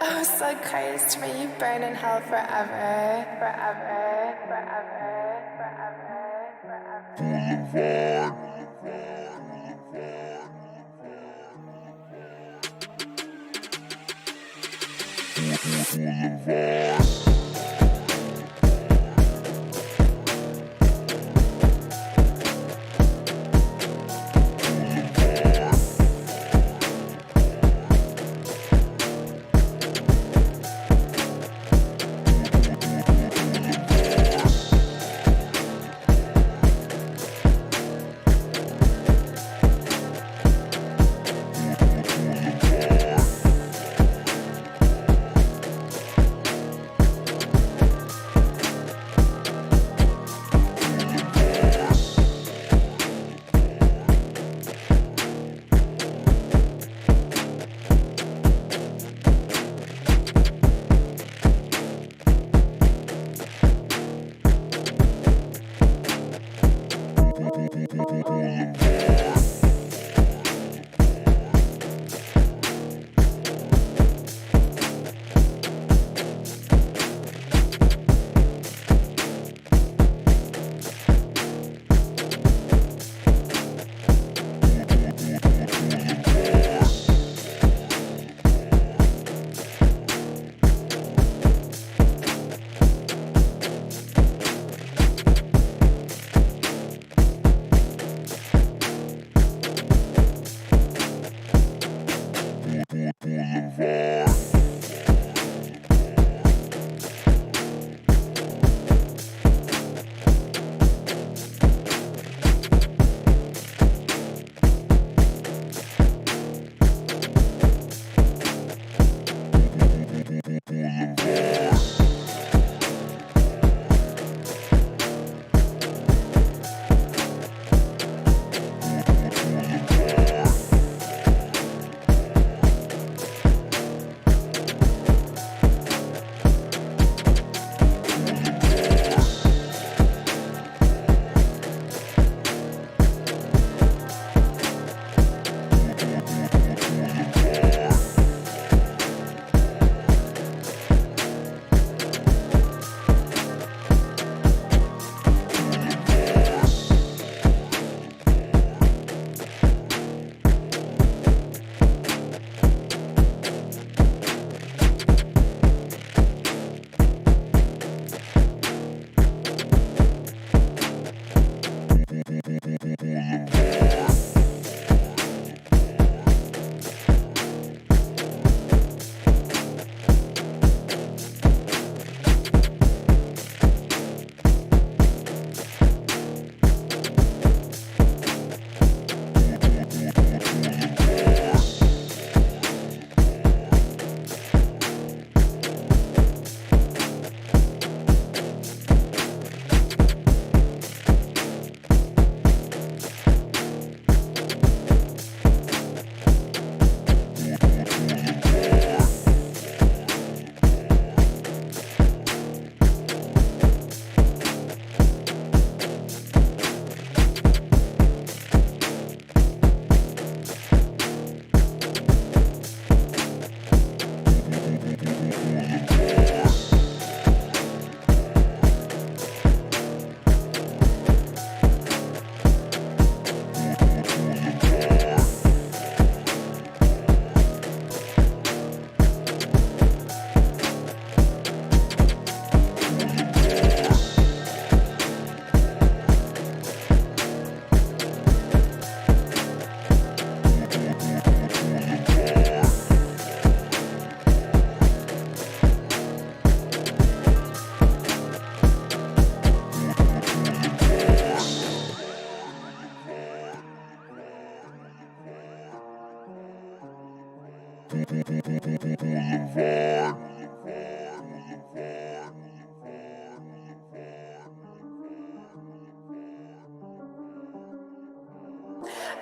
Oh, so close to me, you burn in hell forever, forever, forever, forever, forever.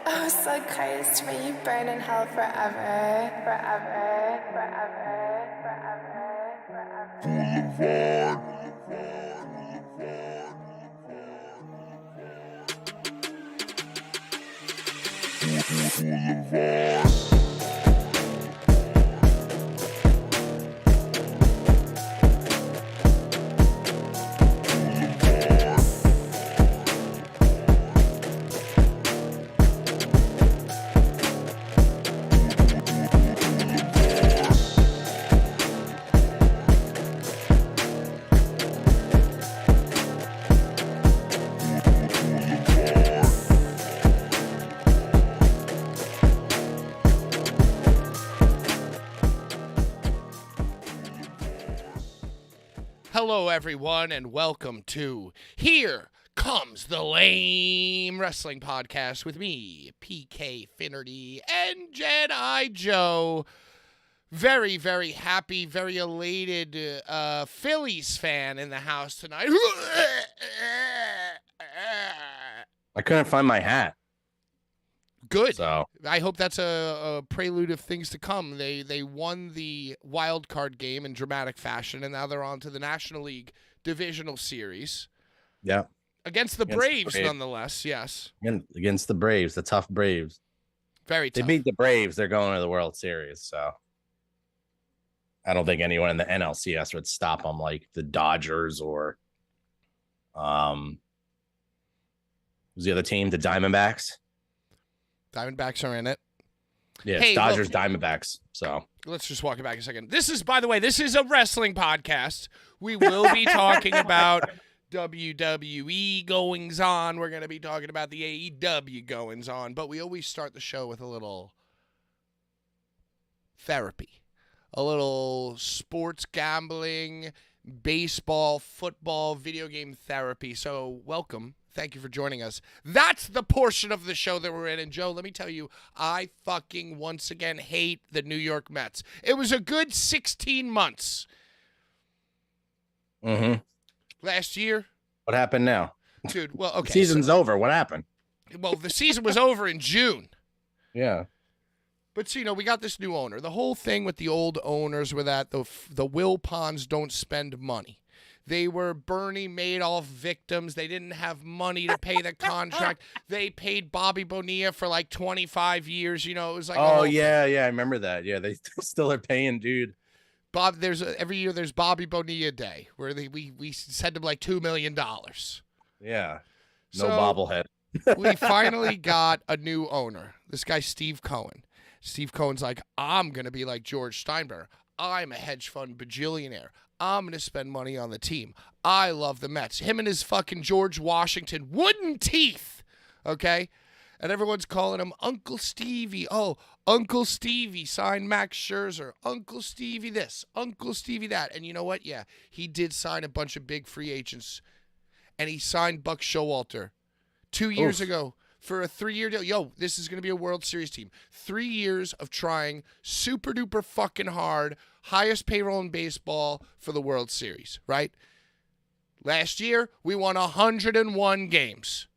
Oh, so close to me, you burn in hell forever, forever, forever, forever, forever. Hello, everyone, and welcome to Here Comes the Lame Wrestling Podcast with me, PK Finnerty, and Jedi Joe. Very, very happy, very elated Phillies fan in the house tonight. I couldn't find my hat. Good. So I hope that's a prelude of things to come. They won the wild card game in dramatic fashion, and now they're on to the National League Divisional Series. Yeah. Against the Braves, nonetheless, yes. Against the Braves, the tough Braves. Very tough. They beat the Braves. They're going to the World Series, so I don't think anyone in the NLCS would stop them like the Dodgers or who's the other team? The Diamondbacks? Diamondbacks are in it. Yeah, Hey, Dodgers, Diamondbacks. So let's just walk it back a second. This is, by the way, this is a wrestling podcast. We will be talking about WWE goings on. We're going to be talking about the AEW goings on. But we always start the show with a little therapy, a little sports gambling, baseball, football, video game therapy. So welcome. Thank you for joining us. That's the portion of the show that we're in. And Joe, let me tell you, I fucking once again hate the New York Mets. It was a good 16 months. Mm-hmm. Last year. What happened now? Dude, well, okay. The season's over. What happened? Well, the season was over in June. Yeah. But, so, we got this new owner. The whole thing with the old owners were that the Wilpons don't spend money. They were Bernie Madoff victims. They didn't have money to pay the contract. They paid Bobby Bonilla for like 25 years. It was like, oh yeah, I remember that. Yeah, they still are paying, dude. Bob, every year there's Bobby Bonilla Day where we send him like $2 million. Yeah, no bobblehead. We finally got a new owner. This guy Steve Cohen. Steve Cohen's like, I'm gonna be like George Steinbrenner. I'm a hedge fund bajillionaire. I'm going to spend money on the team. I love the Mets. Him and his fucking George Washington wooden teeth, okay? And everyone's calling him Uncle Stevie. Oh, Uncle Stevie signed Max Scherzer. Uncle Stevie this, Uncle Stevie that. And you know what? Yeah, he did sign a bunch of big free agents. And he signed Buck Showalter 2 years ago for a 3-year deal. Yo, this is going to be a World Series team. 3 years of trying super duper fucking hard, highest payroll in baseball for the World Series, right? Last year, we won 101 games.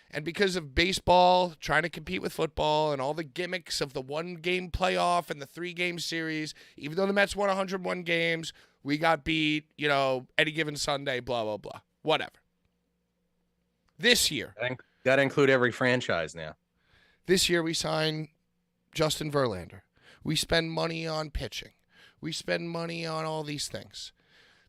And because of baseball trying to compete with football and all the gimmicks of the 1-game playoff and the 3-game series, even though the Mets won 101 games, we got beat, any given Sunday, blah, blah, blah. Whatever. This year. Got to include every franchise now. This year we sign Justin Verlander. We spend money on pitching. We spend money on all these things.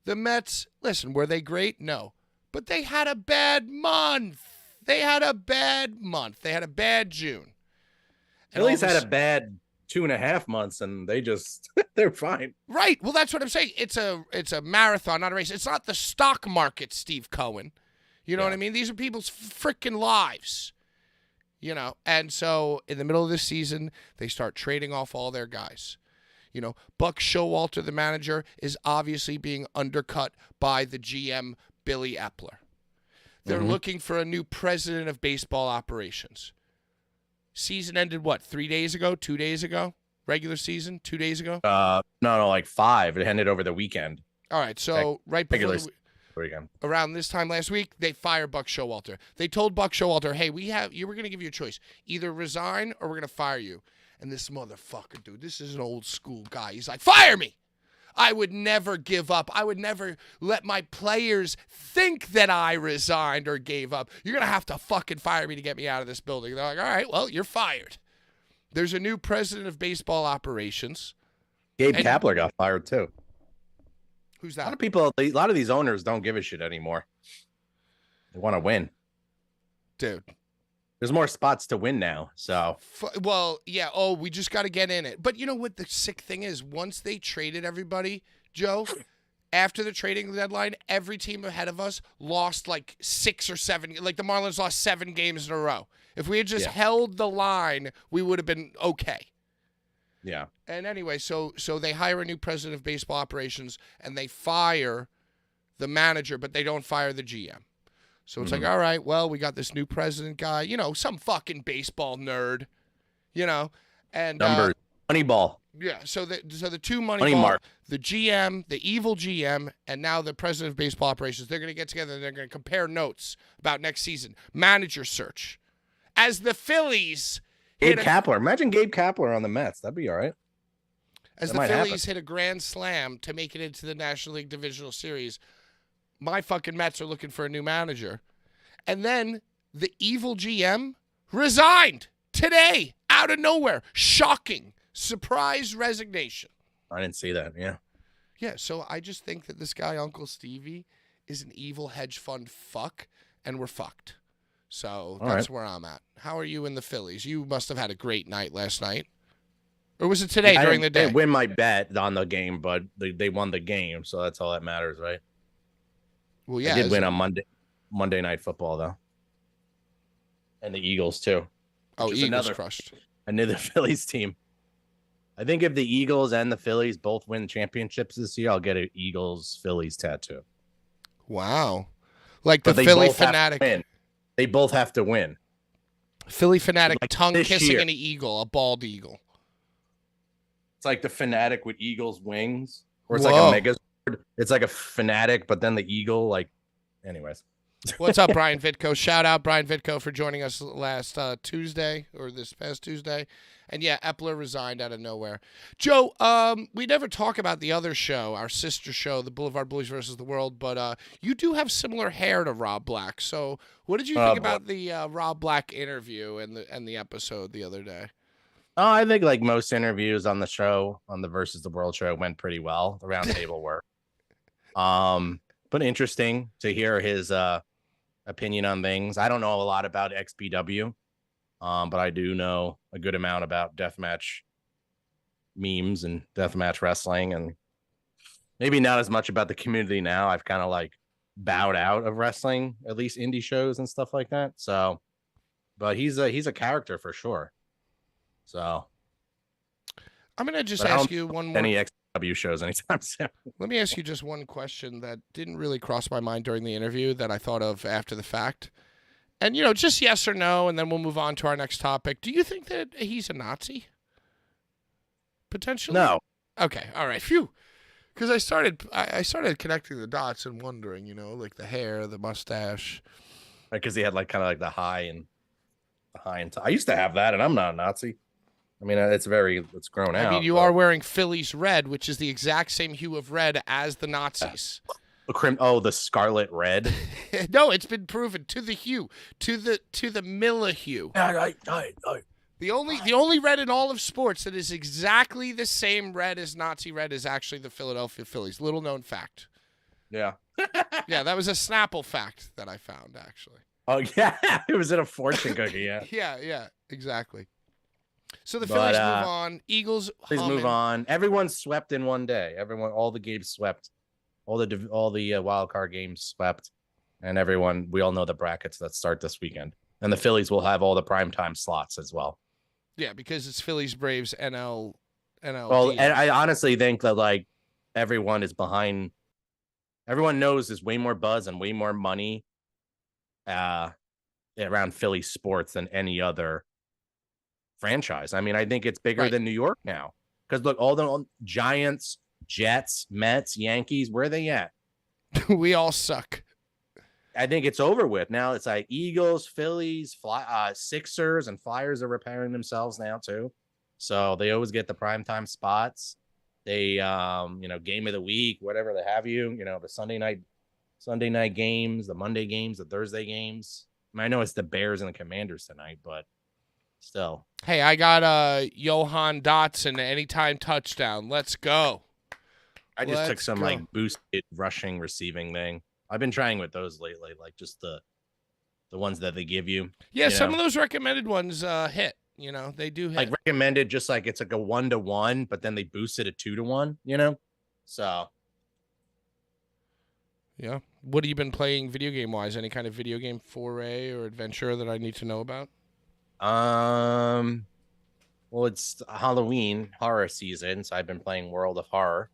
The Mets, listen, were they great? No. But they had a bad month. They had a bad June. Phillies had a bad 2.5 months, and they're fine. Right. Well, that's what I'm saying. It's a marathon, not a race. It's not the stock market, Steve Cohen. You know what I mean? These are people's freaking lives. And so in the middle of this season, they start trading off all their guys. Buck Showalter, the manager, is obviously being undercut by the GM, Billy Epler. They're looking for a new president of baseball operations. Season ended, 3 days ago? 2 days ago? Regular season? 2 days ago? No, like 5. It ended over the weekend. All right, so right before weekend. Around this time last week, they fired Buck Showalter. They told Buck Showalter, hey, we're going to give you a choice. Either resign or we're going to fire you. And this motherfucker, dude, this is an old school guy. He's like, fire me! I would never give up. I would never let my players think that I resigned or gave up. You're going to have to fucking fire me to get me out of this building. They're like, all right, well, you're fired. There's a new president of baseball operations. Gabe Kapler got fired too. Who's that? A lot of these owners don't give a shit anymore. They want to win. Dude. There's more spots to win now, so. Well, yeah. Oh, we just got to get in it. But you know what the sick thing is? Once they traded everybody, Joe, after the trading deadline, every team ahead of us lost like 6 or 7. Like the Marlins lost 7 games in a row. If we had just held the line, we would have been okay. Yeah. And anyway, so they hire a new president of baseball operations, and they fire the manager, but they don't fire the GM. So it's like, all right, well, we got this new president guy, some fucking baseball nerd, and Numbers, Moneyball. yeah. So the two Money Moneyball, mark. the GM, the evil GM, and now the president of baseball operations, they're going to get together and they're going to compare notes about next season. Manager search. As the Phillies Gabe Kapler. Imagine Gabe Kapler on the Mets. That'd be all right. As That the might Phillies hit a grand slam to make it into the National League Divisional Series, my fucking Mets are looking for a new manager. And then the evil GM resigned today out of nowhere. Shocking. Surprise resignation. I didn't see that. Yeah. Yeah, so I just think that this guy, Uncle Stevie, is an evil hedge fund fuck, and we're fucked. So that's where I'm at. How are you in the Phillies? You must have had a great night last night. Or was it today during the day? I win my bet on the game, but they won the game, so that's all that matters, right? Well, yeah. I did win on Monday Night Football, though. And the Eagles, too. Oh, Eagles crushed. Another Phillies team. I think if the Eagles and the Phillies both win championships this year, I'll get an Eagles-Phillies tattoo. Wow. Like the Philly fanatic. They both have to win. Philly fanatic like tongue-kissing an eagle, a bald eagle. It's like the fanatic with eagle's wings. Or it's like a Megazord. It's like a fanatic, but then the eagle, anyways. What's up, Brian Vitko? Shout out Brian Vitko for joining us last Tuesday, or this past Tuesday. And yeah, Epler resigned out of nowhere. Joe, we never talk about the other show, our sister show, the Boulevard Bullies versus the World, but you do have similar hair to Rob Black. So what did you think about the Rob Black interview and the episode the other day? Oh, I think like most interviews on the show, on the Versus the World show, went pretty well. The roundtable work. But interesting to hear his opinion on things. I don't know a lot about XPW, but I do know a good amount about deathmatch memes and deathmatch wrestling, and maybe not as much about the community now. I've kind of bowed out of wrestling, at least indie shows and stuff like that. So, but he's a character for sure. So I'm gonna just ask you one more. Any XPW shows anytime soon. Let me ask you just one question that didn't really cross my mind during the interview that I thought of after the fact. And, just yes or no, and then we'll move on to our next topic. Do you think that he's a Nazi? Potentially? No. Okay, all right. Phew. Because I started connecting the dots and wondering, like the hair, the mustache. Because he had the high and I used to have that, and I'm not a Nazi. I mean, it's grown out. I mean, you are wearing Phillies red, which is the exact same hue of red as the Nazis. The scarlet red. No, it's been proven to the hue, to the Miller hue. The only red in all of sports that is exactly the same red as Nazi red is actually the Philadelphia Phillies. Little known fact. Yeah. Yeah, that was a Snapple fact that I found actually. Oh yeah, it was in a fortune cookie. Yeah. Yeah, exactly. So the Phillies move on. Eagles. Please move on. Everyone swept in one day. All the games swept. All the wild card games swept, and we all know the brackets that start this weekend. And the Phillies will have all the primetime slots as well. Yeah, because it's Phillies, Braves, NL. Well, and I honestly think that everyone is behind. Everyone knows there's way more buzz and way more money around Philly sports than any other franchise. I mean, I think it's bigger than New York now. Because look, all the Giants, Jets, Mets, Yankees, where are they at? We all suck. I think it's over with. Now it's like Eagles, Phillies, Sixers, and Flyers are repairing themselves now too. So they always get the primetime spots. They game of the week, whatever they have the Sunday night games, the Monday games, the Thursday games. I mean, I know it's the Bears and the Commanders tonight, but still. Hey, I got Johan Dotson anytime touchdown. Let's go. I just took some boosted rushing receiving thing. I've been trying with those lately, just the ones that they give you. Yeah, some of those recommended ones hit. They do hit. Recommended, just it's a 1-to-1, but then they boost it to 2-to-1. So. Yeah. What have you been playing video game wise? Any kind of video game foray or adventure that I need to know about? Well, it's Halloween horror season, so I've been playing World of Horror.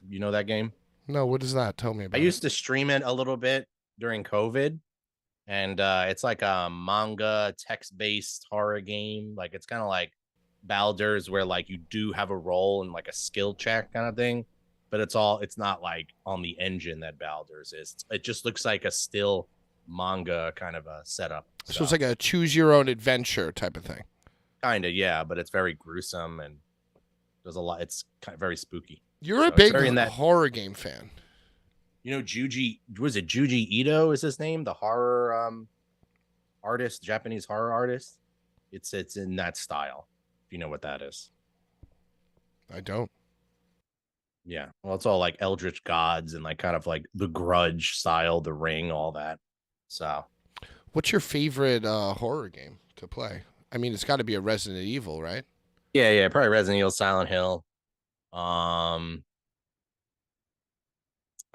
You know that game? No, what is that? Tell me I about used to stream it a little bit during COVID, and it's like a manga text-based horror game. Like it's kind of like Baldur's, where like you do have a role and like a skill check kind of thing, but it's not like on the engine that Baldur's is. It just looks like a still manga kind of a setup. it. So it's like a choose your own adventure type of thing. Kind of, yeah, but it's very gruesome and there's a lot. It's kind of very spooky. You're So a it's big very in that- horror game fan. You know, Juji Ito is his name, the horror artist, Japanese horror artist. It's in that style, if you know what that is. I don't. Yeah. Well, it's all like Eldritch Gods and like kind of like the Grudge style, The Ring, all that. So What's your favorite horror game to play? I mean, it's got to be a Resident Evil, right? yeah, probably Resident Evil, Silent Hill. I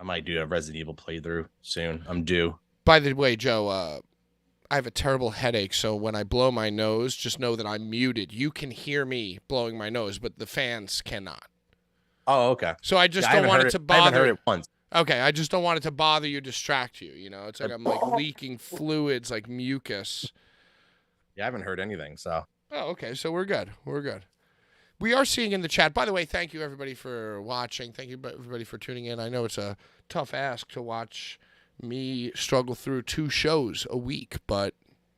might do a Resident Evil playthrough soon. I'm due. By the way, Joe, I have a terrible headache, so when I blow my nose, just know that I'm muted. You can hear me blowing my nose, but the fans cannot. Oh, okay. So I just Yeah, don't want it to I haven't bother. heard it once. Okay, I just don't want it to bother you, distract you. You know, it's like I'm like leaking fluids, like mucus. Yeah, I haven't heard anything. So Oh, okay. So we're good. We're good. We are seeing in the chat. By the way, thank you everybody for watching. Thank you everybody for tuning in. I know it's a tough ask to watch me struggle through 2 shows a week, but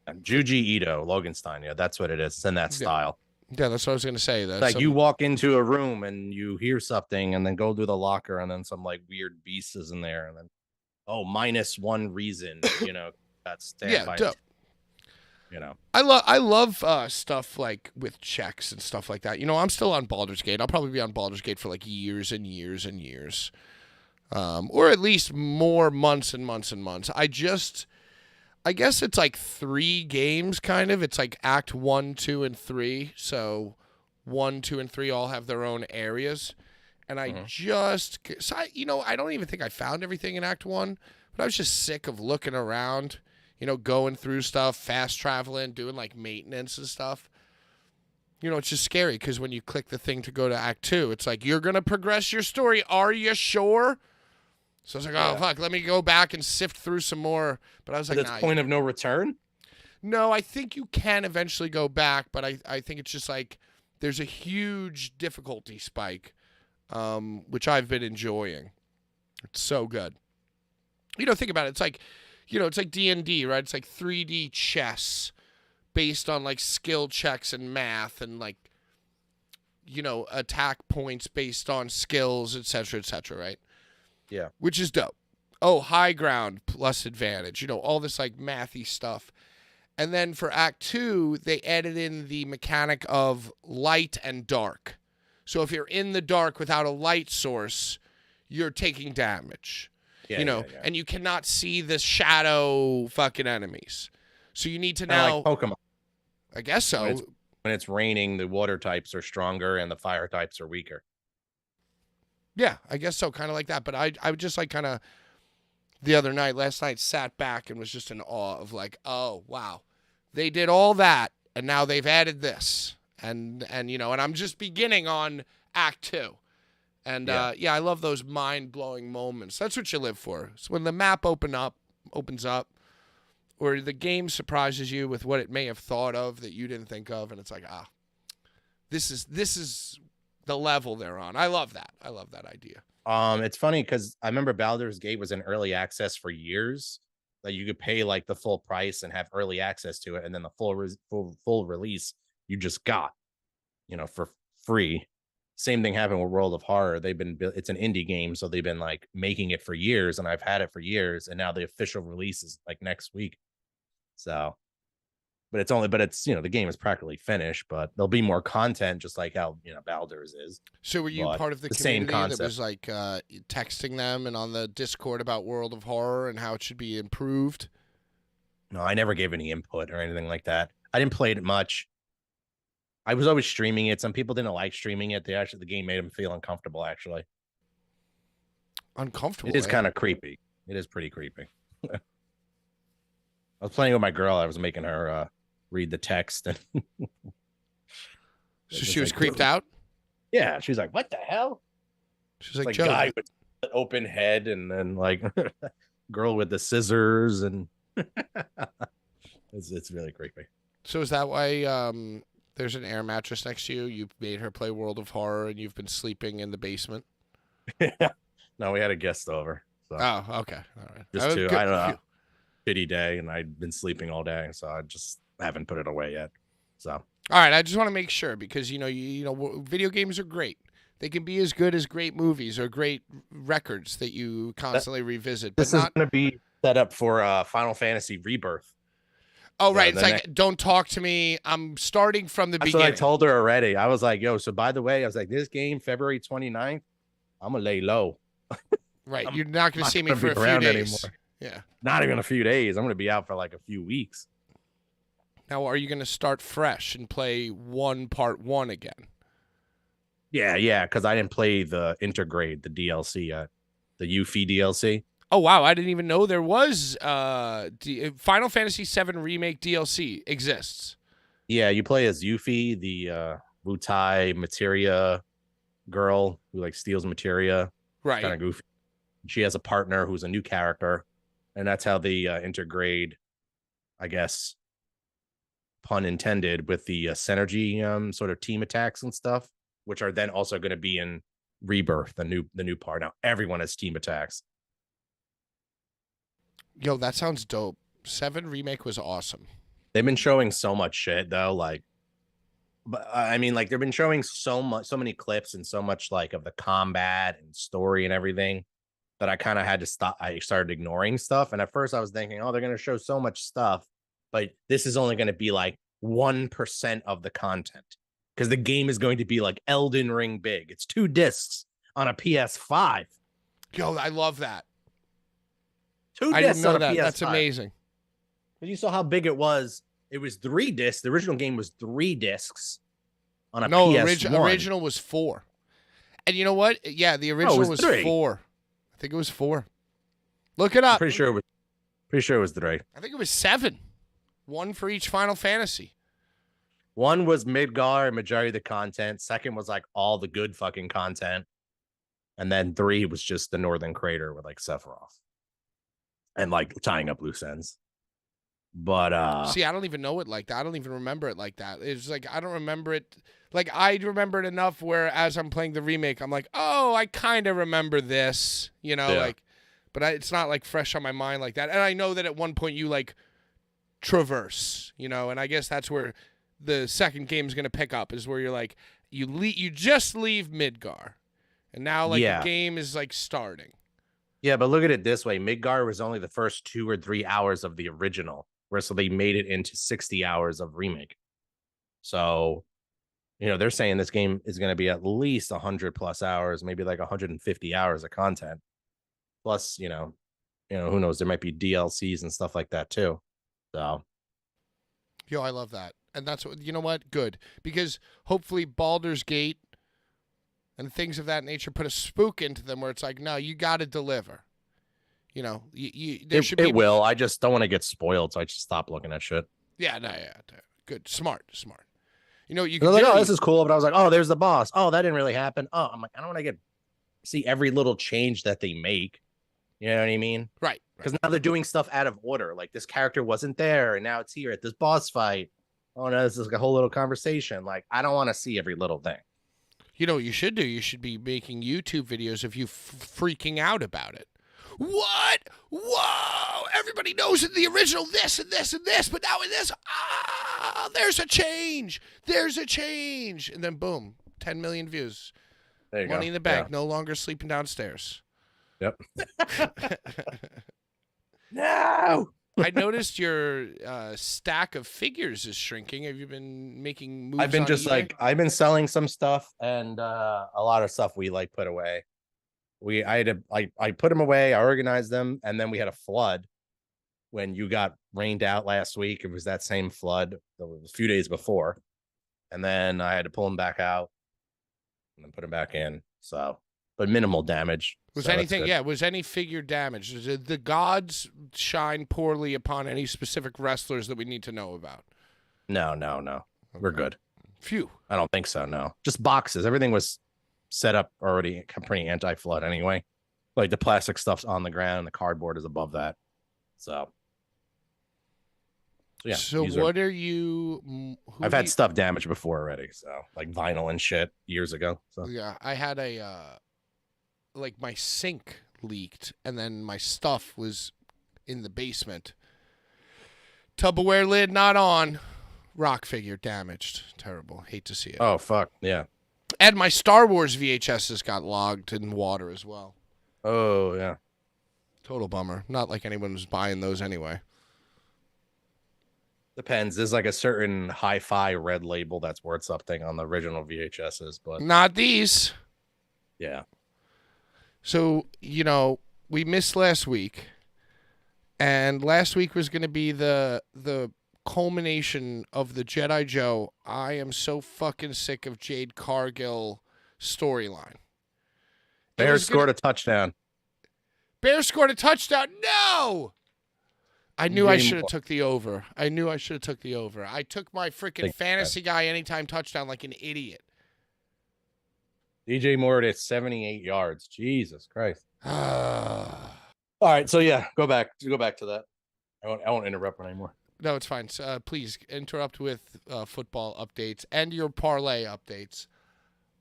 Juji Ito, Loganstein. Yeah, that's what it is. It's in that style. yeah, that's what I was gonna say. That's Like you walk into a room and you hear something and then go to the locker and then some like weird beast is in there and then -1 reason, you know, that's yeah, dope. You know, I love stuff like with checks and stuff like that. You know, I'm still on Baldur's Gate. I'll probably be on Baldur's Gate for like years and years and years, or at least more months and months and months. I guess it's like 3 games, kind of. It's like Act 1, 2, and 3. So 1, 2, and 3 all have their own areas, and I I don't even think I found everything in Act 1, but I was just sick of looking around. You know, going through stuff, fast traveling, doing like maintenance and stuff. You know, it's just scary because when you click the thing to go to Act 2, it's like, you're going to progress your story. Are you sure? So I was like, oh, fuck, let me go back and sift through some more. But I was like, nah. Point of no return? No, I think you can eventually go back, but I think it's just like there's a huge difficulty spike, which I've been enjoying. It's so good. You know, think about it. It's like, you know, it's like D&D, right? It's like 3D chess based on like skill checks and math and like, you know, attack points based on skills, et cetera, right? Yeah. Which is dope. Oh, high ground plus advantage, you know, all this like mathy stuff. And then for Act 2, they added in the mechanic of light and dark. So if you're in the dark without a light source, you're taking damage. Yeah, you know, and you cannot see the shadow fucking enemies. So you need to now. Like Pokemon. I guess so. When it's raining, the water types are stronger and the fire types are weaker. Yeah, I guess so. Kind of like that. But I would just like kind of last night, sat back and was just in awe of like, oh, wow. They did all that and now they've added this. And you know, and I'm just beginning on Act 2. And I love those mind-blowing moments. That's what you live for. So when the map opens up, or the game surprises you with what it may have thought of that you didn't think of, and it's like, this is the level they're on. I love that. I love that idea. It's funny because I remember Baldur's Gate was in early access for years. That you could pay like the full price and have early access to it, and then the full release you just got, you know, for free. Same thing happened with World of Horror. It's an indie game, so they've been like making it for years, and I've had it for years, and now the official release is like next week. So, but it's you know, the game is practically finished, but there'll be more content, just like how, you know, Baldur's is. So were you part of the same community concept that was like texting them and on the Discord about World of Horror and how it should be improved? No, I never gave any input or anything like that. I didn't play it much. I was always streaming it. Some people didn't like streaming it. The game made them feel uncomfortable, actually. Uncomfortable? It is kind of creepy. It is pretty creepy. I was playing with my girl. I was making her read the text. And so she was creeped out? Yeah. She's like, what the hell? She's like, like Joe, guy open head and then like girl with the scissors and it's really creepy. So is that why there's an air mattress next to you? You made her play World of Horror and you've been sleeping in the basement? No, we had a guest over. So Oh, okay. All right. just Good. I don't know, shitty day, and I'd been sleeping all day, so I just haven't put it away yet. So All right, I just want to make sure because video games are great. They can be as good as great movies or great records that you constantly revisit. But this is going to be set up for Final Fantasy Rebirth. Oh, right. It's like, don't talk to me. I'm starting from the beginning. That's what I told her already. I was like, yo, so by the way, I was like, this game, February 29th, I'm going to lay low. Right. You're not going to see me for a few days. Anymore. Yeah. Not even a few days. I'm going to be out for like a few weeks. Now, are you going to start fresh and play part one again? Yeah, because I didn't play the Intergrade, the DLC yet, the Yuffie DLC. Oh, wow. I didn't even know there was Final Fantasy VII Remake DLC exists. Yeah, you play as Yuffie, the Wutai materia girl who like steals materia. Right. Kind of goofy. She has a partner who's a new character, and that's how the Intergrade, I guess, pun intended, with the synergy sort of team attacks and stuff, which are then also going to be in Rebirth, the new part. Now everyone has team attacks. Yo, that sounds dope. 7 Remake was awesome. They've been showing so much shit though, like, but I mean, like they've been showing so many clips and so much like of the combat and story and everything that I kind of had to stop. I started ignoring stuff, and at first I was thinking, oh, they're going to show so much stuff, but this is only going to be like 1% of the content because the game is going to be like Elden Ring big. It's 2 discs on a PS5. Yo, I love that. 2 I discs didn't know on a that. PS5. That's amazing. You saw how big it was. It was 3 discs. The original game was 3 discs on a PS1. Original was 4. And you know what? Yeah, the original was 4. I think it was 4. Look it up. I'm pretty sure it was 3. I think it was 7. 1 for each Final Fantasy. 1 was Midgar, majority of the content. 2nd was like all the good fucking content. And then 3 was just the Northern Crater with like Sephiroth. And like tying up loose ends. But see, I don't even know it like that. I don't even remember it like that. It's like I don't remember it. Like I remember it enough where as I'm playing the remake, I'm like, oh, I kind of remember this, like, but it's not like fresh on my mind like that. And I know that at one point you like traverse, and I guess that's where the second game is gonna pick up is where you're like you just leave Midgar, and now like the game is like starting. Yeah, but look at it this way: Midgar was only the first 2 or 3 hours of the original. So they made it into 60 hours of remake. So, they're saying this game is going to be at least 100 plus hours, maybe like 150 hours of content. Plus, who knows? There might be DLCs and stuff like that too. So, yo, I love that. And that's what, what? Good. Because hopefully Baldur's Gate and things of that nature put a spook into them where it's like, no, you got to deliver. There should be. It will. I just don't want to get spoiled, so I just stop looking at shit. Yeah, good, smart. You can like, oh, this is cool, but I was like, oh, there's the boss. Oh, that didn't really happen. Oh, I'm like, I don't want to see every little change that they make. You know what I mean? Right. Because now they're doing stuff out of order. Like this character wasn't there, and now it's here at this boss fight. Oh no, this is like a whole little conversation. Like I don't want to see every little thing. You know what you should do? You should be making YouTube videos of you freaking out about it. What? Whoa! Everybody knows in the original this and this and this, but now in this, there's a change. And then boom, 10 million views. There you Money go. in the bank. Yeah. No longer sleeping downstairs. Yep. No. I noticed your stack of figures is shrinking. Have you been making moves? I've been just eBay? I've been selling some stuff and a lot of stuff we like put away. I put them away, I organized them, and then we had a flood when you got rained out last week. It was that same flood that was a few days before. And then I had to pull them back out and then put them back in. So, but minimal damage. Was any figure damaged? Did the gods shine poorly upon any specific wrestlers that we need to know about? No. Okay. We're good. Phew. I don't think so, no. Just boxes. Everything was set up already pretty anti-flood anyway. Like the plastic stuff's on the ground and the cardboard is above that. So yeah. So these what are you? I've had stuff damaged before already. So like vinyl and shit years ago. So Yeah, I had a like my sink leaked, and then my stuff was in the basement. Tupperware lid not on. Rock figure damaged. Terrible. Hate to see it. oh fuck yeah. And my Star Wars VHSs got logged in water as well. Oh yeah. Total bummer. Not like anyone was buying those anyway. Depends. There's like a certain hi-fi red label that's worth something on the original VHSs, but Not these. yeah. So, we missed last week. And last week was going to be the culmination of the Jedi Joe. I am so fucking sick of Jade Cargill storyline. Bears scored a touchdown. Bears scored a touchdown. No! I knew I DJ should have took the over. I took my freaking fantasy guy anytime touchdown like an idiot. DJ Moore at 78 yards. Jesus Christ. All right, so yeah, go back to that. I won't interrupt anymore. No, it's fine. Please interrupt with football updates and your parlay updates.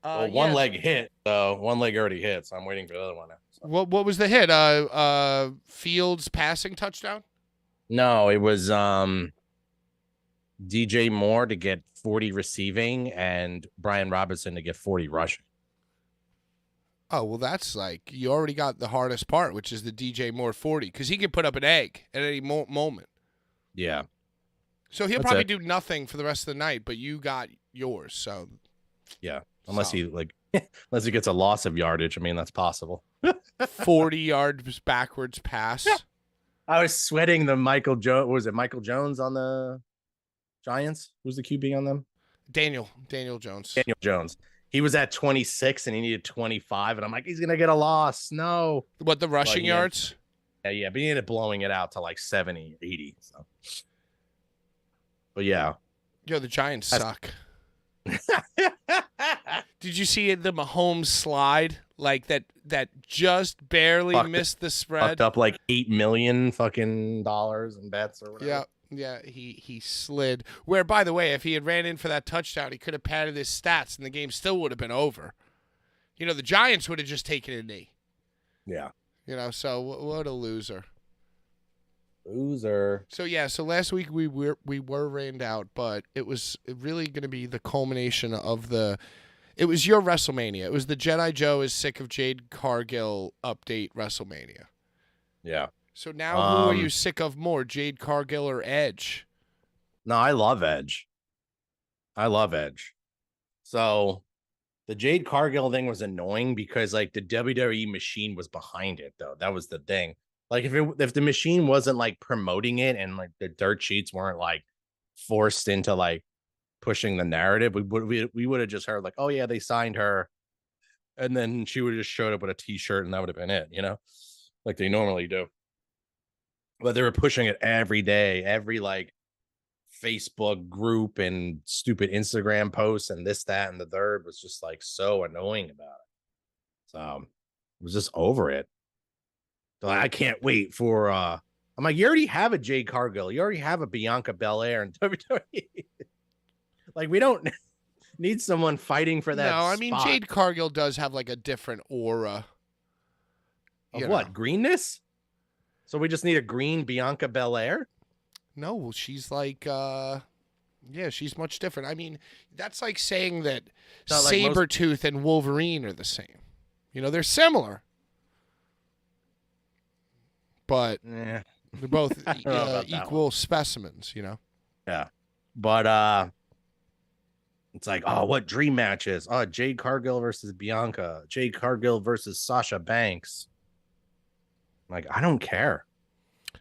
Well, one leg hit, though. One leg already hit, so I'm waiting for the other one now. So. What was the hit? Fields passing touchdown? No, it was DJ Moore to get 40 receiving and Brian Robinson to get 40 rushing. Oh, well, that's like you already got the hardest part, which is the DJ Moore 40, because he can put up an egg at any moment. Yeah. So he'll probably do nothing for the rest of the night, but you got yours. So yeah, unless he gets a loss of yardage. I mean, that's possible. 40 yards backwards pass. I was sweating the Michael Jones. Was it Michael Jones on the Giants? Who's the QB on them? Daniel Jones. Daniel Jones. He was at 26 and he needed 25. And I'm like, he's going to get a loss. No. What, the rushing yards? Yeah. But he ended up blowing it out to like 70, 80. So. But yeah. Yo, the Giants suck. Did you see the Mahomes slide? Like that just barely missed the spread. Fucked up like $8 million fucking dollars in bets or whatever. Yeah, he slid. Where, by the way, if he had ran in for that touchdown, he could have padded his stats, and the game still would have been over. The Giants would have just taken a knee. Yeah. So what a loser. Loser. So last week we were rained out, but it was really going to be the culmination of it was your WrestleMania. It was the Jedi Joe is sick of Jade Cargill update WrestleMania. Yeah. So now who are you sick of more, Jade Cargill or Edge? No, I love Edge. So the Jade Cargill thing was annoying because like the WWE machine was behind it, though. That was the thing. Like if the machine wasn't like promoting it and like the dirt sheets weren't like forced into like pushing the narrative, we would have just heard like, oh yeah, they signed her, and then she would have just showed up with a t-shirt and that would have been it, like they normally do. But they were pushing it every day, every like Facebook group and stupid Instagram posts and this, that, and the third was just like so annoying about it. So I was just over it. So I can't wait for I'm like, you already have a Jade Cargill, you already have a Bianca Belair and WWE. Like we don't need someone fighting for that. No, I spot. mean Jade Cargill does have like a different aura. Of what? Greenness? So we just need a green Bianca Belair? No, well, she's like, she's much different. I mean, that's like saying that Sabretooth and Wolverine are the same. They're similar. But they're both equal specimens, Yeah. But it's like, oh, what dream matches? Oh, Jade Cargill versus Bianca. Jade Cargill versus Sasha Banks. Like, I don't care.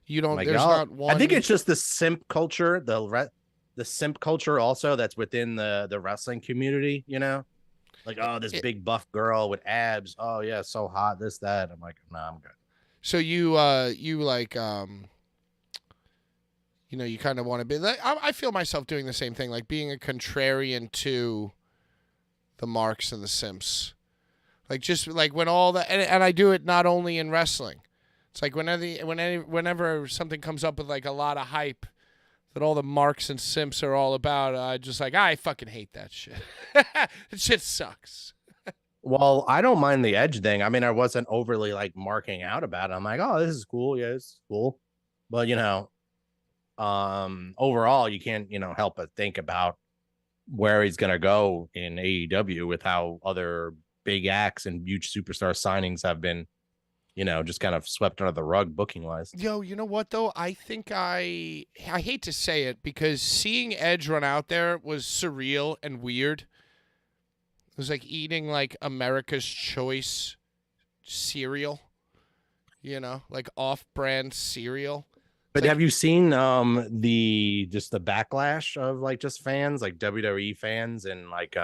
You don't. There's not one. I think it's just the simp culture, the simp culture also that's within the wrestling community. Like, oh, this big buff girl with abs. Oh yeah, so hot. This, that. I'm like, nah, I'm good. So you like you kind of want to be like, I feel myself doing the same thing, like being a contrarian to the Marks and the Simps. Like just like when all the and I do it not only in wrestling. It's like whenever something comes up with like a lot of hype that all the marks and simps are all about, I just like I fucking hate that shit. That shit sucks. Well, I don't mind the Edge thing. I mean, I wasn't overly like marking out about it. I'm like, oh, this is cool. Yeah, it's cool. But overall, you can't, help but think about where he's gonna go in AEW with how other big acts and huge superstar signings have been, just kind of swept under the rug booking wise. Yo, you know what though? I think I hate to say it because seeing Edge run out there was surreal and weird. It was like eating like America's Choice cereal, like off-brand cereal. But have you seen the backlash of like just fans, like WWE fans and like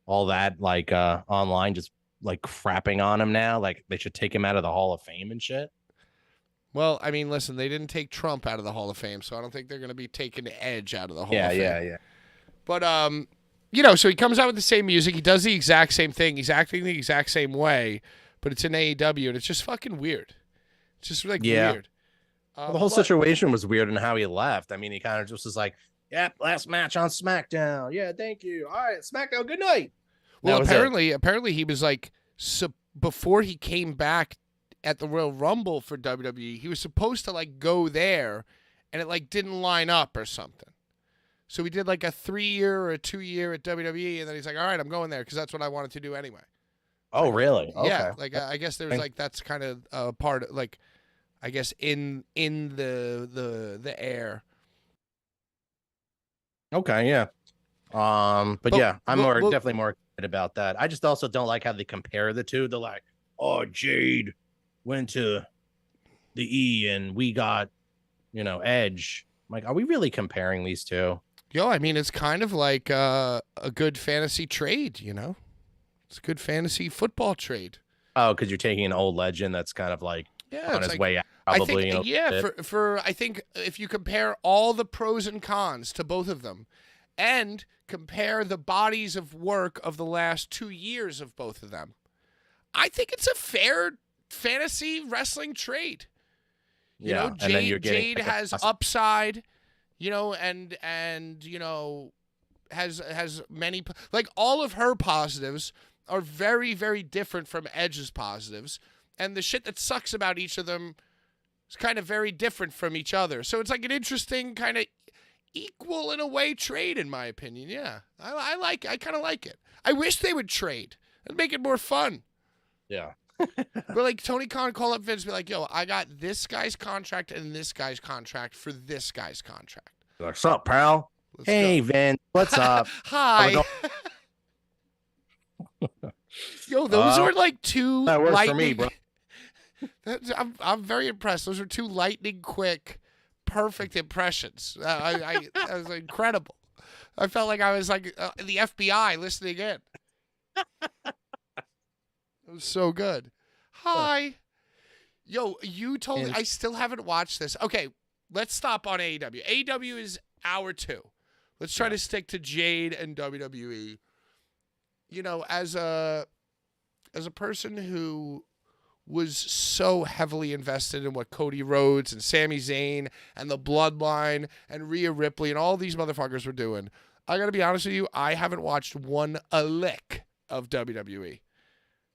all that like online just like crapping on him now? Like they should take him out of the Hall of Fame and shit. Well, I mean, listen, they didn't take Trump out of the Hall of Fame, so I don't think they're going to be taking Edge out of the Hall of Fame. Yeah. But so he comes out with the same music. He does the exact same thing. He's acting the exact same way, but it's in AEW, and it's just fucking weird. It's just like weird. Well, the whole situation was weird in how he left. I mean, he kind of just was like, "Yep, last match on SmackDown. Yeah, thank you. All right, SmackDown. Good night." Well, apparently he was like, before he came back at the Royal Rumble for WWE, he was supposed to like go there, and it like didn't line up or something. So he did like a 3-year or a 2-year at WWE, and then he's like, all right, I'm going there because that's what I wanted to do anyway. Oh, really? Okay. Yeah, like I guess there's like that's kind of a part of like, I guess in the air. Okay, yeah. But yeah, I'm definitely more excited about that. I just also don't like how they compare the two. They're like, oh, Jade went to the E and we got, Edge. I'm like, are we really comparing these two? Yo, I mean, it's kind of like a good fantasy trade, It's a good fantasy football trade. Oh, because you're taking an old legend that's kind of like on his way out, probably. I think if you compare all the pros and cons to both of them and compare the bodies of work of the last 2 years of both of them, I think it's a fair fantasy wrestling trade. Jade has upside, and has many, like all of her positives are very, very different from Edge's positives, and the shit that sucks about each of them is kind of very different from each other. So it's like an interesting kind of equal in a way trade, in my opinion. Yeah, I kind of like it. I wish they would trade and make it more fun. Yeah. But like Tony Khan call up Vince, be like, "Yo, I got this guy's contract and this guy's contract for this guy's contract." What's up, pal? Hey, Vince, what's up? Hi. Yo, those were like two. That works lightning... for me, bro. I'm very impressed. Those are two lightning quick, perfect impressions. That was incredible. I felt like I was like the FBI listening in. It was so good. Hi. Yo, you told me I still haven't watched this. Okay, let's stop on AEW. AEW is hour 2. Let's try to stick to Jade and WWE. As a person who was so heavily invested in what Cody Rhodes and Sami Zayn and the Bloodline and Rhea Ripley and all these motherfuckers were doing, I got to be honest with you, I haven't watched a lick of WWE.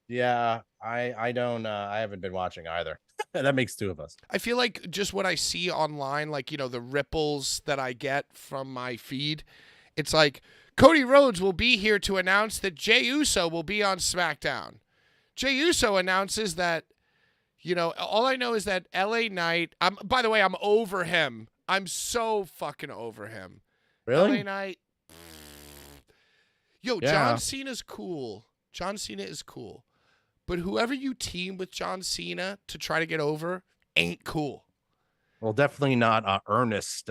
Yeah, I don't I haven't been watching either. That makes 2 of us. I feel like just what I see online, like, the ripples that I get from my feed, it's like Cody Rhodes will be here to announce that Jey Uso will be on SmackDown. Jey Uso announces that, all I know is that LA Knight, by the way, I'm over him. I'm so fucking over him. Really? LA Knight. Yo, yeah. John Cena's cool. John Cena is cool. But whoever you team with John Cena to try to get over ain't cool. Well, definitely not Ernest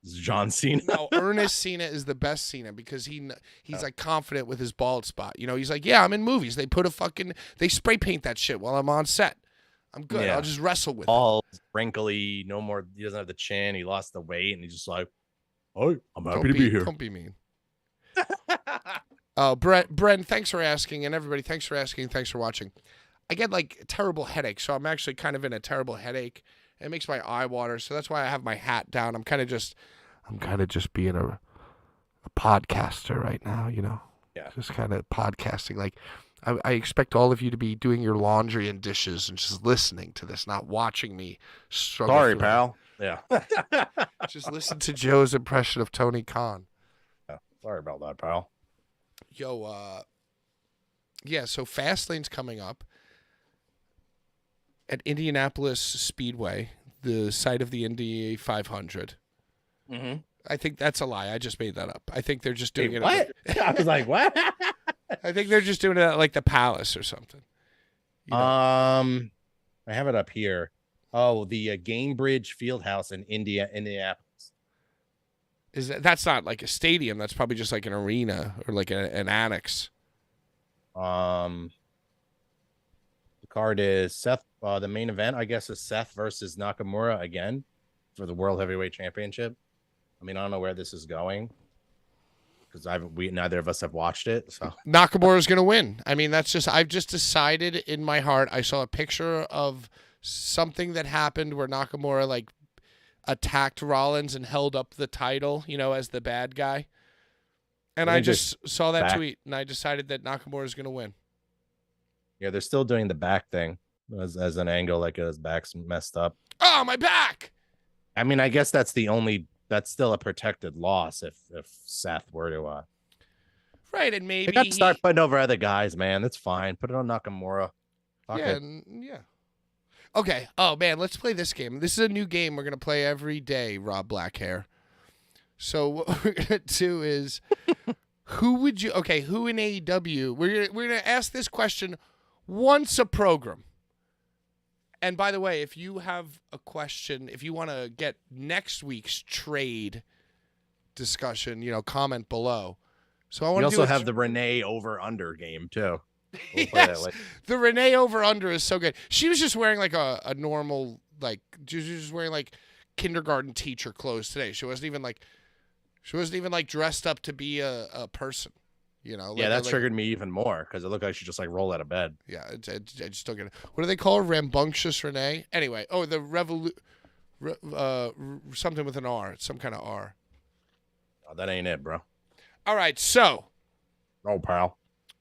John Cena. No, Ernest Cena is the best Cena because he's like confident with his bald spot. He's like, yeah, I'm in movies. They they spray paint that shit while I'm on set. I'm good. Yeah. I'll just wrestle with all wrinkly, no more. He doesn't have the chin. He lost the weight, and he's just like, oh, I'm happy to be here. Don't be mean. Oh, Bren, thanks for asking, and everybody, thanks for asking, thanks for watching. I get like a terrible headache, so I'm actually kind of in a terrible headache. It makes my eye water, so that's why I have my hat down. I'm kind of just being a podcaster right now, you know. Yeah. Just kind of podcasting. Like, I expect all of you to be doing your laundry and dishes and just listening to this, not watching me struggle. Sorry, through pal. Yeah. it. Just listen to Joe's impression of Tony Khan. Yeah. Sorry about that, pal. Yo, yeah, so Fastlane's coming up at Indianapolis Speedway, the site of the Indy 500. Mm-hmm. I think that's a lie. I just made that up. I think they're just doing it. What? I was like, what? I think they're just doing it at like the Palace or something. You know? I have it up here. Oh, the Gamebridge Fieldhouse in Indianapolis. That's not like a stadium? That's probably just like an arena or like an annex. The card is Seth. The main event, I guess, is Seth versus Nakamura again for the World Heavyweight Championship. I mean, I don't know where this is going because neither of us have watched it. So Nakamura's gonna win. I mean, I've just decided in my heart. I saw a picture of something that happened where Nakamura like attacked Rollins and held up the title, you know, as the bad guy. And I just saw that tweet, and I decided that Nakamura is gonna win. Yeah, they're still doing the back thing as an angle, like his back's messed up. Oh, my back! I mean, I guess that's still a protected loss if Seth were to right, and maybe they got to start putting over other guys, man. That's fine. Put it on Nakamura. Yeah. Okay. Oh man, let's play this game. This is a new game we're gonna play every day, Rob Blackhair. So what we're gonna do is, who in AEW? We're gonna ask this question once a program. And by the way, if you have a question, if you want to get next week's trade discussion, you know, comment below. So I want to also have the Renee over under game too. We'll play that later. The Renee over under is so good. She was just wearing like a normal, like, she was just wearing like kindergarten teacher clothes today. She wasn't even like dressed up to be a person. You know, yeah, that triggered me even more because it looked like she just like rolled out of bed. Yeah, I just don't get it. What do they call her? Rambunctious Renee? Anyway, the something with an R. It's some kind of R. Oh, that ain't it, bro. All right, so. Oh, pal.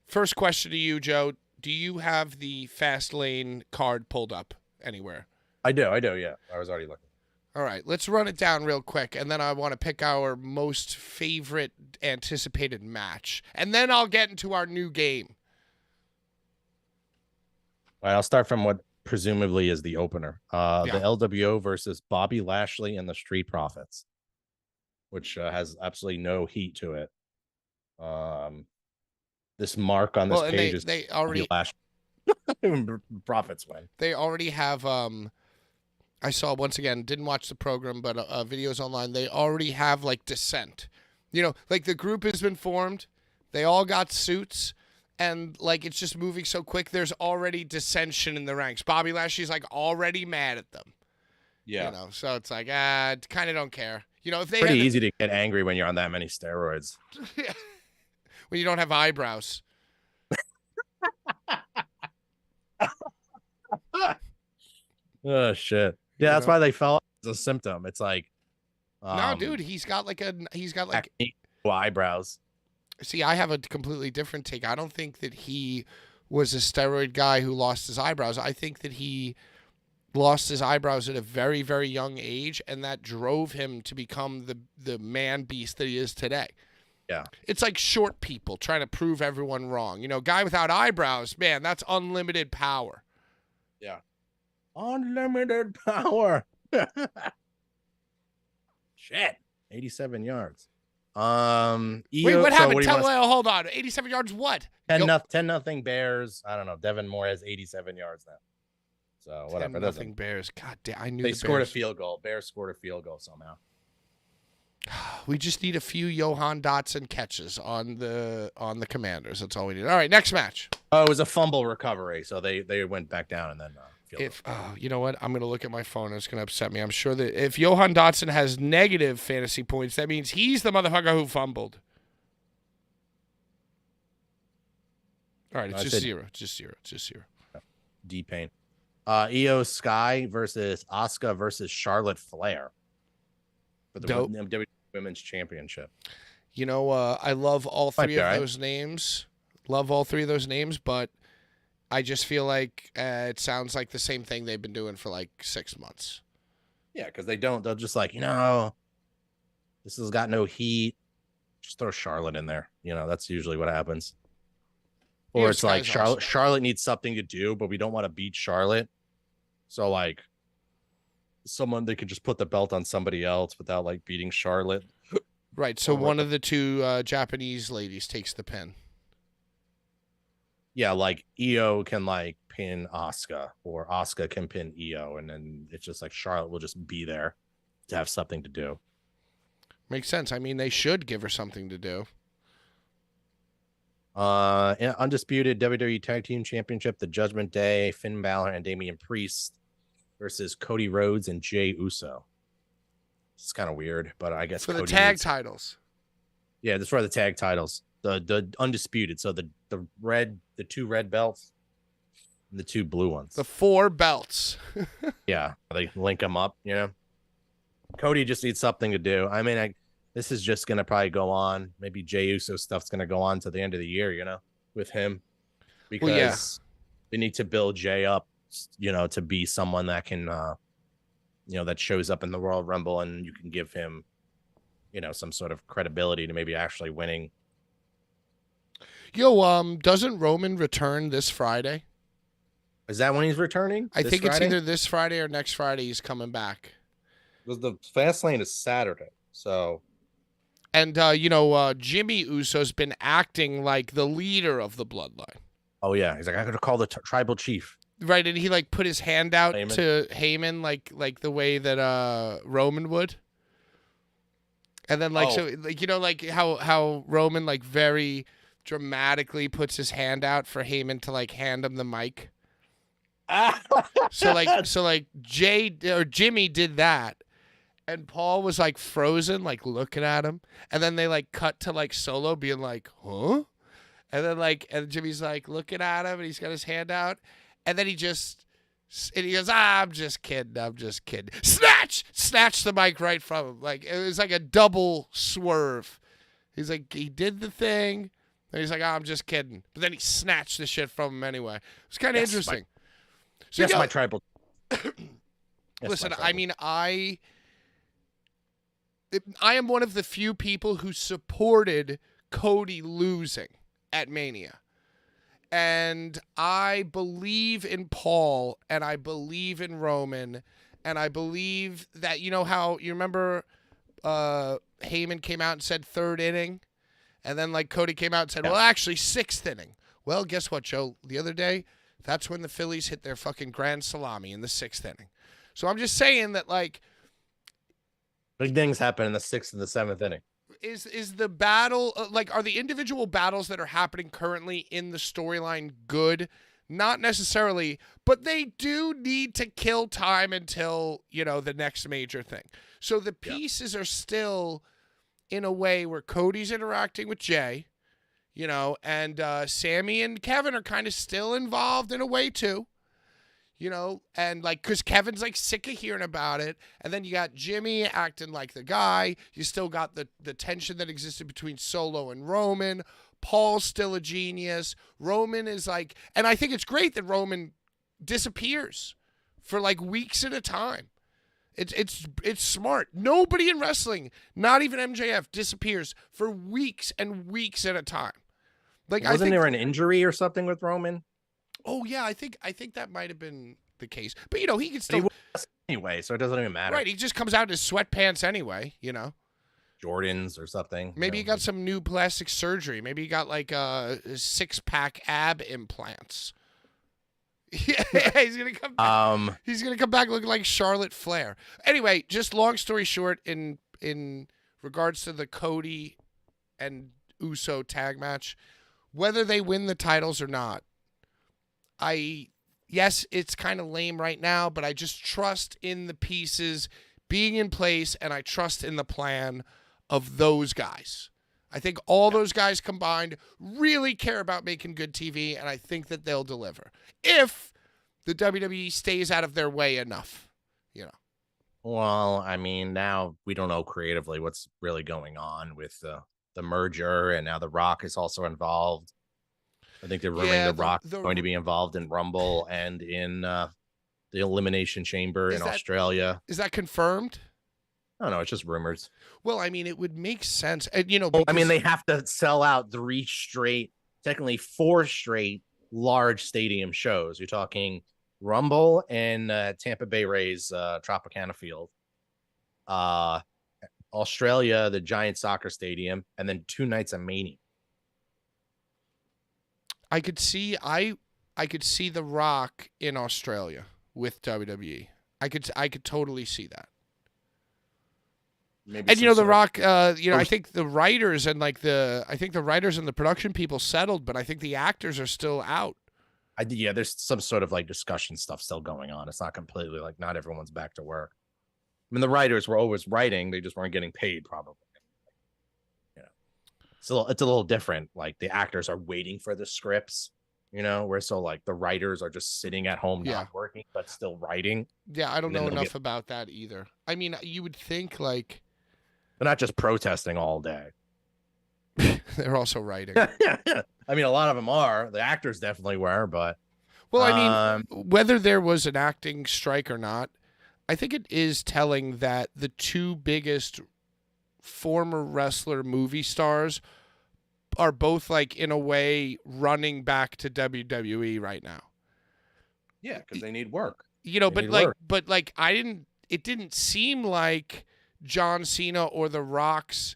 First question to you, Joe. Do you have the Fastlane card pulled up anywhere? I do, yeah. I was already looking. All right, let's run it down real quick, and then I want to pick our most favorite anticipated match. And then I'll get into our new game. All right, I'll start from what presumably is the opener. The LWO versus Bobby Lashley and the Street Profits, which has absolutely no heat to it. This mark on this page is they already Lashley. Profits win. They already have I saw, once again, didn't watch the program, but videos online. They already have like Descent. You know, like the group has been formed. They all got suits, and like it's just moving so quick. There's already dissension in the ranks. Bobby Lashley's like already mad at them. Yeah. You know, so it's like, kind of don't care. You know, if they pretty easy to get angry when you're on that many steroids. When you don't have eyebrows. Oh shit. Yeah, that's why they fell as a symptom. It's like no, dude, he's got like eyebrows. See, I have a completely different take. I don't think that he was a steroid guy who lost his eyebrows. I think that he lost his eyebrows at a very, very young age, and that drove him to become the man beast that he is today. Yeah. It's like short people trying to prove everyone wrong. You know, guy without eyebrows, man, that's unlimited power. Yeah. Unlimited power. Shit. 87 yards. Wait, what happened? Hold on. 87 yards what? 10-0 Bears. I don't know. Devin Moore has 87 yards now. So whatever. 10-0 Bears. God damn, I knew they scored a field goal. Bears scored a field goal somehow. We just need a few Johan Dotson catches on the Commanders. That's all we need. All right, next match. Oh, it was a fumble recovery, so they went back down and then. You know what? I'm gonna look at my phone. It's gonna upset me. I'm sure that if Johan Dotson has negative fantasy points, that means he's the motherfucker who fumbled. All right, it's I just said- zero. Just zero. Just zero. D Pain. Io Sky versus Asuka versus Charlotte Flair for the Dope. WWE Women's Championship. You know, I love all Might three be of all right. those names. Love all three of those names, but I just feel like it sounds like the same thing they've been doing for like 6 months. Yeah, because they'll just like, this has got no heat. Just throw Charlotte in there. That's usually what happens. Or Io it's like Sky's Charlotte awesome. Charlotte needs something to do, but we don't want to beat Charlotte. So like someone they could just put the belt on somebody else without like beating Charlotte. Right. So Or one of the two Japanese ladies takes the pin. Yeah, like Io can like pin Asuka, or Asuka can pin Io, and then it's just like Charlotte will just be there to have something to do. Makes sense. I mean, they should give her something to do. Undisputed WWE Tag Team Championship, the Judgment Day, Finn Balor and Damian Priest versus Cody Rhodes and Jey Uso. It's kind of weird, but I guess For the Cody tag needs- titles. Yeah, that's for the tag titles. The undisputed. So the two red belts and the two blue ones. The 4 belts. Yeah, they link them up, Cody just needs something to do. I mean, this is just gonna probably go on. Maybe Jey Uso stuff's gonna go on to the end of the year, with him, because Well, yeah. they need to build Jey up, to be someone that can, that shows up in the Royal Rumble, and you can give him, some sort of credibility to maybe actually winning. Yo, doesn't Roman return this Friday? Is that when he's returning? I This think Friday? it's either this Friday or next Friday he's coming back. Because the fast lane is Saturday, so And, Jimmy Uso's been acting like the leader of the bloodline. oh yeah, he's like, I gotta call the tribal chief. Right, and he, like, put his hand out Heyman. to Heyman like the way that Roman would. And then, like, Oh. so, like, like how Roman, like, very dramatically puts his hand out for Heyman to, like, hand him the mic. So like Jimmy did that, and Paul was like frozen, like looking at him, and then they like cut to like Solo being like, huh? And then and Jimmy's like looking at him, and he's got his hand out, and then he goes, I'm just kidding. Snatch the mic right from him. Like it was like a double swerve. He's like, he did the thing, and he's like, I'm just kidding, but then he snatched the shit from him anyway. It was kind of Yes, interesting. So, Yes, yo, my tribal. Yes, listen, my I tribal. mean, I am one of the few people who supported Cody losing at Mania. And I believe in Paul, and I believe in Roman, and I believe that, how you remember Heyman came out and said 3rd inning, and then like Cody came out and said, Yeah. well, actually 6th inning. Well, guess what, Joe? The other day, that's when the Phillies hit their fucking grand salami in the 6th inning. So I'm just saying that, like, Big things happen in the 6th and the 7th inning. is the battle are the individual battles that are happening currently in the storyline good? Not necessarily, but they do need to kill time until the next major thing. So the pieces are still in a way where Cody's interacting with Jay, and Sammy and Kevin are kind of still involved in a way too. And like, cause Kevin's like sick of hearing about it. And then you got Jimmy acting like the guy. You still got the tension that existed between Solo and Roman. Paul's still a genius. Roman is like, and I think it's great that Roman disappears for like weeks at a time. It's smart. Nobody in wrestling, not even MJF, disappears for weeks and weeks at a time. Like, Wasn't I think, there an injury or something with Roman? oh yeah, I think that might have been the case. But he can But he still was anyway, so it doesn't even matter. right. He just comes out in his sweatpants anyway. Jordans or something. Maybe he got some new plastic surgery. Maybe he got like 6-pack ab implants. Yeah, he's gonna come back. He's gonna come back looking like Charlotte Flair. Anyway, just long story short, in regards to the Cody and Uso tag match, whether they win the titles or not, yes, it's kind of lame right now, but I just trust in the pieces being in place, and I trust in the plan of those guys. I think all those guys combined really care about making good TV, and I think that they'll deliver if the WWE stays out of their way enough. Well, I mean, now we don't know creatively what's really going on with the merger, and now The Rock is also involved. I think they're rumoring The Rock is going to be involved in Rumble and in the Elimination Chamber in Australia. Is that confirmed? I don't know. It's just rumors. Well, I mean, it would make sense. And, I mean, they have to sell out 3 straight, technically 4 straight large stadium shows. You're talking Rumble and Tampa Bay Rays Tropicana Field, Australia, the Giant Soccer Stadium, and then 2 nights of Mania. I could see The Rock in Australia with WWE. I could totally see that. Maybe and The Rock, I think the writers and the writers and the production people settled, but I think the actors are still out. There's some sort of like discussion stuff still going on. It's not completely like not everyone's back to work. I mean, the writers were always writing; they just weren't getting paid, probably. It's a little different. Like the actors are waiting for the scripts, where so like the writers are just sitting at home not working but still writing. Yeah, I don't know enough about that either. I mean, you would think like they're not just protesting all day. They're also writing. I mean, a lot of them are. The actors definitely were, but well, I mean, whether there was an acting strike or not, I think it is telling that the 2 biggest former wrestler movie stars are both like in a way running back to WWE right now. Yeah, because they need work. But it didn't seem like John Cena or The Rock's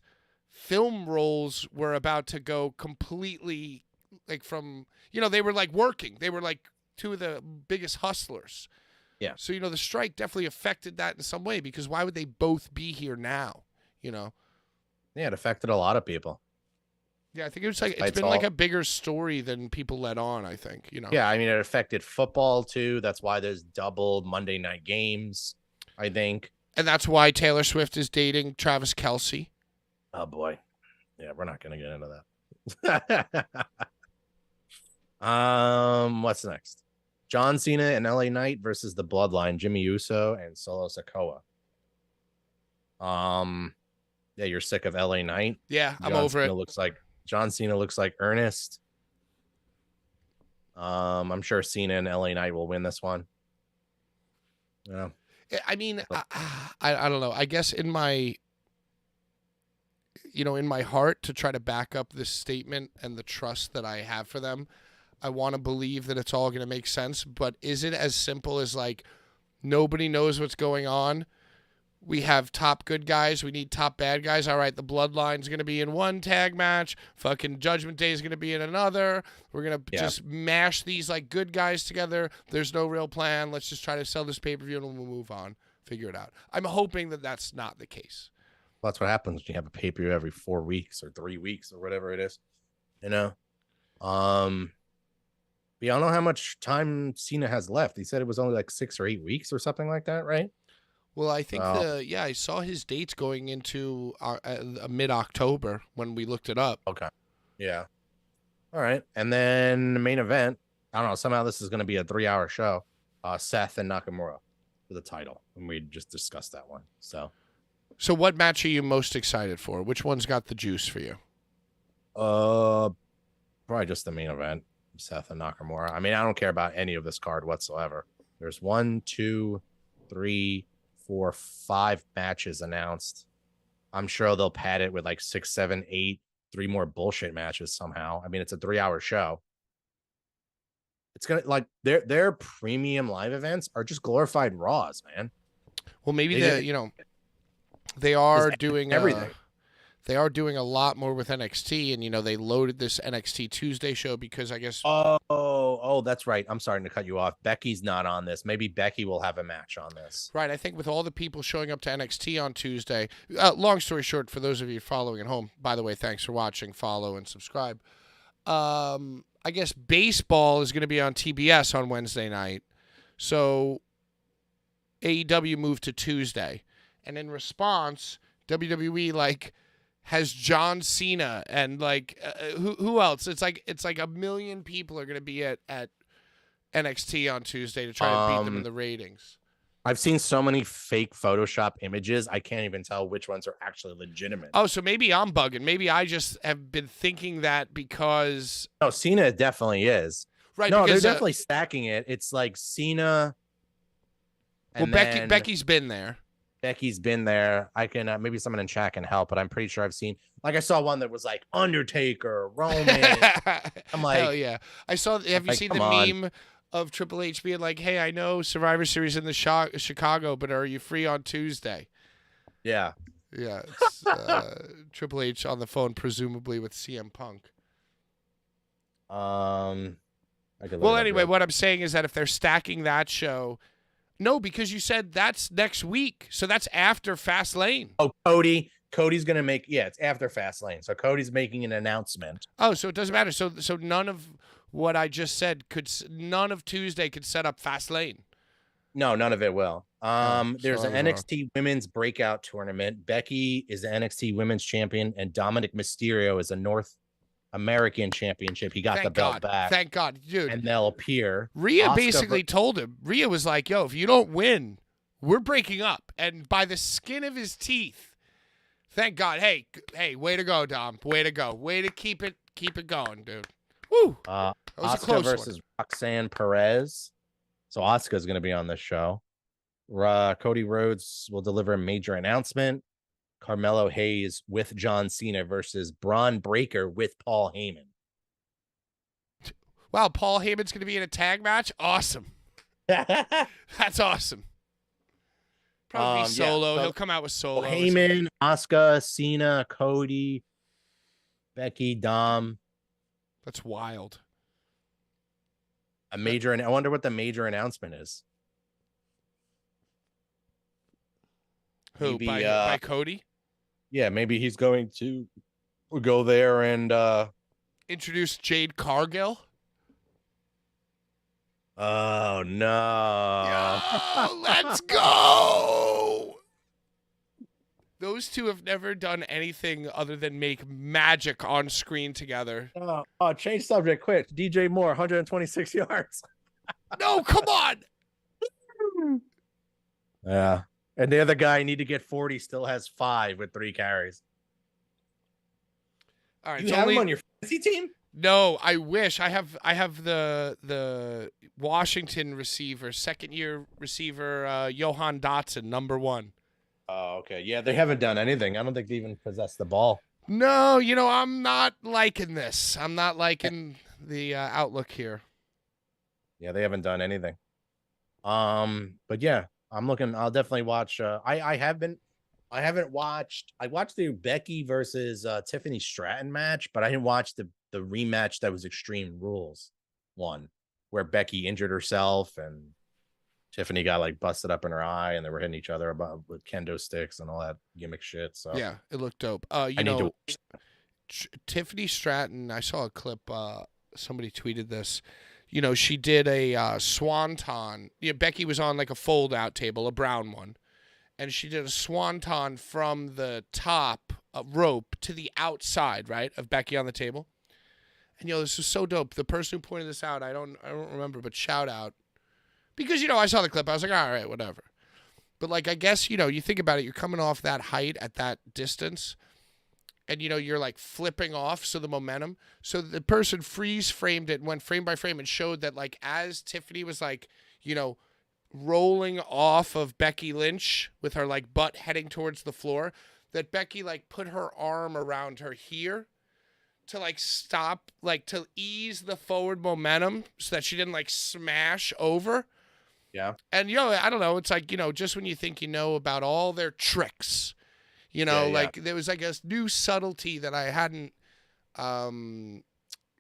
film roles were about to go completely like from, they were like working. They were like 2 of the biggest hustlers. Yeah. So, the strike definitely affected that in some way because why would they both be here now? Yeah, it affected a lot of people. Yeah, I think it's been like a bigger story than people let on, I think, Yeah, I mean, it affected football too. That's why there's double Monday night games, I think. And that's why Taylor Swift is dating Travis Kelce. Oh boy. Yeah, we're not going to get into that. What's next? John Cena and LA Knight versus the Bloodline, Jimmy Uso and Solo Sikoa. Yeah, you're sick of LA Knight. Yeah, I'm over it. John Cena looks like Ernest. I'm sure Cena and LA Knight will win this one. Yeah. I mean, I don't know. I guess in my heart, to try to back up this statement and the trust that I have for them, I want to believe that it's all going to make sense. But is it as simple as like nobody knows what's going on? We have top good guys. We need top bad guys. All right, the Bloodline's going to be in one tag match. Fucking Judgment Day is going to be in another. We're going to just mash these like good guys together. There's no real plan. Let's just try to sell this pay-per-view and we'll move on. Figure it out. I'm hoping that that's not the case. Well, that's what happens when you have a pay-per-view every 4 weeks or 3 weeks or whatever it is. But I don't know how much time Cena has left. He said it was only like 6 or 8 weeks or something like that, right? Well, I think I saw his dates going into mid-October when we looked it up. Okay. Yeah. All right. And then the main event, I don't know, somehow this is going to be a 3-hour show. Seth and Nakamura for the title. And we just discussed that one. So what match are you most excited for? Which one's got the juice for you? Probably just the main event, Seth and Nakamura. I mean, I don't care about any of this card whatsoever. There's 1, 2, 3, 4, 5 matches announced. I'm sure they'll pad it with like 6, 7, 8, 3 more bullshit matches somehow. I mean, it's a 3-hour show. It's gonna like their premium live events are just glorified Raws, man. Well, maybe they are doing everything. They are doing a lot more with NXT, and they loaded this NXT Tuesday show because I guess. Oh, that's right. I'm sorry to cut you off. Becky's not on this. Maybe Becky will have a match on this. Right. I think with all the people showing up to NXT on Tuesday. Long story short, for those of you following at home, by the way, thanks for watching. Follow and subscribe. I guess baseball is going to be on TBS on Wednesday night, so AEW moved to Tuesday, and in response, WWE has John Cena and like who else? It's like a million people are gonna be at NXT on Tuesday to try to beat them in the ratings. I've seen so many fake Photoshop images. I can't even tell which ones are actually legitimate. Oh, so maybe I'm bugging. Maybe I just have been thinking that because No, Cena definitely is. right. No, because, they're definitely stacking it. It's like Cena. Well, Becky's been there. Becky's been there. I can maybe someone in chat can help, but I'm pretty sure I've seen. Like I saw one that was like Undertaker, Roman. I'm like, hell yeah! I saw. Have you like, seen come the on. meme of Triple H being like, "Hey, I know Survivor Series in the Chicago, but are you free on Tuesday?" yeah. Yeah, it's, Triple H on the phone, presumably with CM Punk. I could look Well, it up anyway, real- what I'm saying is that if they're stacking that show, no, because you said that's next week, so that's after Fastlane. Oh, Cody's gonna make. Yeah, it's after Fastlane, so Cody's making an announcement. Oh, so it doesn't matter. So none of what I just said none of Tuesday could set up Fastlane. No, none of it will. There's so an I was wrong. NXT Women's Breakout Tournament. Becky is the NXT Women's Champion, and Dominic Mysterio is a North American Championship. He got the Thank belt God. back, Thank God, dude. and they'll appear. Rhea Asuka basically told him. Rhea was like, "Yo, if you don't win, we're breaking up." And by the skin of his teeth, thank God. Hey, way to go, Dom. Way to go. Way to keep it going, dude. Woo. That was a Asuka close versus one. Roxanne Perez. So Asuka's going to be on this show. Cody Rhodes will deliver a major announcement. Carmelo Hayes with John Cena versus Braun Breaker with Paul Heyman. Wow, Paul Heyman's going to be in a tag match. Awesome. That's awesome. Probably Yeah, solo. so He'll come out with solo. Heyman, Asuka, Cena, Cody, Becky, Dom. That's wild. A major, and I wonder what the major announcement is. Who? Maybe, By Cody? Yeah, maybe he's going to go there and Introduce Jade Cargill? oh no. Yo, let's go! Those two have never done anything other than make magic on screen together. Change subject quick. DJ Moore, 126 yards. No, come on! Yeah. And the other guy need to get 40 still has 5 with 3 carries. All right, You it's have only him on your fantasy team? no. I wish I have the Washington receiver, second year receiver, Johan Dotson, number 1. Oh, okay. Yeah, they haven't done anything. I don't think they even possess the ball. No, I'm not liking this. I'm not liking the outlook here. Yeah, they haven't done anything. But yeah, I'm looking. I'll definitely watch. I haven't watched. I watched the Becky versus Tiffany Stratton match, but I didn't watch the rematch that was Extreme Rules one, where Becky injured herself and Tiffany got like busted up in her eye, and they were hitting each other about with kendo sticks and all that gimmick shit. So Yeah, it looked dope. I need to. Tiffany Stratton, I saw a clip. Somebody tweeted this. She did a swanton. Becky was on like a fold-out table, a brown one, and she did a swanton from the top rope to the outside, right, of Becky on the table. And this was so dope. The person who pointed this out, I don't remember, but shout out. Because, I saw the clip. I was like, all right, whatever. But, like, I guess, you think about it. You're coming off that height at that distance. And, you're, like, flipping off. So the momentum. So the person freeze framed it and went frame by frame and showed that, like, as Tiffany was, like, rolling off of Becky Lynch with her, like, butt heading towards the floor, that Becky, like, put her arm around her here to, like, stop, like, to ease the forward momentum so that she didn't, like, smash over. Yeah. And, I don't know. It's like, just when you think about all their tricks, like there was like a new subtlety that I hadn't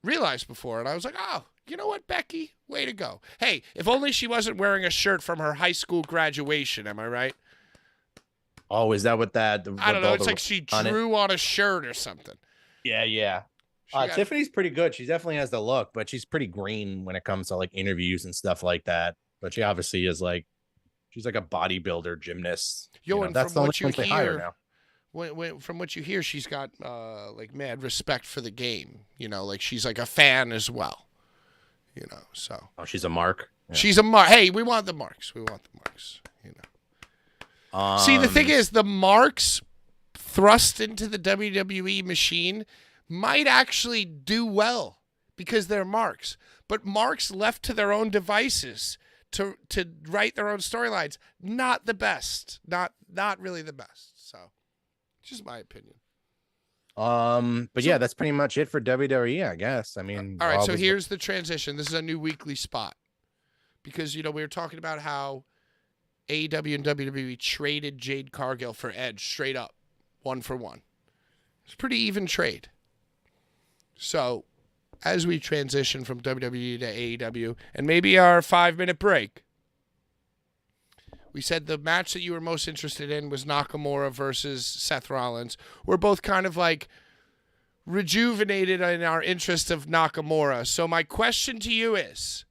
realized before. And I was like, oh, you know what, Becky? Way to go. Hey, if only she wasn't wearing a shirt from her high school graduation. Am I right? Oh, is that what that? I don't know. It's like she drew on a shirt or something. Yeah. Tiffany's pretty good. She definitely has the look, but she's pretty green when it comes to like interviews and stuff like that. But she obviously is like, she's like a bodybuilder gymnast. And that's from the what you only ones they hire hear, now. from what you hear, she's got like mad respect for the game. You know, like she's like a fan as well. You know, so. Oh, she's a mark. Yeah. She's a mark. Hey, we want the marks. We want the marks. You know. See, the thing is, the marks thrust into the WWE machine might actually do well because they're marks. But marks left to their own devices to write their own storylines, not the best. Not really the best. So, just my opinion. But yeah, that's pretty much it for WWE, I guess. I mean, all right. So here's the transition. This is a new weekly spot because we were talking about how AEW and WWE traded Jade Cargill for Edge straight up, 1-for-1. It's a pretty even trade. So, as we transition from WWE to AEW, and maybe our 5-minute break, we said the match that you were most interested in was Nakamura versus Seth Rollins. We're both kind of like rejuvenated in our interest of Nakamura. So my question to you is,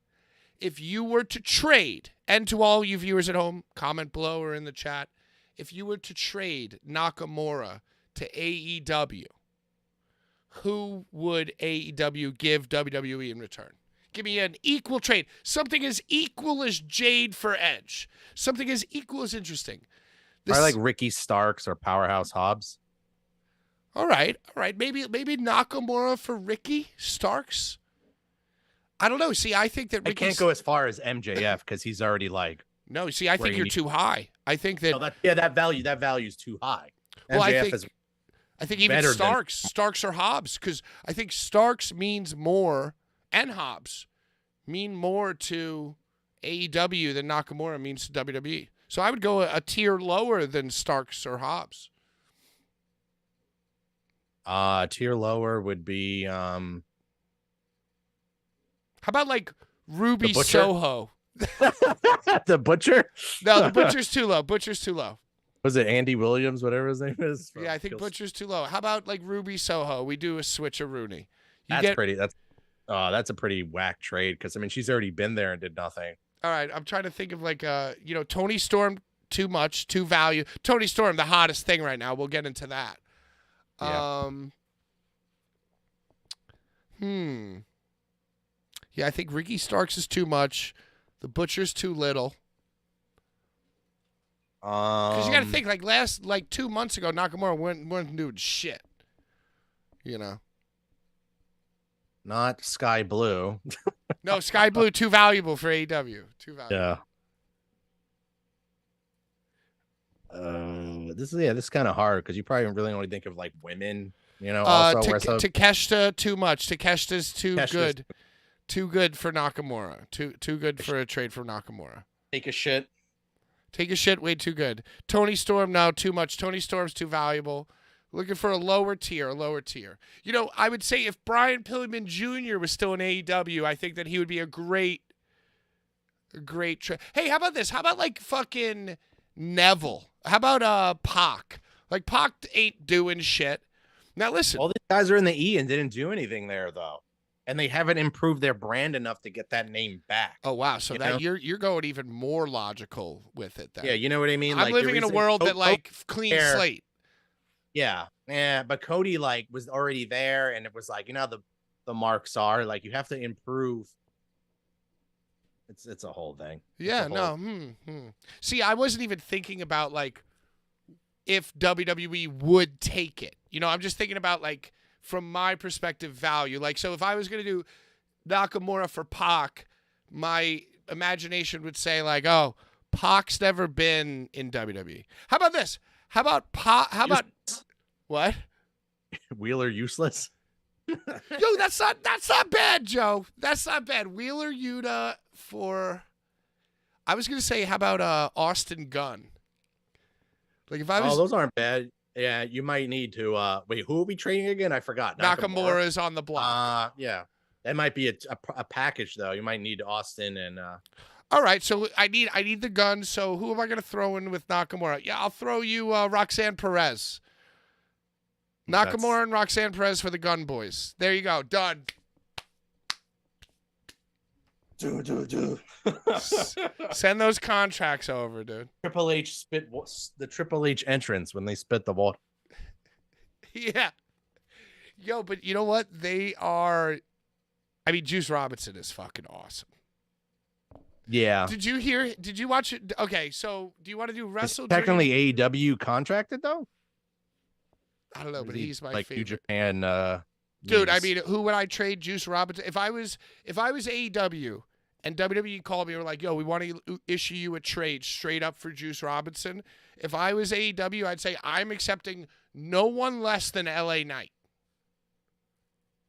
if you were to trade, and to all you viewers at home, comment below or in the chat, if you were to trade Nakamura to AEW, who would AEW give WWE in return? Give me an equal trade. Something as equal as Jade for Edge. Something as equal as interesting. I like Ricky Starks or Powerhouse Hobbs. All right. Maybe Nakamura for Ricky Starks. I don't know. See, I think that I can't go as far as MJF because he's already like. No, see, I think you're too high. I think that. No, that value is too high. Well, MJF I think even Starks or Hobbs, because I think Starks means more, and Hobbs mean more to AEW than Nakamura means to WWE. So I would go a tier lower than Starks or Hobbs. Tier lower would be How about like Ruby Soho? The Butcher? No, the Butcher's too low. Butcher's too low. Was it Andy Williams, whatever his name is? Yeah, I think Butcher's too low. How about like Ruby Soho? We do a switcheroonie. That's a pretty whack trade because I mean she's already been there and did nothing. All right, I'm trying to think of like Tony Storm, too much, too value. Tony Storm, the hottest thing right now. We'll get into that. Yeah. Yeah, I think Ricky Starks is too much. The Butcher's too little. Because you got to think, like 2 months ago, Nakamura wasn't doing shit. You know. Not Sky Blue. No, Sky Blue too valuable for AEW. Too valuable. Yeah. This is kind of hard because you probably really only think of like women. You know. Takeshita too much. Takeshita's too good. Too good for Nakamura. Too good for a trade for Nakamura. Take a shit. Way too good. Tony Storm, no, too much. Tony Storm's too valuable. Looking for a lower tier. You know, I would say if Brian Pillman Jr. was still in AEW, I think that he would be a great trade. Hey, how about this? How about like fucking Neville? How about Pac? Like Pac ain't doing shit. Now listen. All these guys are in the E and didn't do anything there though. And they haven't improved their brand enough to get that name back. Oh wow! So you're going even more logical with it. Then. Yeah, you know what I mean. I'm living in a world that like clean slate. Yeah, but Cody like was already there, and it was like the marks are like you have to improve. It's a whole thing. Yeah, no. See, I wasn't even thinking about like if WWE would take it. You know, I'm just thinking about like. From my perspective, value. Like, so if I was going to do Nakamura for Pac, my imagination would say, like, oh, Pac's never been in WWE. How about this? How about Pac? How about what? Wheeler useless? Yo, that's not bad, Joe. That's not bad. Wheeler Yuta for. I was going to say, how about Austin Gunn? Like, if I was. Oh, those aren't bad. Yeah, you might need to wait. Who are we trading again? I forgot. Nakamura is on the block. Yeah, that might be a package though. You might need Austin and. All right, so I need the gun. So who am I going to throw in with Nakamura? Yeah, I'll throw you Roxanne Perez. Nakamura and Roxanne Perez for the Gun Boys. There you go. Done. Send those contracts over, dude. Triple H spit the Triple H entrance when they spit the water. Yeah. Yo, but you know what? They are. I mean, Juice Robinson is fucking awesome. Yeah. Did you hear? Did you watch it? Okay, so do you want to do Is Wrestle technically Dream? AEW contracted though? I don't know, Or is but he, he's my like New favorite. Japan. Dude, I news? mean, who would I trade Juice Robinson? If I was AEW and WWE called me and were like, yo, we want to issue you a trade straight up for Juice Robinson. If I was AEW, I'd say I'm accepting no one less than LA Knight.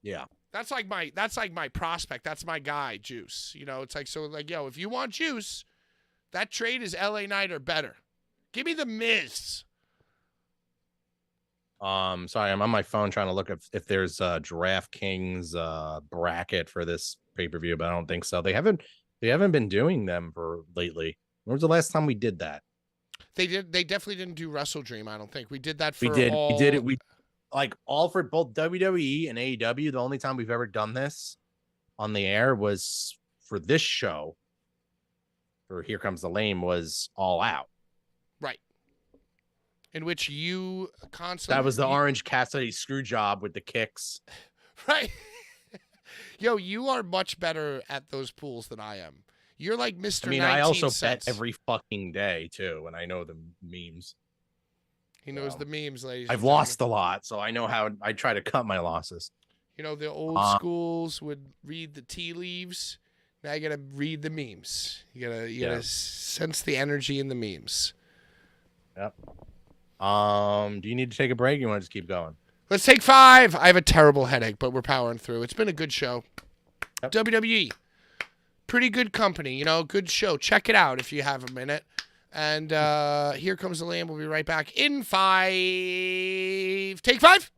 Yeah. That's like my prospect. That's my guy, Juice. You know, it's like, so like, yo, if you want Juice, that trade is LA Knight or better. Give me the Miz. Sorry, I'm on my phone trying to look if there's a DraftKings bracket for this pay-per-view, but I don't think so. They haven't been doing them for lately. When was the last time we did that? They definitely didn't do Wrestle Dream, I don't think. We did that for We did it. We like all for both WWE and AEW. The only time we've ever done this on the air was for this show. For Here Comes the Lame was All Out. Right. In which you constantly. That was the Orange Cassidy screw job with the kicks. Right. Yo, you are much better at those pools than I am. You're like Mr. I mean, 19 I also cents. bet every fucking day too, and I know the memes. He knows the memes, ladies. I've lost a lot, so I know how I try to cut my losses. You know, the old schools would read the tea leaves. Now you gotta read the memes. You gotta sense the energy in the memes. Yep. Do you need to take a break? Or you want to just keep going? Let's take 5. I have a terrible headache, but we're powering through. It's been a good show. Yep. WWE. Pretty good company, you know, good show. Check it out if you have a minute. And Here Comes the Lamb. We'll be right back in 5. Take 5.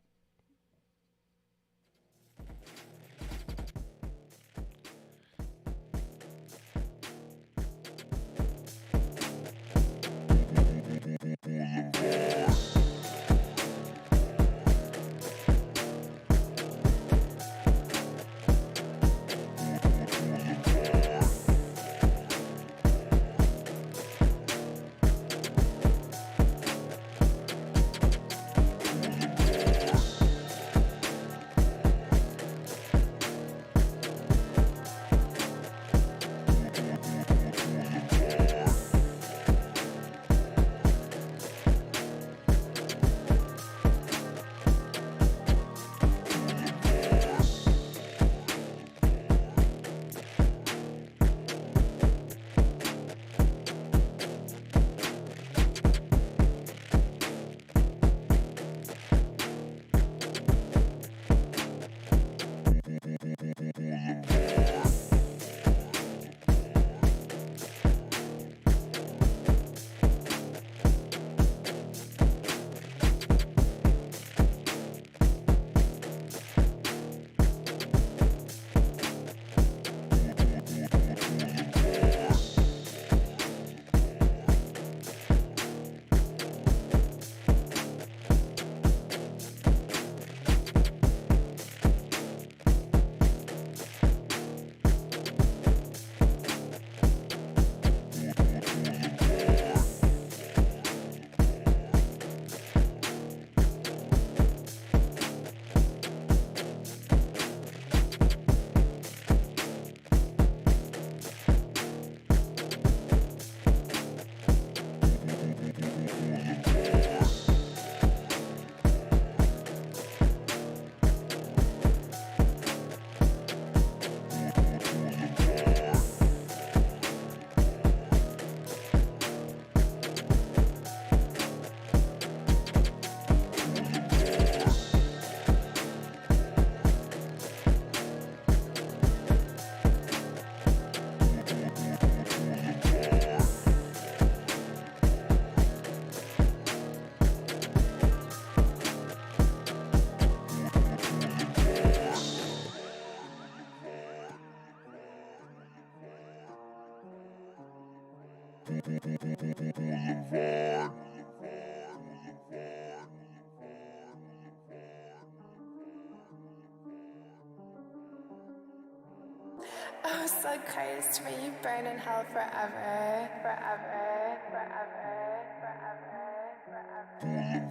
Oh, so cursed, may you burn in hell forever, forever, forever, forever,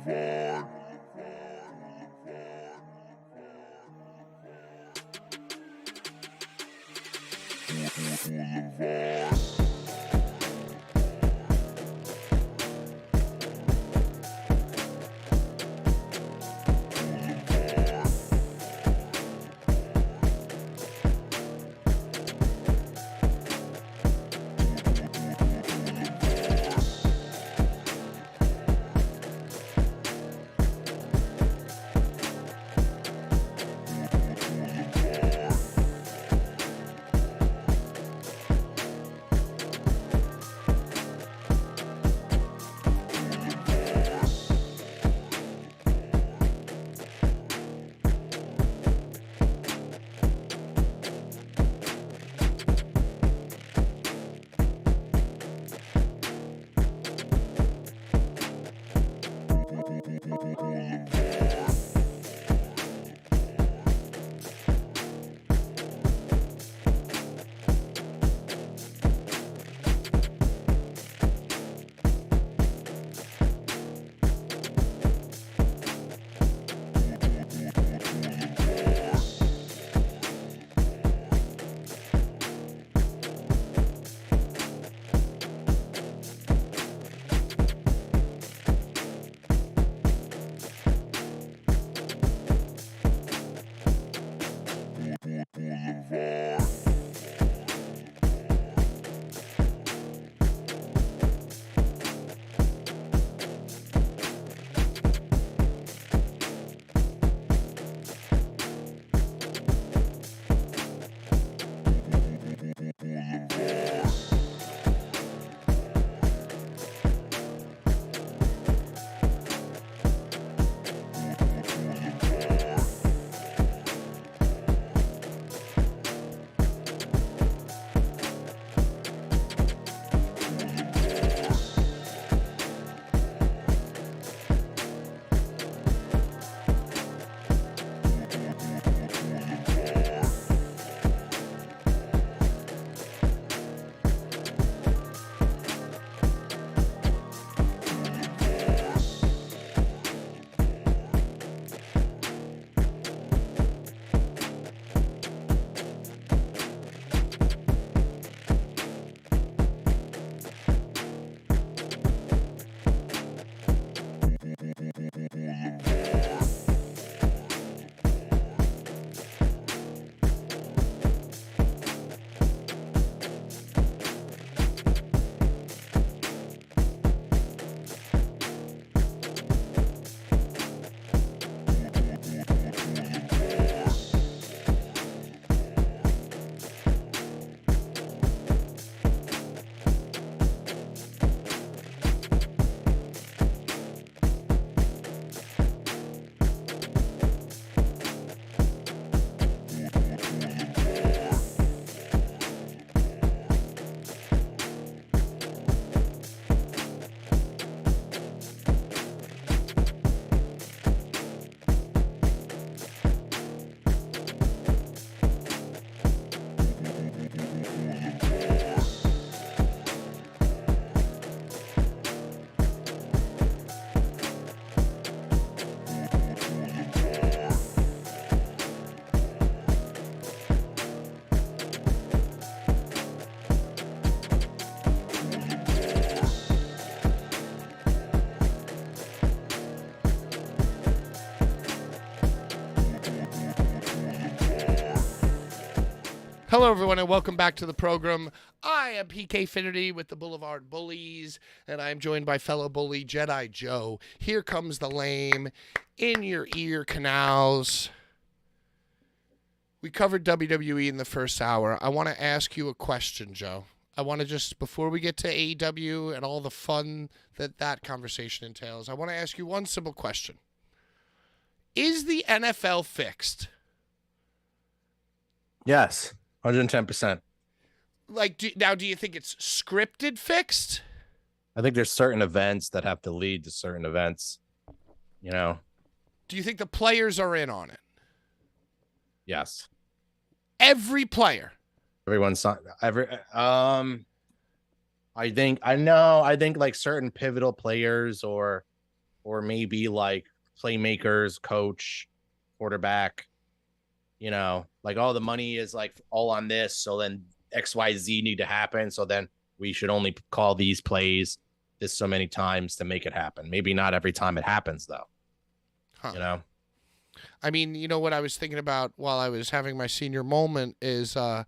forever. Hello, everyone, and welcome back to the program. I am PK Finnerty with the Boulevard Bullies, and I am joined by fellow bully Jedi Joe. Here comes the lame in your ear canals. We covered WWE in the first hour. I want to ask you a question, Joe. I want to just, before we get to AEW and all the fun that conversation entails, I want to ask you one simple question. Is the NFL fixed? Yes, 110%. Like, do you think it's scripted fixed? I think there's certain events that have to lead to certain events, you know? Do you think the players are in on it? Yes. Every player? Everyone's not, I think like certain pivotal players or maybe like playmakers, coach, quarterback, you know, like all the money is like all on this. So then XYZ need to happen. So then we should only call these plays this so many times to make it happen. Maybe not every time it happens, though. Huh. You know? I mean, you know what I was thinking about while I was having my senior moment is I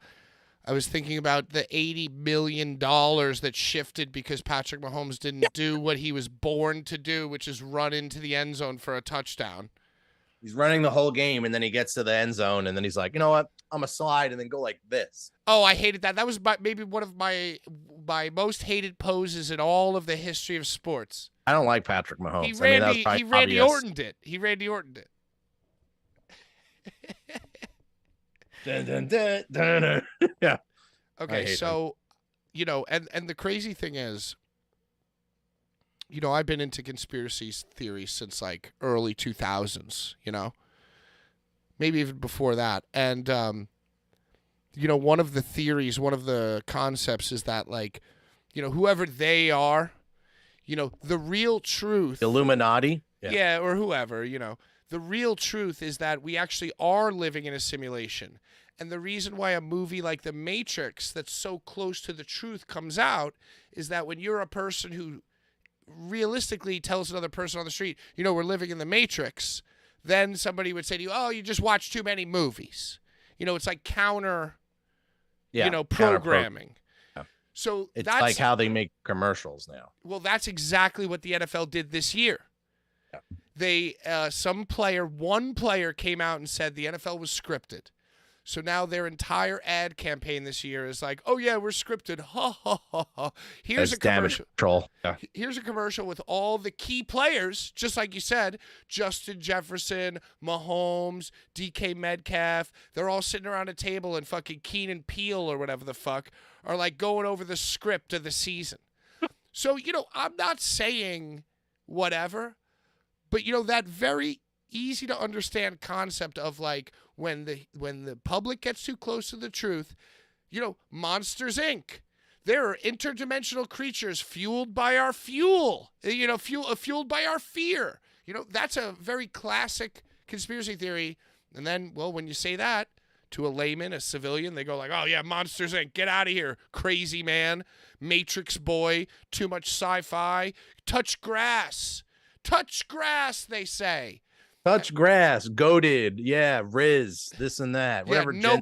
was thinking about the $80 million that shifted because Patrick Mahomes didn't do what he was born to do, which is run into the end zone for a touchdown. He's running the whole game, and then he gets to the end zone, and then he's like, you know what? I'm a slide and then go like this. Oh, I hated that. That was maybe one of my most hated poses in all of the history of sports. I don't like Patrick Mahomes. He Randy obvious. Ortoned it. He Randy Ortoned it. Dun, dun, dun, dun, dun. Yeah. Okay, so, you know, and the crazy thing is, you know, I've been into conspiracy theories since like early 2000s, you know, maybe even before that. And, you know, one of the theories, one of the concepts is that, like, you know, whoever they are, you know, the real truth. Illuminati? Yeah, or whoever, you know. The real truth is that we actually are living in a simulation. And the reason why a movie like The Matrix that's so close to the truth comes out is that when you're a person who realistically tells another person on the street, you know, we're living in the Matrix, then somebody would say to you, oh, you just watch too many movies. You know, it's like programming. Yeah. So it's that's like how they make commercials now. Well, that's exactly what the NFL did this year. Yeah. They, one player came out and said the NFL was scripted. So now their entire ad campaign this year is like, oh, yeah, we're scripted. Ha, ha, ha, ha. Here's a commercial. Yeah. Here's a commercial with all the key players, just like you said, Justin Jefferson, Mahomes, DK Metcalf. They're all sitting around a table and fucking Keenan Peele or whatever the fuck are like going over the script of the season. So, you know, I'm not saying whatever, but, you know, that very easy to understand concept of like when the public gets too close to the truth, you know, Monsters Inc. There are interdimensional creatures fueled by our fuel, you know, fueled by our fear. You know, that's a very classic conspiracy theory. And then, well, when you say that to a layman, a civilian, they go like, oh yeah, Monsters Inc. Get out of here, crazy man, Matrix boy, too much sci-fi, touch grass, they say. Touch grass, goated, yeah, Riz, this and that, whatever. Yeah,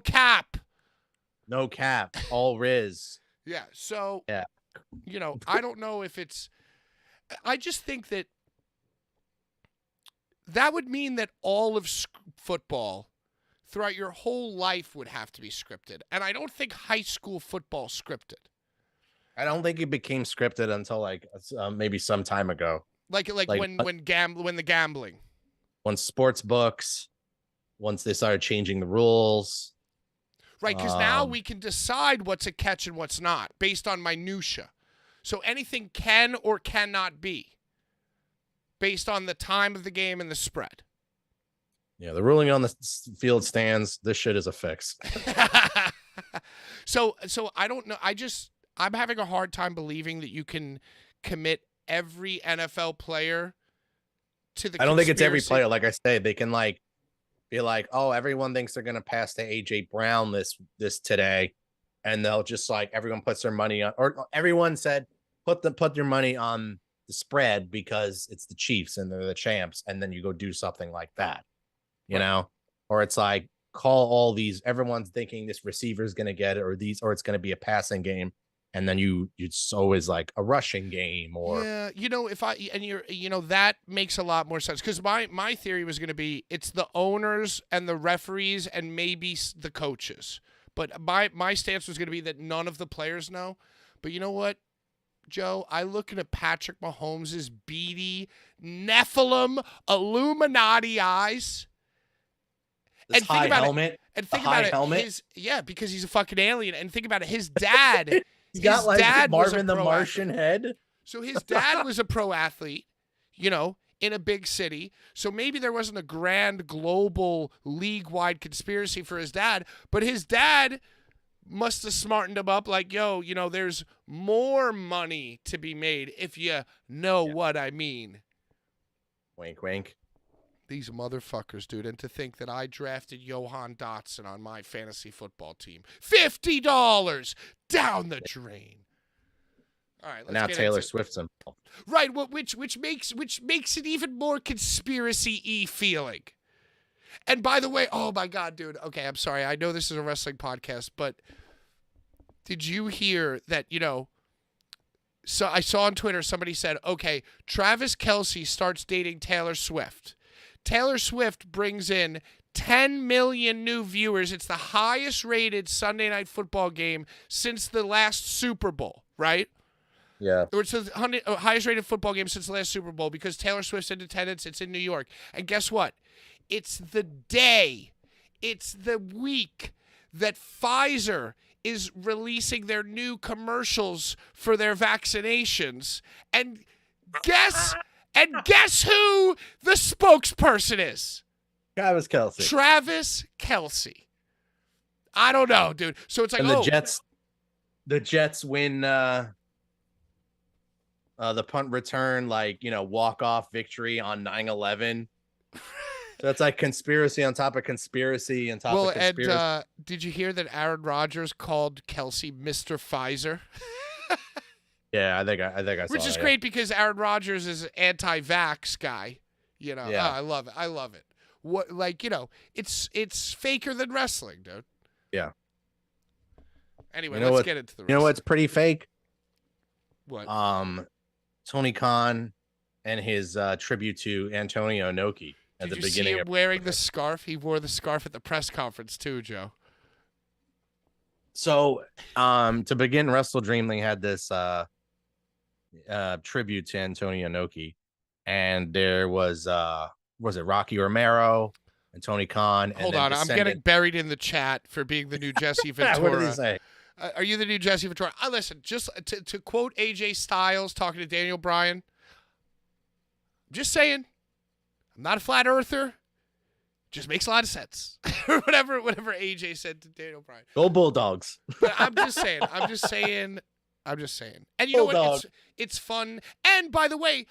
no cap, all Riz. Yeah, so yeah, you know, I don't know if it's. I just think that would mean that all of football throughout your whole life would have to be scripted, and I don't think high school football scripted. I don't think it became scripted until like maybe some time ago. Like when the gambling. When sports books, once they started changing the rules. Right, because now we can decide what's a catch and what's not based on minutia. So anything can or cannot be based on the time of the game and the spread. Yeah, the ruling on the field stands. This shit is a fix. So I don't know. I'm having a hard time believing that you can commit every NFL player to the. I don't think it's every player. Like I say, they can like be like, oh, everyone thinks they're gonna pass to AJ Brown this today, and they'll just like everyone puts their money on, or everyone said put your money on the spread because it's the Chiefs and they're the champs, and then you go do something like that, you know, or it's like call all these. Everyone's thinking this receiver is gonna get it, or it's gonna be a passing game. And then it's always like a rushing game or. Yeah, you know, that makes a lot more sense. Because my theory was going to be it's the owners and the referees and maybe the coaches. But my stance was going to be that none of the players know. But you know what, Joe? I look at Patrick Mahomes' beady, Nephilim, Illuminati eyes. This and think about helmet, it. And think about it. Helmet. Because he's a fucking alien. And think about it. His dad. He's got like Marvin the Martian head. So his dad was a pro athlete, you know, in a big city. So maybe there wasn't a grand global league-wide conspiracy for his dad, but his dad must have smartened him up like, yo, you know, there's more money to be made if you know what I mean. Wink, wink. These motherfuckers, dude. And to think that I drafted Johan Dotson on my fantasy football team. $50 down the drain. All right, let's Now get Taylor into Swift's involved. Right, which makes it even more conspiracy-y feeling. And by the way, oh my God, dude. Okay, I'm sorry. I know this is a wrestling podcast, but did you hear that, so I saw on Twitter somebody said, okay, Travis Kelce starts dating Taylor Swift. Taylor Swift brings in 10 million new viewers. It's the highest rated Sunday Night Football game since the last Super Bowl, right? Yeah. It's the highest rated football game since the last Super Bowl because Taylor Swift's in attendance. It's in New York. And guess what? It's the day, it's the week that Pfizer is releasing their new commercials for their vaccinations. And guess who the spokesperson is? Travis Kelce. Travis Kelce. I don't know, dude. So it's like, and the Jets win the punt return, walk-off victory on 9/11. So it's like conspiracy on top of conspiracy on top of conspiracy. And did you hear that Aaron Rodgers called Kelce Mr. Pfizer? Yeah, I think I saw Which is that, great because Aaron Rodgers is an anti-vax guy. Yeah. I love it. What, it's faker than wrestling, dude. Yeah. Anyway, let's get into the wrestling. You know what's pretty fake? What? Tony Khan and his tribute to Antonio Inoki at the beginning. Did you see him wearing the scarf? He wore the scarf at the press conference too, Joe. So, to begin, Wrestle Dream, they had this tribute to Antonio Inoki, and there was it Rocky Romero and Tony Khan? And Hold on, I'm getting buried in the chat for being the new Jesse Ventura. What did he say? Are you the new Jesse Ventura? Listen, just to quote AJ Styles talking to Daniel Bryan, I'm just saying, I'm not a flat earther. Just makes a lot of sense. whatever AJ said to Daniel Bryan. Go Bulldogs. But I'm just saying. And you know what? It's fun. And by the way,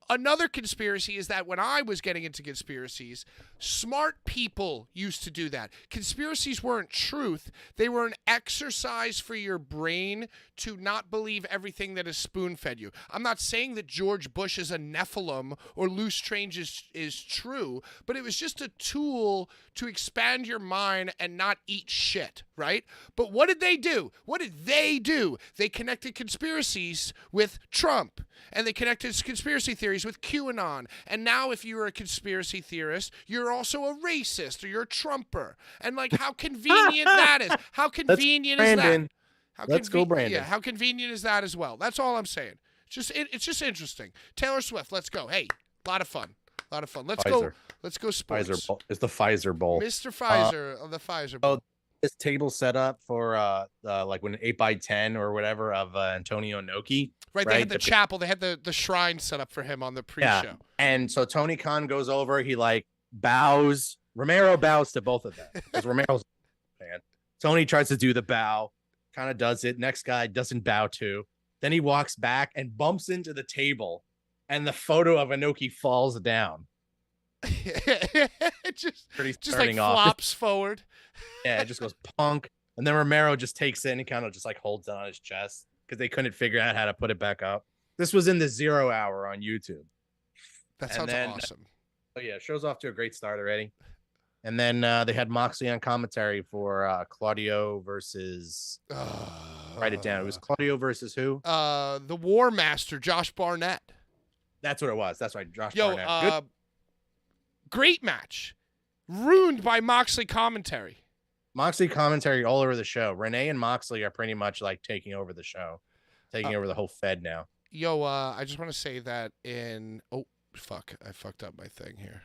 another conspiracy is that when I was getting into conspiracies, smart people used to do that. Conspiracies weren't truth. They were an exercise for your brain to not believe everything that is spoon-fed you. I'm not saying that George Bush is a Nephilim or loose change is true, but it was just a tool to expand your mind and not eat shit, right? But what did they do? They connected conspiracies with Trump, and they connected conspiracy theories with QAnon. And now if you're a conspiracy theorist, you're also a racist or you're a Trumper. And how convenient that is. How convenient is that? Let's go, Brandon. Yeah, how convenient is that as well? That's all I'm saying. It's just interesting. Taylor Swift, let's go. Hey, a lot of fun. Let's Pfizer. go sports. Pfizer Bowl. It's the Pfizer Bowl. Mr. Pfizer of the Pfizer Bowl. This table set up for when 8x10 or whatever of Antonio Inoki. Right, they had the chapel, they had the shrine set up for him on the pre-show. Yeah. And so Tony Khan goes over, he bows. Romero bows to both of them because Romero's a fan. Tony tries to do the bow, kind of does it. Next guy doesn't bow to. Then he walks back and bumps into the table, and the photo of Inoki falls down. just flops forward. Yeah, it just goes punk. And then Romero just takes it and he kind of just holds it on his chest because they couldn't figure out how to put it back up. This was in the 0 hour on YouTube. That sounds awesome. Oh yeah, show's off to a great start already. And then they had Moxley on commentary for Claudio versus. Write it down. It was Claudio versus who? The War Master, Josh Barnett. That's what it was. That's right, Josh Barnett. Great match. Ruined by Moxley commentary. Moxley commentary all over the show. Renee and Moxley are pretty much taking over the show, taking over the whole Fed now. Yo, I just want to say that I fucked up my thing here.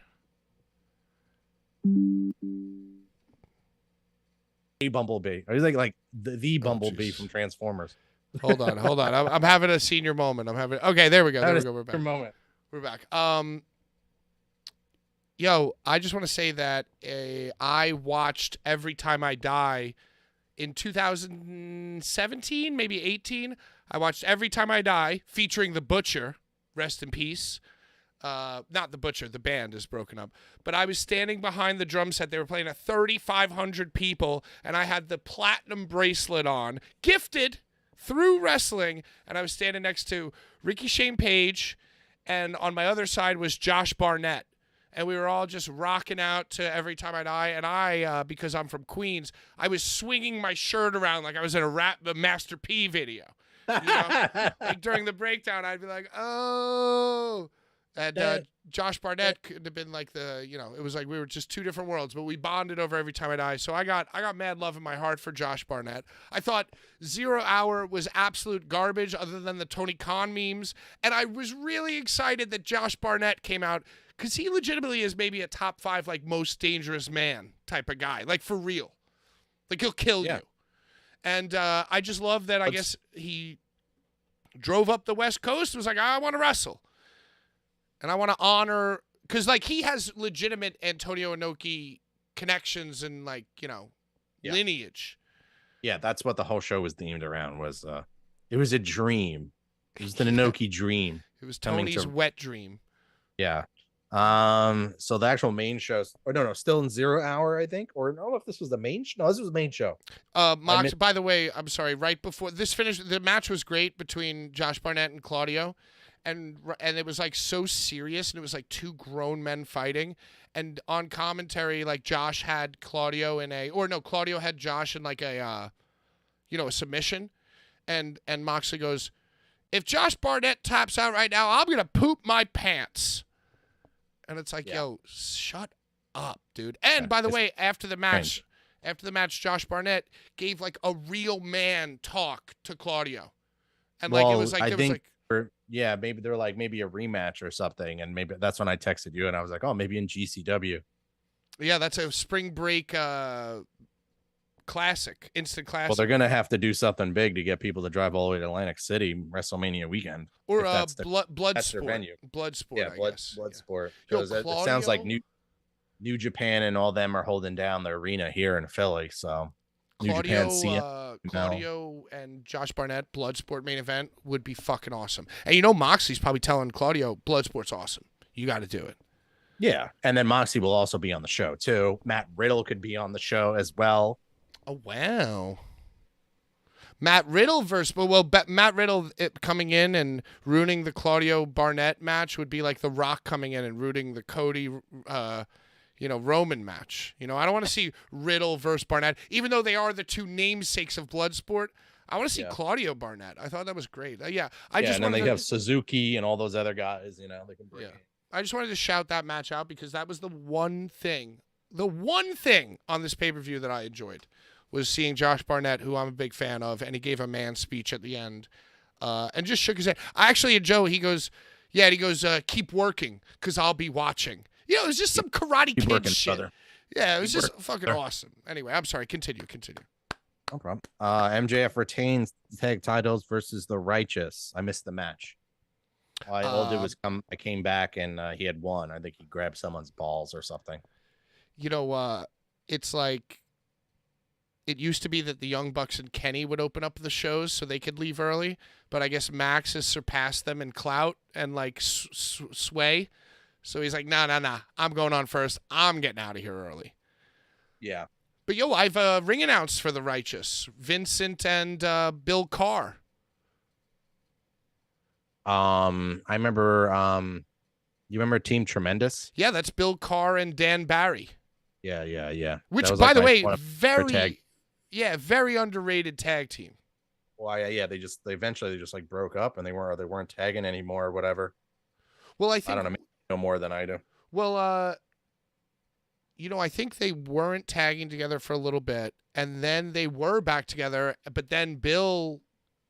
A Bumblebee. Are you like the Bumblebee from Transformers? Hold on. I'm having a senior moment. Okay, there we go. We're back. Moment. We're back. Yo, I just want to say that I watched Every Time I Die in 2017, maybe 18. I watched Every Time I Die, featuring The Butcher, rest in peace. not the Butcher, the band is broken up. But I was standing behind the drum set. They were playing at 3,500 people, and I had the platinum bracelet on, gifted through wrestling, and I was standing next to Ricky Shane Page, and on my other side was Josh Barnett. And we were all just rocking out to Every Time I Die. And I, because I'm from Queens, I was swinging my shirt around like I was in a Master P video. You know? Like during the breakdown, I'd be like, oh. And Josh Barnett could have been like it was like we were just two different worlds, but we bonded over Every Time I Die. So I got mad love in my heart for Josh Barnett. I thought 0 Hour was absolute garbage other than the Tony Khan memes. And I was really excited that Josh Barnett came out because he legitimately is maybe a top 5, like, most dangerous man type of guy. Like, for real. Like, he'll kill you. And I just love that, I guess, he drove up the West Coast and was like, I want to wrestle. And I want to honor, because, like, he has legitimate Antonio Inoki connections and, like, lineage. Yeah, that's what the whole show was themed around. It was a dream. It was the Inoki dream. It was Tony's wet dream. Yeah. So the actual main shows, or no, still in 0 Hour, I think, or no, if this was the main show. No, this was the main show. Mox, by the way, I'm sorry. Right before this finished, the match was great between Josh Barnett and Claudio, and it was like so serious, and it was like two grown men fighting, and on commentary, like Josh had Claudio Claudio had Josh in like a submission, and Moxley goes, if Josh Barnett taps out right now, I'm gonna poop my pants. And it's like, yo, shut up, dude. And by the way, after the match, Josh Barnett gave like a real man talk to Claudio. And like, it was like, maybe they're like, maybe a rematch or something. And maybe that's when I texted you and I was like, oh, maybe in GCW. Yeah, that's a spring break classic, instant classic. Well, they're going to have to do something big to get people to drive all the way to Atlantic City WrestleMania weekend. Or Bloodsport. Bloodsport, yeah, I guess. Bloodsport. Because it sounds like New Japan and all them are holding down the arena here in Philly. So Claudio and Josh Barnett, Bloodsport main event would be fucking awesome. And Moxley's probably telling Claudio, Bloodsport's awesome. You got to do it. Yeah. And then Moxley will also be on the show too. Matt Riddle could be on the show as well. Oh, wow. Matt Riddle Matt Riddle coming in and ruining the Claudio Barnett match would be like The Rock coming in and ruining the Cody, Roman match. I don't want to see Riddle versus Barnett, even though they are the two namesakes of Bloodsport. I want to see Claudio Barnett. I thought that was great. And then they have Suzuki and all those other guys, they can bring in. I just wanted to shout that match out because that was the one thing on this pay-per-view that I enjoyed. Was seeing Josh Barnett, who I'm a big fan of, and he gave a man speech at the end and just shook his head. Joe, he goes, keep working because I'll be watching. It was just some Karate Kid working, shit. Brother. Yeah, it was just fucking awesome. Anyway, I'm sorry. Continue. No problem. MJF retains tag titles versus the Righteous. I missed the match. All I did was I came back and he had won. I think he grabbed someone's balls or something. It's like, it used to be that the Young Bucks and Kenny would open up the shows so they could leave early, but I guess Max has surpassed them in clout and like sway. So he's like, nah, I'm going on first. I'm getting out of here early. Yeah. But I've ring announced for the Righteous, Vincent and Bill Carr. I remember. You remember Team Tremendous? Yeah, that's Bill Carr and Dan Barry. Yeah. Which, by the way, very underrated tag team. Well, they eventually just like broke up and they weren't tagging anymore or whatever. Well, I think I don't know, maybe you know more than I do. Well, I think they weren't tagging together for a little bit, and then they were back together. But then Bill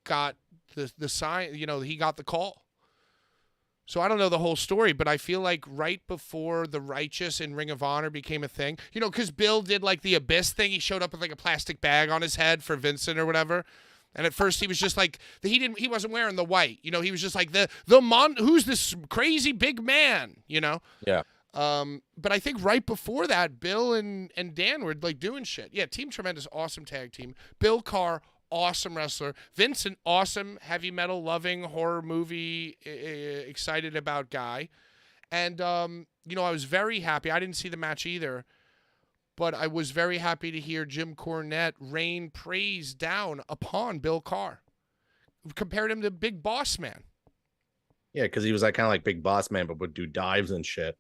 got the sign. He got the call. So I don't know the whole story, but I feel like right before the Righteous in Ring of Honor became a thing, because Bill did like the Abyss thing. He showed up with like a plastic bag on his head for Vincent or whatever. And at first he was just like, he wasn't wearing the white, he was just like who's this crazy big man, Yeah. But I think right before that, Bill and Dan were like doing shit. Yeah. Team Tremendous, awesome tag team. Bill Carr, awesome wrestler. Vincent, awesome heavy metal loving horror movie excited about guy. And you know, I was very happy. I didn't see the match either, but I was very happy to hear Jim Cornette rain praise down upon Bill Carr. Compared him to Big Boss Man. Yeah, because he was like kind of like Big Boss Man, but would do dives and shit.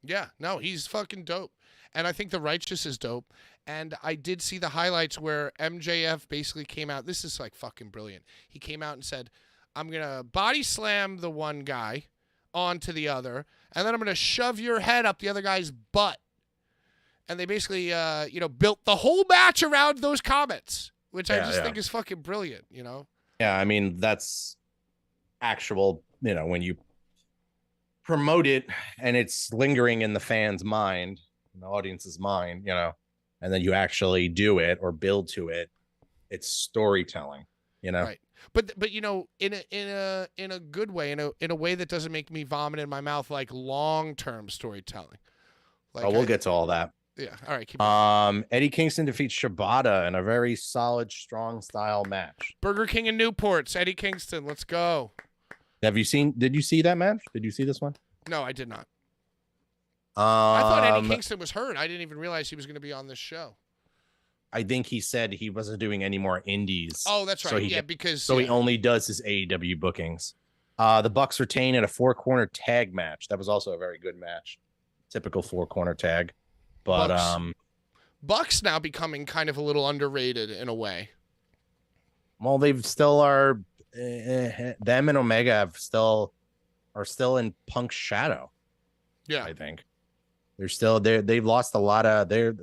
Yeah, no, he's fucking dope. And I think The Righteous is dope. And I did see the highlights where MJF basically came out. This is like fucking brilliant. He came out and said, I'm going to body slam the one guy onto the other, and then I'm going to shove your head up the other guy's butt. And they basically, you know, built the whole match around those comments, which I just think is fucking brilliant, you know? Yeah, I mean, that's actual, you know, when you promote it and it's lingering in the fan's mind, in the audience's mind, you know, and then you actually do it or build to it, it's storytelling, you know? Right. But you know, in a good way, in a way that doesn't make me vomit in my mouth, like long-term storytelling. Like We'll get to all that. Yeah. All right. Keep going. Eddie Kingston defeats Shibata in a very solid, strong style match. Burger King in Newport's. Eddie Kingston. Let's go. Did you see that match? Did you see this one? No, I did not. I thought Eddie Um, Kingston was hurt. I didn't even realize he was going to be on this show. I think he said he wasn't doing any more indies. Oh, that's right. So Yeah, because he only does his AEW bookings. The Bucks retain in a 4-corner tag match. That was also a very good match. Typical 4-corner tag. But Bucks now becoming kind of a little underrated in a way. well, they've still are them and Omega are still in Punk's shadow. Yeah. I think they're still there. They've lost a lot of their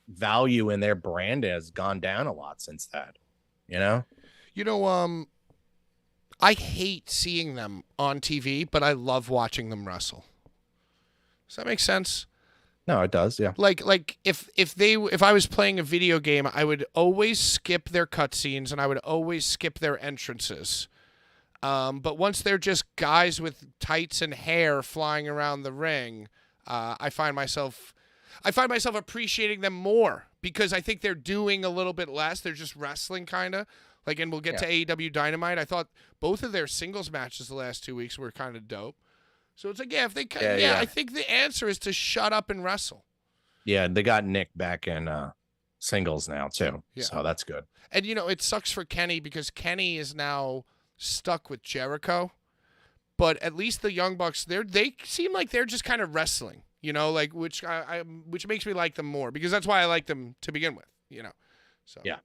value in their brand has gone down a lot since that. You know, I hate seeing them on TV, but I love watching them wrestle. Does that make sense? No, it does. Yeah. Like if I was playing a video game, I would always skip their cutscenes and I would always skip their entrances. But once they're just guys with tights and hair flying around the ring, I find myself appreciating them more because I think they're doing a little bit less. They're just wrestling kind of. Like, and we'll get to AEW Dynamite. I thought both of their singles matches the last 2 weeks were kind of dope. So it's like, if they I think the answer is to shut up and wrestle. Yeah, they got Nick back in singles now too. Yeah. So that's good. And you know, it sucks for Kenny because Kenny is now stuck with Jericho. But at least the Young Bucks, they seem like they're just kind of wrestling, you know, like which makes me like them more because that's why I like them to begin with, you know. So yeah.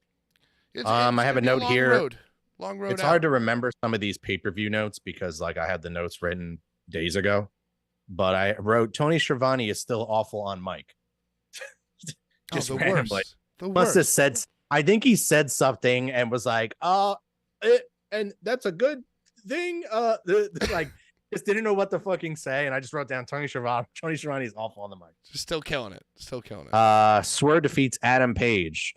It's I have a note here. Long road. It's hard to remember some of these pay-per-view notes because like I had the notes written days ago, but I wrote Tony Schiavone is still awful on mic. Just the randomly. Worst. Must have said. I think he said something and was like, and that's a good thing. Like just didn't know what to fucking say, and I just wrote down Tony Schiavone. Tony Schiavone is awful on the mic. Still killing it. Swerve defeats Adam Page.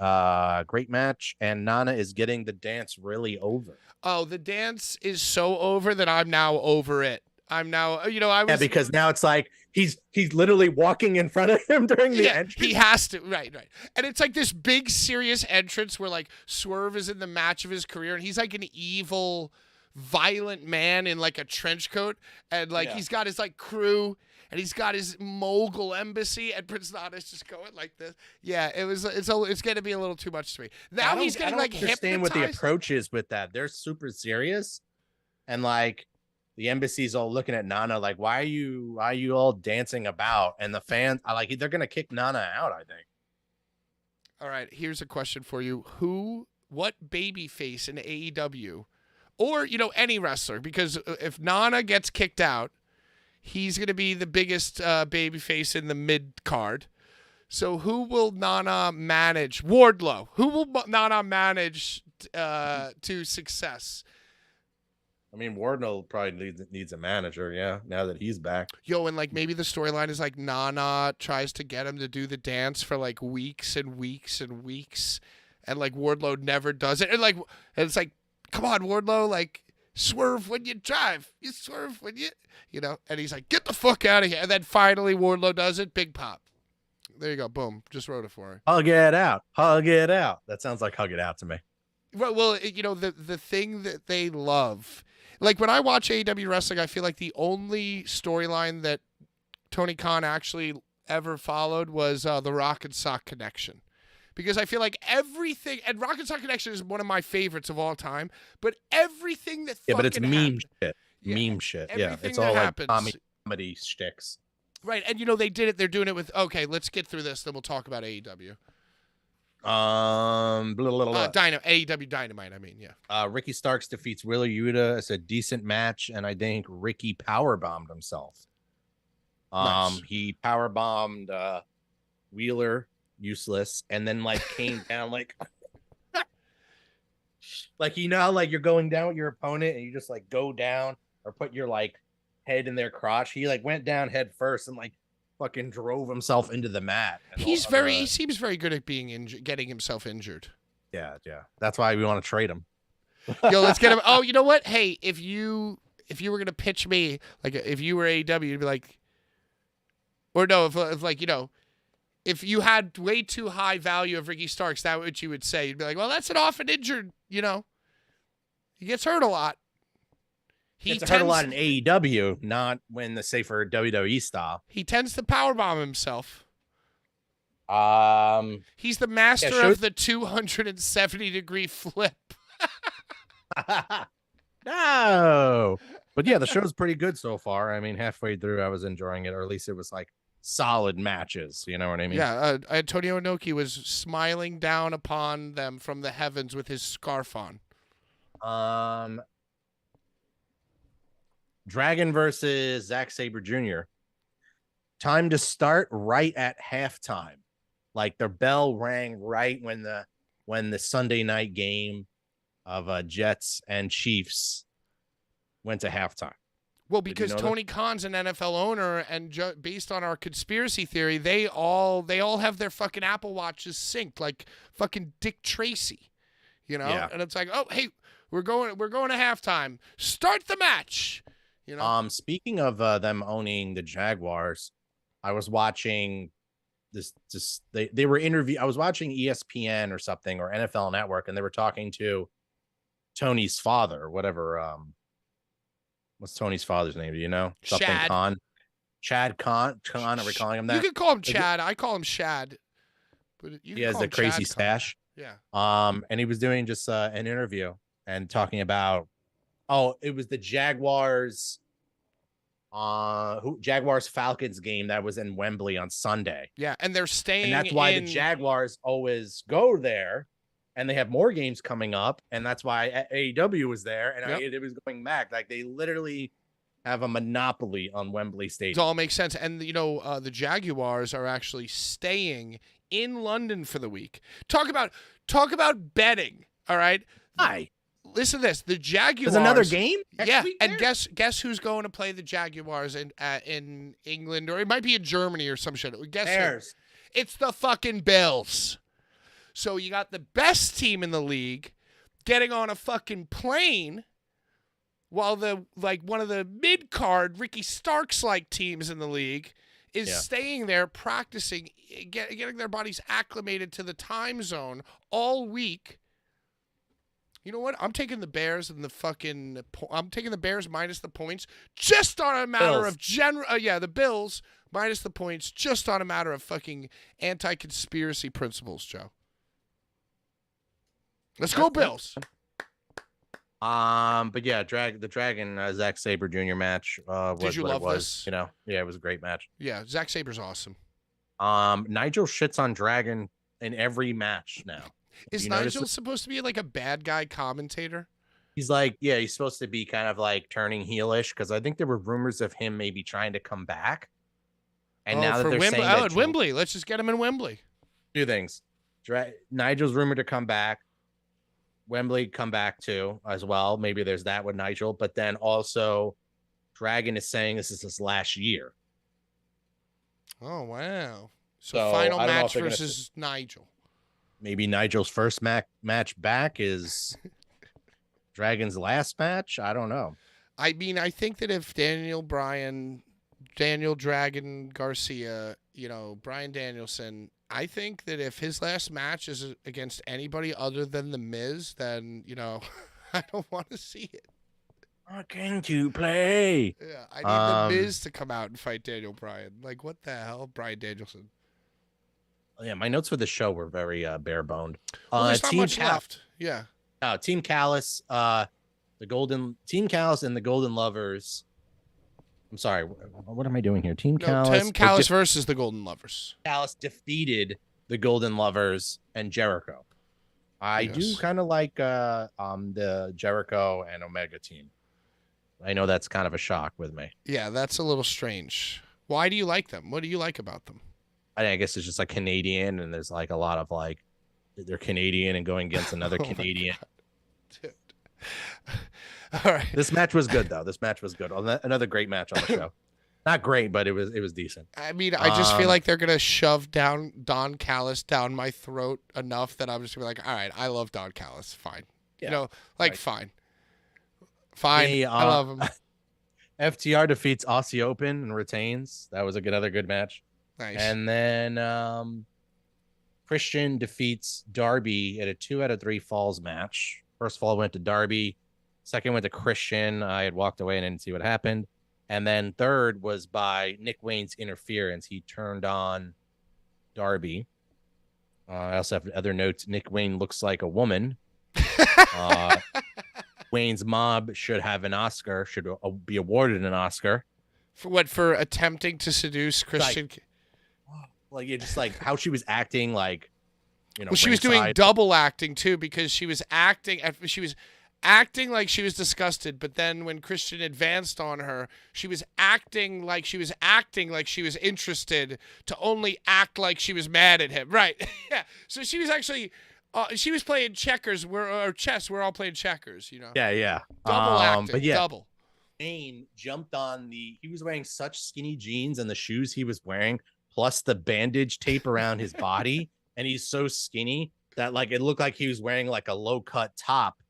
Great match, and Nana is getting the dance really over. Oh, the dance is so over that I'm now over it. I'm now, you know, I was because now it's like he's literally walking in front of him during the entrance. He has to, right. And it's like this big serious entrance where like Swerve is in the match of his career and he's like an evil, violent man in like a trench coat and like he's got his like crew and he's got his mogul embassy and Prince Nana's just going like this. Yeah, it's going to be a little too much to me. Now he's getting like hypnotized. I don't understand what the approach is with that. They're super serious and like the embassy's all looking at Nana like, why are you all dancing about? And the fans, they're gonna kick Nana out, I think. All right, here's a question for you: what babyface in AEW, or you know any wrestler? Because if Nana gets kicked out, he's gonna be the biggest babyface in the mid card. So who will Nana manage? Wardlow. Who will Nana manage to success? I mean, Wardlow probably needs a manager, yeah, now that he's back. Yo, and like maybe the storyline is like Nana tries to get him to do the dance for like weeks and weeks and weeks, and like Wardlow never does it. And it's like, come on, Wardlow, like swerve when you drive. You swerve when you know, and he's like, get the fuck out of here. And then finally Wardlow does it, big pop. There you go, boom. Just wrote it for her. Hug it out. Hug it out. That sounds like hug it out to me. Well, you know, the thing that they love, Like when I watch AEW wrestling, I feel like the only storyline that Tony Khan actually ever followed was the Rock and Sock Connection. Because I feel like everything, and Rock and Sock Connection is one of my favorites of all time, but everything that Yeah, but it's fucking meme happened, shit. Yeah, Meme shit. Yeah, everything it's that all like happens- comedy shticks. right? And you know they did it. They're doing it with okay. Let's get through this, then we'll talk about AEW. Blah, blah, blah. AEW Dynamite. I mean, yeah. Ricky Starks defeats Wheeler Yuta. It's a decent match, and I think Ricky powerbombed himself. Nice. He powerbombed Wheeler, useless, and then like came down like like you know how, like you're going down with your opponent and you just like go down or put your like head in their crotch. He like went down head first and like fucking drove himself into the mat. And He all- seems very good at being injured, getting himself injured. yeah. That's why we want to trade him. Yo, let's get him. Oh, you know what? Hey, if you were gonna pitch me, like if you were AEW, you'd be like, or no, if like you know, if you had way too high value of Ricky Starks, that's what you would say. You'd be like, well, that's an often injured. You know, he gets hurt a lot. He gets hurt a lot in AEW, not when the safer WWE style. He tends to powerbomb himself. Um, He's the master show- of the 270-degree flip. no, but yeah, the show's pretty good so far. I mean, halfway through, I was enjoying it, or at least it was like solid matches. You know what I mean? Yeah, Antonio Inoki was smiling down upon them from the heavens with his scarf on. Dragon versus Zack Sabre Jr. Time to start right at halftime. Like the bell rang right when the Sunday night game of Jets and Chiefs went to halftime. Well, Did you because know that? Tony Khan's an NFL owner, and based on our conspiracy theory, they all have their fucking Apple Watches synced like fucking Dick Tracy, you know. Yeah. And it's like, oh, hey, we're going to halftime. Start the match, you know. Speaking of them owning the Jaguars, I was watching they were I was watching ESPN or something or NFL Network, and they were talking to Tony's father, whatever. What's Tony's father's name? Do you know? Something Chad. Khan. Chad Khan. Are we calling him that? You can call him Chad. I call him Shad. But you He can has call a him crazy Chad Khan. stash. Yeah. And he was doing just an interview and talking about, it was the Jaguars, Jaguars Falcons game that was in Wembley on Sunday, Yeah, and they're staying. and that's why in, the Jaguars always go there, and they have more games coming up, and that's why AEW was there, and Yep. it was going back. Like they literally have a monopoly on Wembley It Stadium. all makes sense. And, you know, the Jaguars are actually staying in London for the week. Talk about betting, all right? Hi, Listen to this. The Jaguars. there's another game. next Yeah, week and there? guess who's going to play the Jaguars in England, or it might be in Germany or some shit. Guess who? Bears. It's the fucking Bills. So you got the best team in the league getting on a fucking plane while one of the mid-card Ricky Starks-like teams in the league is Yeah. staying there practicing, getting their bodies acclimated to the time zone all week. You know what? I'm taking the Bears and I'm taking the Bears minus the points just on a matter Bills. of the Bills minus the points just on a matter of fucking anti-conspiracy principles, Joe. Let's go Bills. But yeah, the Dragon Zack Sabre Jr. match was Did you what love it was. this? You know, yeah, it was a great match. Yeah, Zack Saber's awesome. Nigel shits on Dragon in every match now. Is You notice Nigel supposed to be like a bad guy commentator? He's like, yeah, he's supposed to be kind of like turning heelish because I think there were rumors of him maybe trying to come back. And now that for they're Wembley, saying that at Wembley, let's just get him in Wembley. two things, Nigel's rumored to come back. Wembley come back too as well. Maybe there's that with Nigel, but then also Dragon is saying this is his last year. Oh wow! So So, final I don't know if match they're gonna versus Nigel. Maybe Nigel's first match back is Dragon's last match. I don't know. I mean, I think that if Daniel Dragon Garcia, Brian Danielson, I think that if his last match is against anybody other than The Miz, then, I don't want to see it. Why can't you play? Yeah, I need the Miz to come out and fight Daniel Bryan. Like, what the hell, Bryan Danielson? Yeah, my notes for the show were very bare boned. Well, there's not Team much left. Yeah. Team Callis, Team Callis and the Golden Lovers. I'm sorry, what am I doing here? Team Callis. Team Callis versus the Golden Lovers. Callis defeated the Golden Lovers and Jericho. I do kind of like the Jericho and Omega team. I know that's kind of a shock with me. Yeah, that's a little strange. Why do you like them? What do you like about them? I guess it's just like Canadian, and there's like a lot of like they're Canadian and going against another Canadian. Dude. All right. This match was good though. This match was good. Another great match on the show. Not great, but it was decent. I mean, I just feel like they're gonna shove down Don Callis down my throat enough that I'm just gonna be like, all right, I love Don Callis. Fine. Yeah, you know, like right. Fine. I love him. FTR defeats Aussie Open and retains. That was another good match. Nice. And then Christian defeats Darby at a 2 out of 3 falls match. First fall went to Darby. Second went to Christian. I had walked away and didn't see what happened. And then third was by Nick Wayne's interference. He turned on Darby. I also have other notes. Nick Wayne looks like a woman. Wayne's mob should have an Oscar, should be awarded an Oscar. For what? For attempting to seduce Christian? Like just like how she was acting, like, you know. Well, she was doing double acting too, because she was acting like she was disgusted, but then when Christian advanced on her, she was acting like she was interested to only act like she was mad at him. Right. Yeah. So she was actually she was playing checkers or chess. We're all playing checkers, you know. Yeah. Double acting. But yeah, double. Wayne jumped on he was wearing such skinny jeans, and the shoes he was wearing, plus the bandage tape around his body, and he's so skinny that like it looked like he was wearing like a low cut top.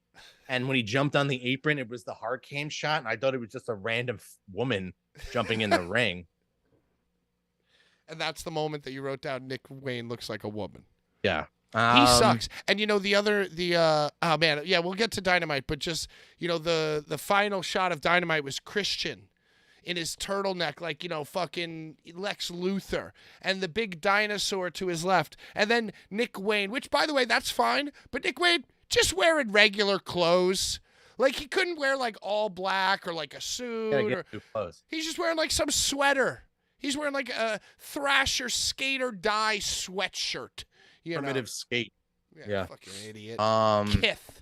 And when he jumped on the apron, it was the hard cam shot, and I thought it was just a random woman jumping in the ring. And that's the moment that you wrote down. Nick Wayne looks like a woman. Yeah. He sucks. And you know, oh man, yeah, we'll get to Dynamite, but just, you know, the final shot of Dynamite was Christian in his turtleneck, like, you know, fucking Lex Luthor, and the big dinosaur to his left. And then Nick Wayne, which, by the way, that's fine, but Nick Wayne just wearing regular clothes. Like, he couldn't wear like all black or like a suit. He's just wearing like some sweater. He's wearing like a Thrasher skater dye sweatshirt. Primitive skate. Yeah. Fucking idiot. Kith.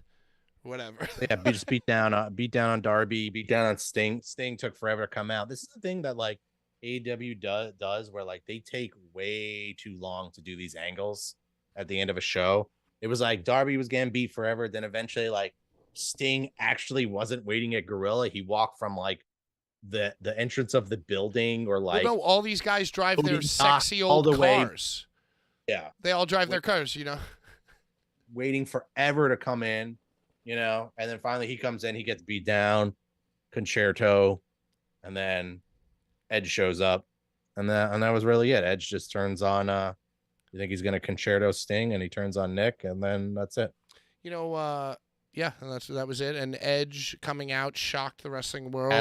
Whatever. Yeah, just beat down on Darby, beat down on Sting. Sting took forever to come out. This is the thing that like AEW does where like they take way too long to do these angles at the end of a show. It was like Darby was getting beat forever. Then eventually, like, Sting actually wasn't waiting at Gorilla. He walked from like the entrance of the building, or like, well, no, all these guys drive their sexy old cars. Yeah, they all drive their cars, you know, waiting forever to come in, you know, and then finally he comes in, he gets beat down, concerto, and then Edge shows up, and that was really it. Edge just turns on you think he's gonna concerto Sting, and he turns on Nick, and then that's it. You know, yeah, and that was it. And Edge coming out shocked the wrestling world.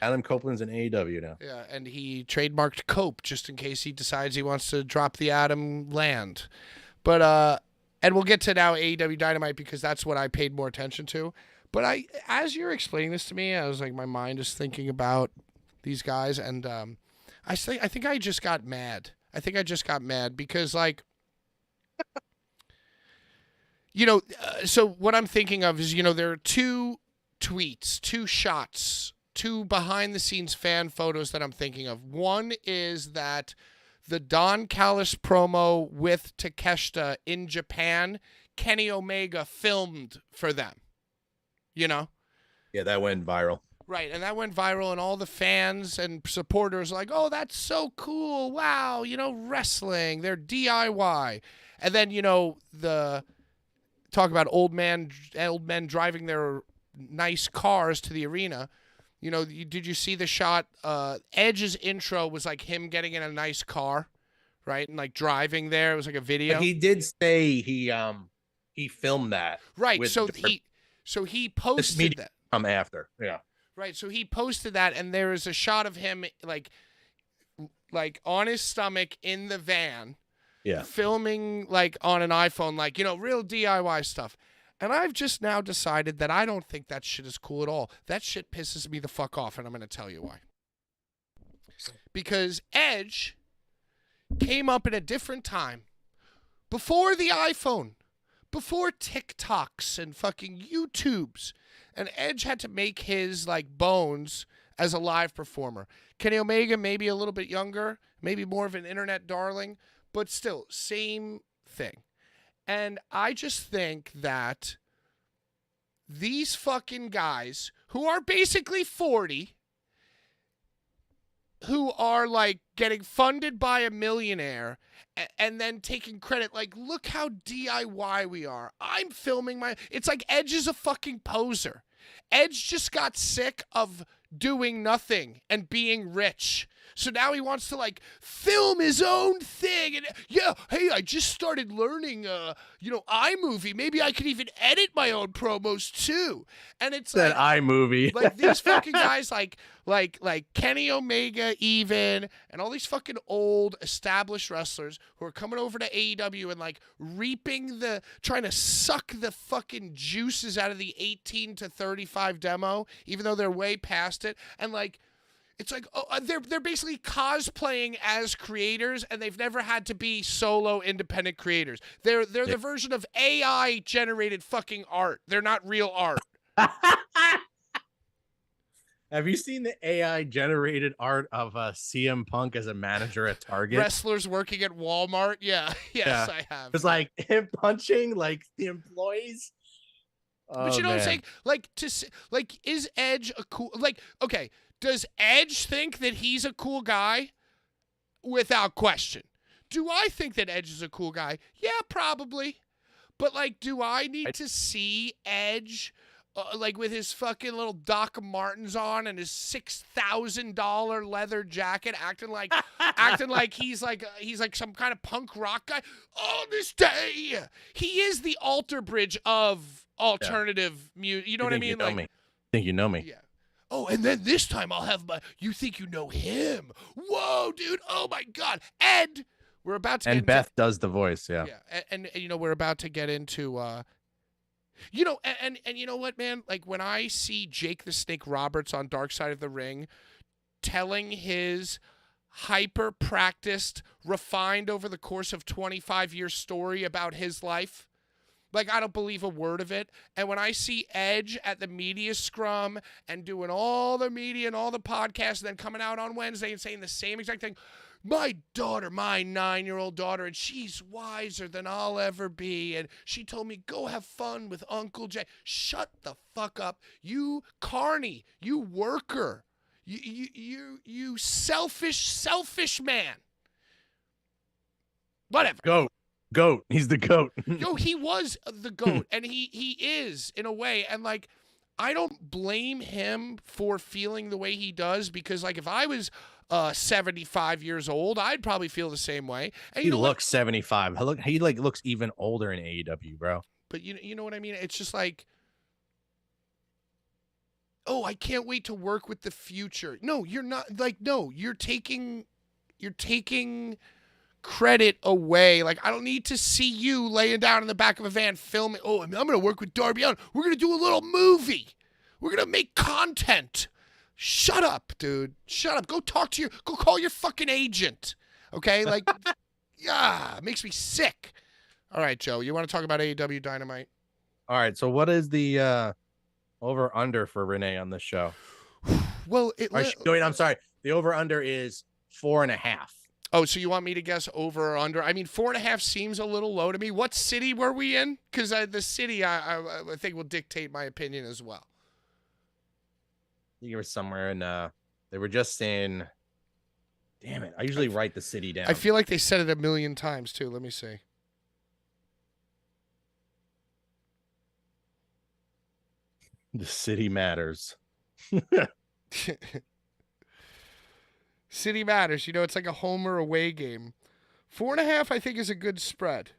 Adam Copeland's in AEW now. Yeah, and he trademarked Cope just in case he decides he wants to drop the Adam land. But and we'll get to now AEW Dynamite, because that's what I paid more attention to. But as you're explaining this to me, I was like, my mind is thinking about these guys, and I think I just got mad. I think I just got mad because, like, you know, so what I'm thinking of is, you know, there are 2 tweets, 2 shots, 2 behind-the-scenes fan photos that I'm thinking of. One is that the Don Callis promo with Takeshita in Japan, Kenny Omega filmed for them, you know? Yeah, that went viral. Right, and that went viral, and all the fans and supporters are like, oh, that's so cool. Wow, you know, wrestling, they're DIY. And then, you know, talk about old men driving their nice cars to the arena. You know, did you see the shot? Edge's intro was like him getting in a nice car, right? And like driving there. It was like a video. But he did say he filmed that. Right. So he posted that. come after. Yeah. Right. So he posted that, and there is a shot of him like on his stomach in the van, Yeah. filming like on an iPhone, like, you know, real DIY stuff. And I've just now decided that I don't think that shit is cool at all. That shit pisses me the fuck off, and I'm going to tell you why. Because Edge came up in a different time, before the iPhone, before TikToks and fucking YouTubes, and Edge had to make his like bones as a live performer. Kenny Omega maybe a little bit younger, maybe more of an internet darling, but still same thing. And I just think that these fucking guys who are basically 40, who are like getting funded by a millionaire and then taking credit, like, look how DIY we are. I'm filming it's like Edge is a fucking poser. Edge just got sick of doing nothing and being rich. So now he wants to like film his own thing. And yeah, hey, I just started learning, iMovie. Maybe I could even edit my own promos too. And it's that iMovie. like these fucking guys like Kenny Omega even, and all these fucking old established wrestlers who are coming over to AEW and like trying to suck the fucking juices out of the 18 to 35 demo, even though they're way past it. And like, it's like, they're basically cosplaying as creators, and they've never had to be solo independent creators. They're the version of AI generated fucking art. They're not real art. Have you seen the AI generated art of CM Punk as a manager at Target? Wrestlers working at Walmart? Yeah. Yes, I have. It's like him punching like the employees. But you know what I'm saying? Like, is Edge a cool, like, okay, does Edge think that he's a cool guy? Without question. Do I think that Edge is a cool guy? Yeah, probably. But like, do I need to see Edge like with his fucking little Doc Martens on and his $6,000 leather jacket, acting like he's like some kind of punk rock guy? On this day, he is the Alter Bridge of alternative music. You know what I mean? You know me. Think you know me? Yeah. Oh, and then this time I'll have you think you know him. Whoa, dude. Oh, my God. And we're about to And Beth does the voice, yeah. Yeah, and we're about to get into, and you know what, man? Like, when I see Jake the Snake Roberts on Dark Side of the Ring telling his hyper-practiced, refined over the course of 25-year story about his life, like, I don't believe a word of it. And when I see Edge at the media scrum and doing all the media and all the podcasts and then coming out on Wednesday and saying the same exact thing, my 9-year-old daughter, and she's wiser than I'll ever be, and she told me, go have fun with Uncle Jay. Shut the fuck up. You carny. You worker. You selfish man. Whatever. Goat. He's the goat. Yo, he was the goat, and he is in a way. And like, I don't blame him for feeling the way he does, because like, if I was 75 years old, I'd probably feel the same way. And he looks 75. He like looks even older in AEW, bro. But you know what I mean? It's just like, oh, I can't wait to work with the future. No, you're not. Like, no, you're taking credit away. Like, I don't need to see you laying down in the back of a van filming. Oh, I'm going to work with Darby Allin. We're going to do a little movie. We're going to make content. Shut up, dude. Shut up. Go call your fucking agent. Okay? Like, yeah, it makes me sick. All right, Joe, you want to talk about AEW Dynamite? All right, so what is the over-under for Renee on this show? Well, wait, I'm sorry. The over-under is 4.5. Oh, so you want me to guess over or under? I mean, 4.5 seems a little low to me. What city were we in? Because the city, I think, will dictate my opinion as well. You were somewhere in, they were just in, damn it. I usually write the city down. I feel like they said it a million times, too. Let me see. The city matters. City matters. You know, it's like a home or away game. 4.5, I think, is a good spread.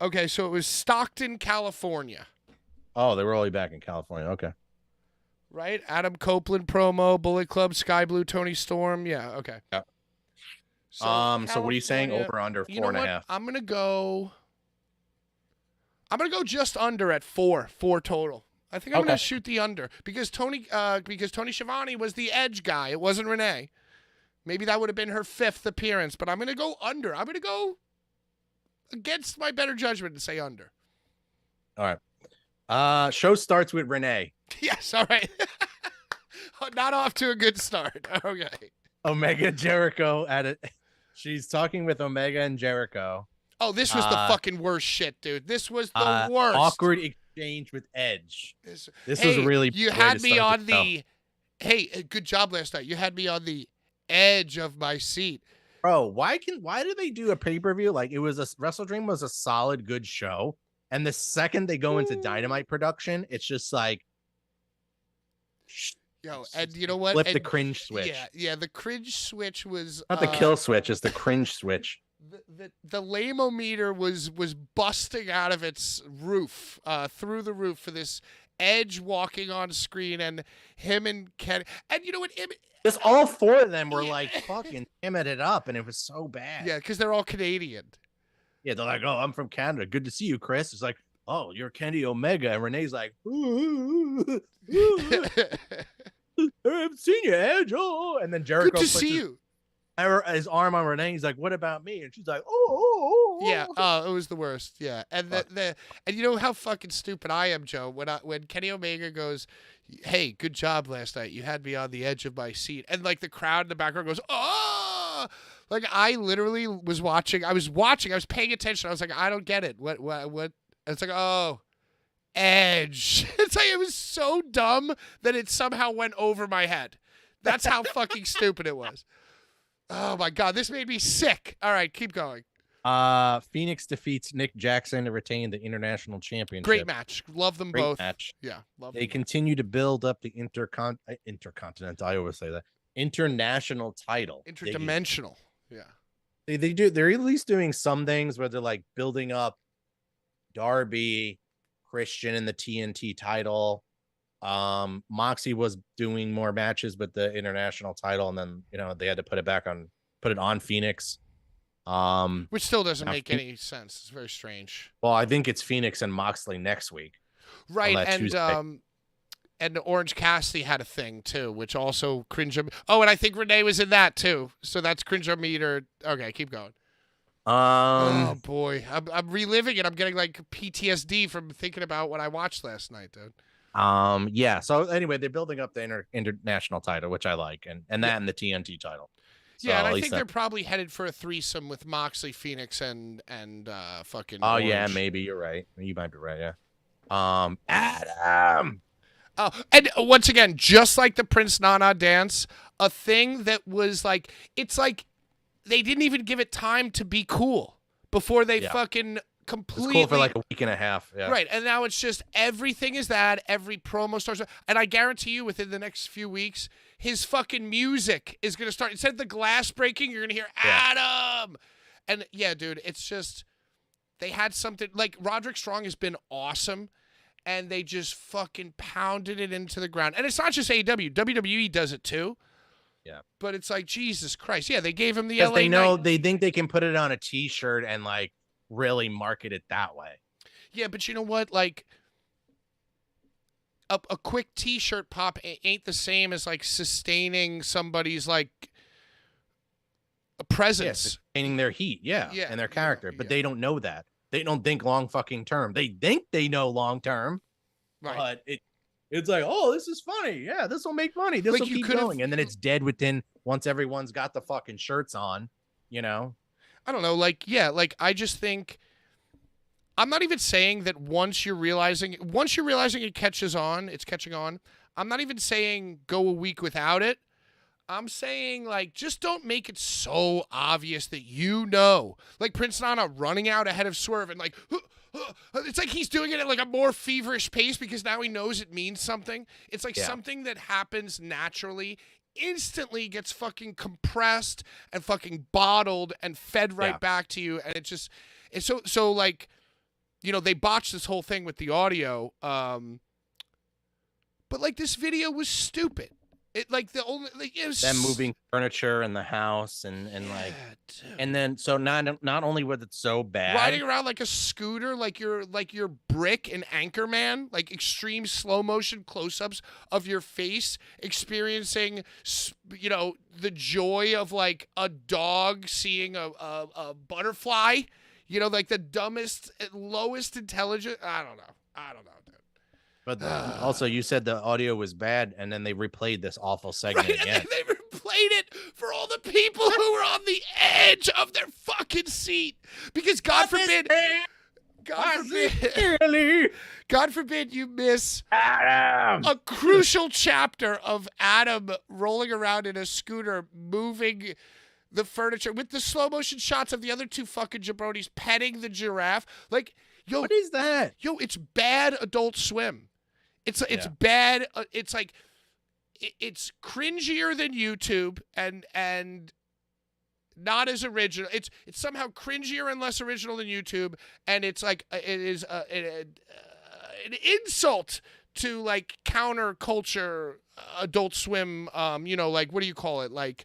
Okay, so it was Stockton, California. Oh, they were only back in California. Okay. Right? Adam Copeland promo, Bullet Club, Sky Blue, Tony Storm. Yeah, okay. Yeah. So, So what are you saying? California- Over under You four know and a what? half. I'm gonna go just under at four total. I think I'm gonna Okay. shoot the under because Tony Schiavone was the edge guy. It wasn't Renee. Maybe that would have been her 5th appearance, but I'm gonna go under. I'm gonna go against my better judgment and say under. All right. Show starts with Renee. Yes, all right. Not off to a good start. Okay. Omega Jericho at it. She's talking with Omega and Jericho. Oh, this was the fucking worst shit, dude. This was the worst. Awkward exchange with Edge. This Hey, was really. You way had to me start on the show. the. Hey, good job last night. You had me on the edge of my seat. Bro, why do they do a pay-per-view? Like it was Wrestle Dream was a solid, good show. And the second they go into Dynamite production, it's just like Yo, and you know what? flip the And- cringe switch. Yeah, the cringe switch was Not the kill switch, it's the cringe switch. The lame-o-meter was busting out of its roof, through the roof for this Edge walking on screen and him and Kenny. And you know what? Just all 4 of them were Yeah. like fucking hamming it up, and it was so bad. Yeah, because they're all Canadian. Yeah, they're like, "Oh, I'm from Canada. Good to see you, Chris." It's like, "Oh, you're Kenny Omega," and Renee's like, "Ooh, I haven't seen you, Edge." Oh, and then Jericho Good to puts see you. his arm on Renee. He's like, "What about me?" And she's like, "Oh." Yeah, it was the worst. Yeah, and and you know how fucking stupid I am, Joe. When Kenny Omega goes, "Hey, good job last night. You had me on the edge of my seat," and like the crowd in the background goes, "Oh!" Like I literally was watching. I was paying attention. I was like, I don't get it. What? And it's like, oh, Edge. It's like it was so dumb that it somehow went over my head. That's how fucking stupid it was. Oh my god, this made me sick. All right, keep going. Phoenix defeats Nick Jackson to retain the international championship. Great match. Love them Great both. match. Yeah, love They them. continue to build up the intercontinental. I always say that international title. Interdimensional. Yeah. They do. They're at least doing some things where they're like building up Darby, Christian, and the TNT title. Moxie was doing more matches with the international title, and then they had to put it on Phoenix. Which still doesn't now make Phoen- any sense. It's very strange. Well, I think it's Phoenix and Moxley next week. Right, that and Tuesday. and Orange Cassidy had a thing too, which also cringe. Oh, and I think Renee was in that too. So that's cringe meter. Okay, keep going. Oh boy, I'm reliving it. I'm getting like PTSD from thinking about what I watched last night, dude. Yeah. So anyway, they're building up the international title, which I like, and that and the TNT title. So Yeah, and at I least think they're probably headed for a threesome with Moxley, Phoenix, and fucking. Oh yeah, Orange. maybe you're right. You might be right. Yeah. Adam. Oh, and once again, just like the Prince Nana dance, a thing that was like, it's like they didn't even give it time to be cool before they Yeah. fucking It's completely. cool for like a week and a half. Yeah. Right, and now it's just everything is that. Every promo starts, and I guarantee you, within the next few weeks, his fucking music is gonna start. Instead of the glass breaking, you're gonna hear Adam, and yeah, dude, it's just they had something like Roderick Strong has been awesome, and they just fucking pounded it into the ground. And it's not just AEW, WWE does it too. Yeah, but it's like Jesus Christ, yeah, they gave him the because LA they know Knight. they think they can put it on a T-shirt and like really market it that way. Yeah, but you know what? Like a quick T-shirt pop ain't the same as like sustaining somebody's like a presence. Sustaining their heat, Yeah, and their character, but yeah. they don't know that. They don't think long fucking term. They think they know long term, Right. but it's like, oh, this is funny. Yeah, this will make money. This Like, will you keep could've- going, and then it's dead once everyone's got the fucking shirts on. I don't know. Like, yeah, like I just think I'm not even saying that once you're realizing it catches on, it's catching on. I'm not even saying go a week without it. I'm saying like just don't make it so obvious that like Prince Nana running out ahead of Swerve and like it's like he's doing it at like a more feverish pace because now he knows it means something. It's like something that happens naturally instantly gets fucking compressed and fucking bottled and fed right back to you, and it's so like they botched this whole thing with the audio. But like this video was stupid. It like the only like it was Them moving furniture in the house and like, dude. and then so not only was it so bad, Riding around like a scooter, like you're Brick and Anchorman, like extreme slow motion close-ups of your face, experiencing, the joy of like a dog seeing a butterfly, like the dumbest, lowest intelligent. I don't know, dude. but also you said the audio was bad, and then they replayed this awful segment again. They replayed it for all the people who were on the edge of their fucking seat because God forbid you miss Adam! a crucial chapter of Adam rolling around in a scooter, moving the furniture with the slow motion shots of the other two fucking jabronis petting the giraffe. Like, yo, What is that? Yo, it's bad Adult Swim. It's bad. It's like it's cringier than YouTube and not as original. It's somehow cringier and less original than YouTube, and it's like it is an insult to like counterculture Adult Swim. Like what do you call it? Like,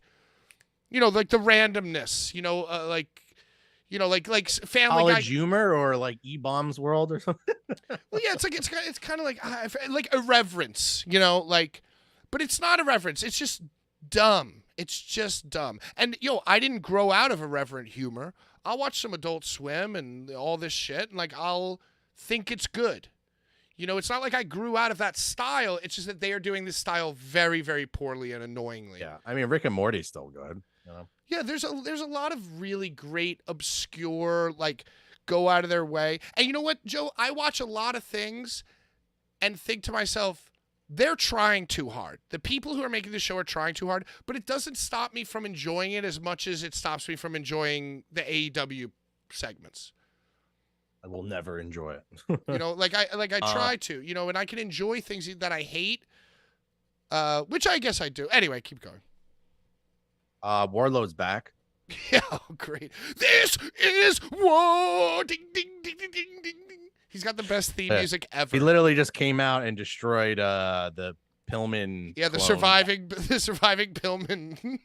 like the randomness. Like Family College Guy humor or like E-Bombs World or something. Well, yeah, it's kind of like irreverence, but it's not irreverence. It's just dumb. It's just dumb. And I didn't grow out of irreverent humor. I'll watch some Adult Swim and all this shit, and like I'll think it's good. It's not like I grew out of that style. It's just that they are doing this style very, very poorly and annoyingly. Yeah, I mean Rick and Morty's still good. Yeah, there's a lot of really great, obscure, like, go out of their way. And you know what, Joe? I watch a lot of things and think to myself, they're trying too hard. The people who are making the show are trying too hard, but it doesn't stop me from enjoying it as much as it stops me from enjoying the AEW segments. I will never enjoy it. I try to, and I can enjoy things that I hate, which I guess I do. Anyway, keep going. Warlord's back. Yeah, great. This is war. Ding, ding, ding, ding, ding, ding, ding. He's got the best theme music ever. He literally just came out and destroyed the Pillman. Yeah, the surviving Pillman.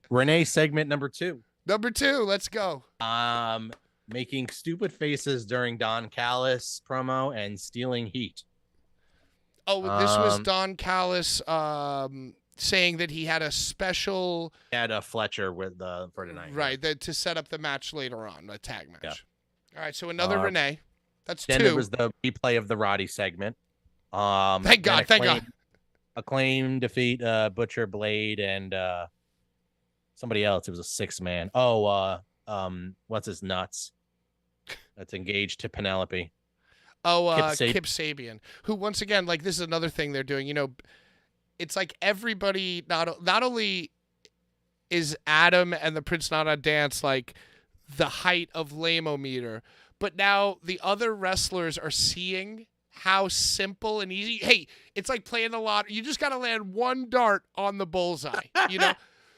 Renee segment number 2. Number 2, let's go. Making stupid faces during Don Callis promo and stealing heat. Oh, this was Don Callis saying that he had a special. He had a Fletcher with for tonight. Right, to set up the match later on, a tag match. Yeah. All right, so another Renee. That's then 2. Then there was the replay of the Roddy segment. Thank God. Acclaim defeat Butcher, Blade, and somebody else. It was a 6-man. What's his nuts? That's engaged to Penelope. Kip Sabian, who once again, like, this is another thing they're doing. It's like everybody not only is Adam and the Prince Nana dance like the height of lame-o-meter, but now the other wrestlers are seeing how simple and easy. Hey, it's like playing the lottery. You just got to land one dart on the bullseye,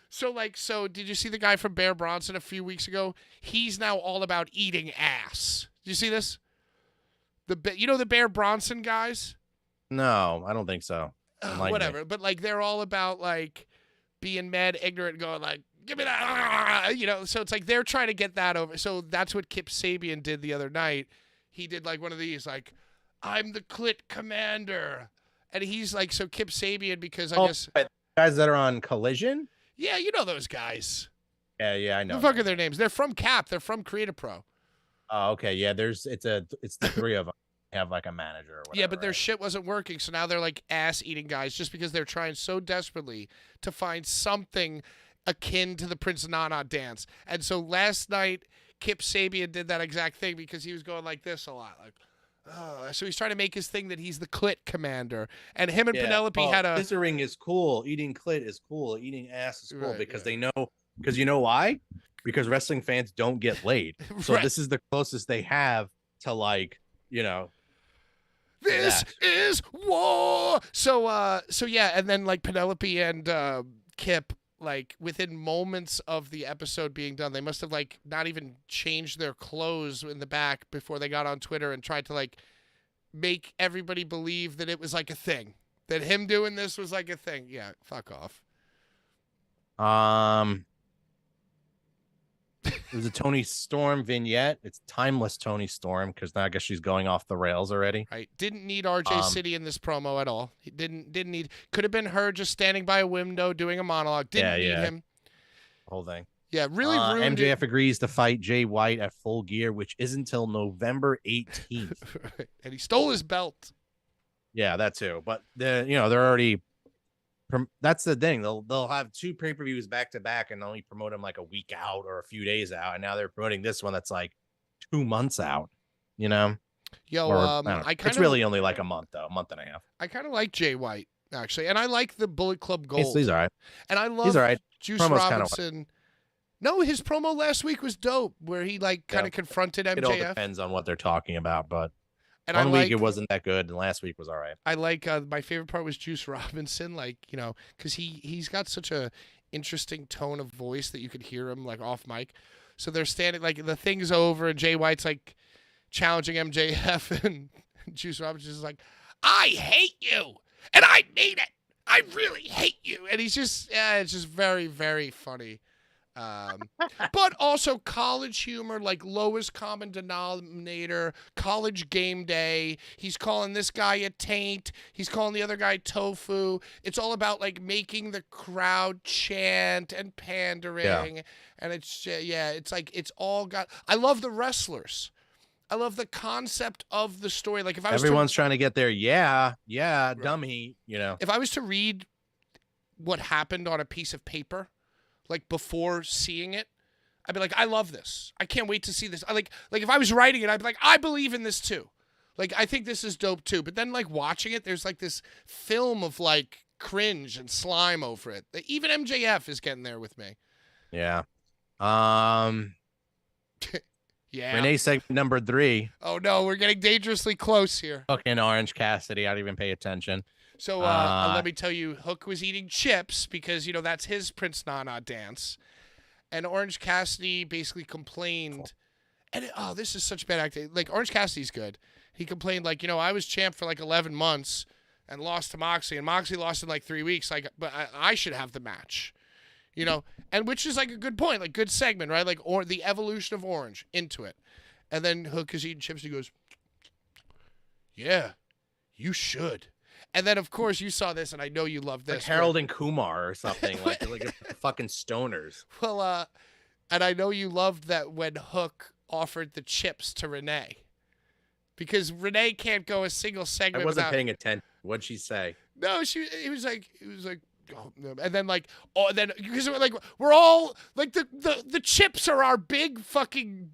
So did you see the guy from Bear Bronson a few weeks ago? He's now all about eating ass. Did you see this? The Bear Bronson guys? No, I don't think so. Whatever, but like they're all about like being mad, ignorant, going like, give me that, So it's like they're trying to get that over. So that's what Kip Sabian did the other night. He did like one of these, like, I'm the Clit Commander, and he's like, so Kip Sabian, because I guess guys that are on Collision. Yeah, those guys. Yeah, I know. What the fuck are their names? They're from Cap. They're from Creative Pro. Oh, okay. Yeah, it's the 3 of them. Have like a manager or whatever. Yeah, but their shit wasn't working, so now they're like ass-eating guys just because they're trying so desperately to find something akin to the Prince Nana dance. And so last night, Kip Sabian did that exact thing because he was going like this a lot. Like, so he's trying to make his thing that he's the Clit Commander. And him and Penelope had a... Scissoring is cool. Eating clit is cool. Eating ass is cool because they know... Because you know why? Because wrestling fans don't get laid. So this is the closest they have to like, This is war. So yeah, and then like Penelope and Kip like within moments of the episode being done, they must have like not even changed their clothes in the back before they got on Twitter and tried to like make everybody believe that it was like a thing, that him doing this was like a thing. Yeah, fuck off. It was a Tony Storm vignette. It's timeless Tony Storm because now I guess she's going off the rails already. Right. Didn't need RJ City in this promo at all. He didn't need. Could have been her just standing by a window doing a monologue. Didn't need him. Whole thing. Yeah, really ruined MJF agrees to fight Jay White at Full Gear, which isn't till November 18th. And he stole his belt. Yeah, that too. But they're already. That's the thing. They'll have 2 pay-per-views back to back and only promote them like a week out or a few days out. And now they're promoting this one that's like 2 months out. You know. Yo, it's really only like a month though, a month and a half. I kind of like Jay White actually, and I like the Bullet Club Gold. He's all right. And I love he's all right. Juice Robinson. No, his promo last week was dope, where he like kind of confronted MJF. It all depends on what they're talking about, but and one week it wasn't that good, and last week was all right. I like my favorite part was Juice Robinson, like because he's got such a interesting tone of voice that you could hear him like off mic. So they're standing like the thing's over, and Jay White's like challenging MJF, and Juice Robinson's like, "I hate you, and I mean it. I really hate you," and he's just it's just very very funny. But also college humor, like lowest common denominator, college game day. He's calling this guy a taint. He's calling the other guy tofu. It's all about like making the crowd chant and pandering. Yeah. And it's like it's all got. I love the wrestlers. I love the concept of the story. Like if I was everyone's trying to get there. Yeah, right. Dummy. If I was to read what happened on a piece of paper, like before seeing it, I'd be like, I love this. I can't wait to see this. I like if I was writing it, I'd be like, I believe in this too. Like I think this is dope too. But then like watching it, there's like this film of like cringe and slime over it. Even MJF is getting there with me. Yeah. Yeah. Renee segment number 3. Oh no, we're getting dangerously close here. Fucking Orange Cassidy. I didn't even pay attention. So let me tell you, Hook was eating chips because, that's his Prince Nana dance. And Orange Cassidy basically complained. And this is such bad acting. Like, Orange Cassidy's good. He complained, like, I was champ for like 11 months and lost to Moxley. And Moxley lost in like 3 weeks. Like, but I should have the match. And which is like a good point, like good segment, right? Like, or the evolution of Orange into it. And then Hook is eating chips. And he goes, yeah, you should. And then, of course, you saw this, and I know you love this. Like Harold and Kumar or something, like fucking stoners. Well, and I know you loved that when Hook offered the chips to Renee. Because Renee can't go a single segment I wasn't without... paying attention. What'd she say? No, it was like, oh, no. And then like, because we're all, like, the chips are our big fucking...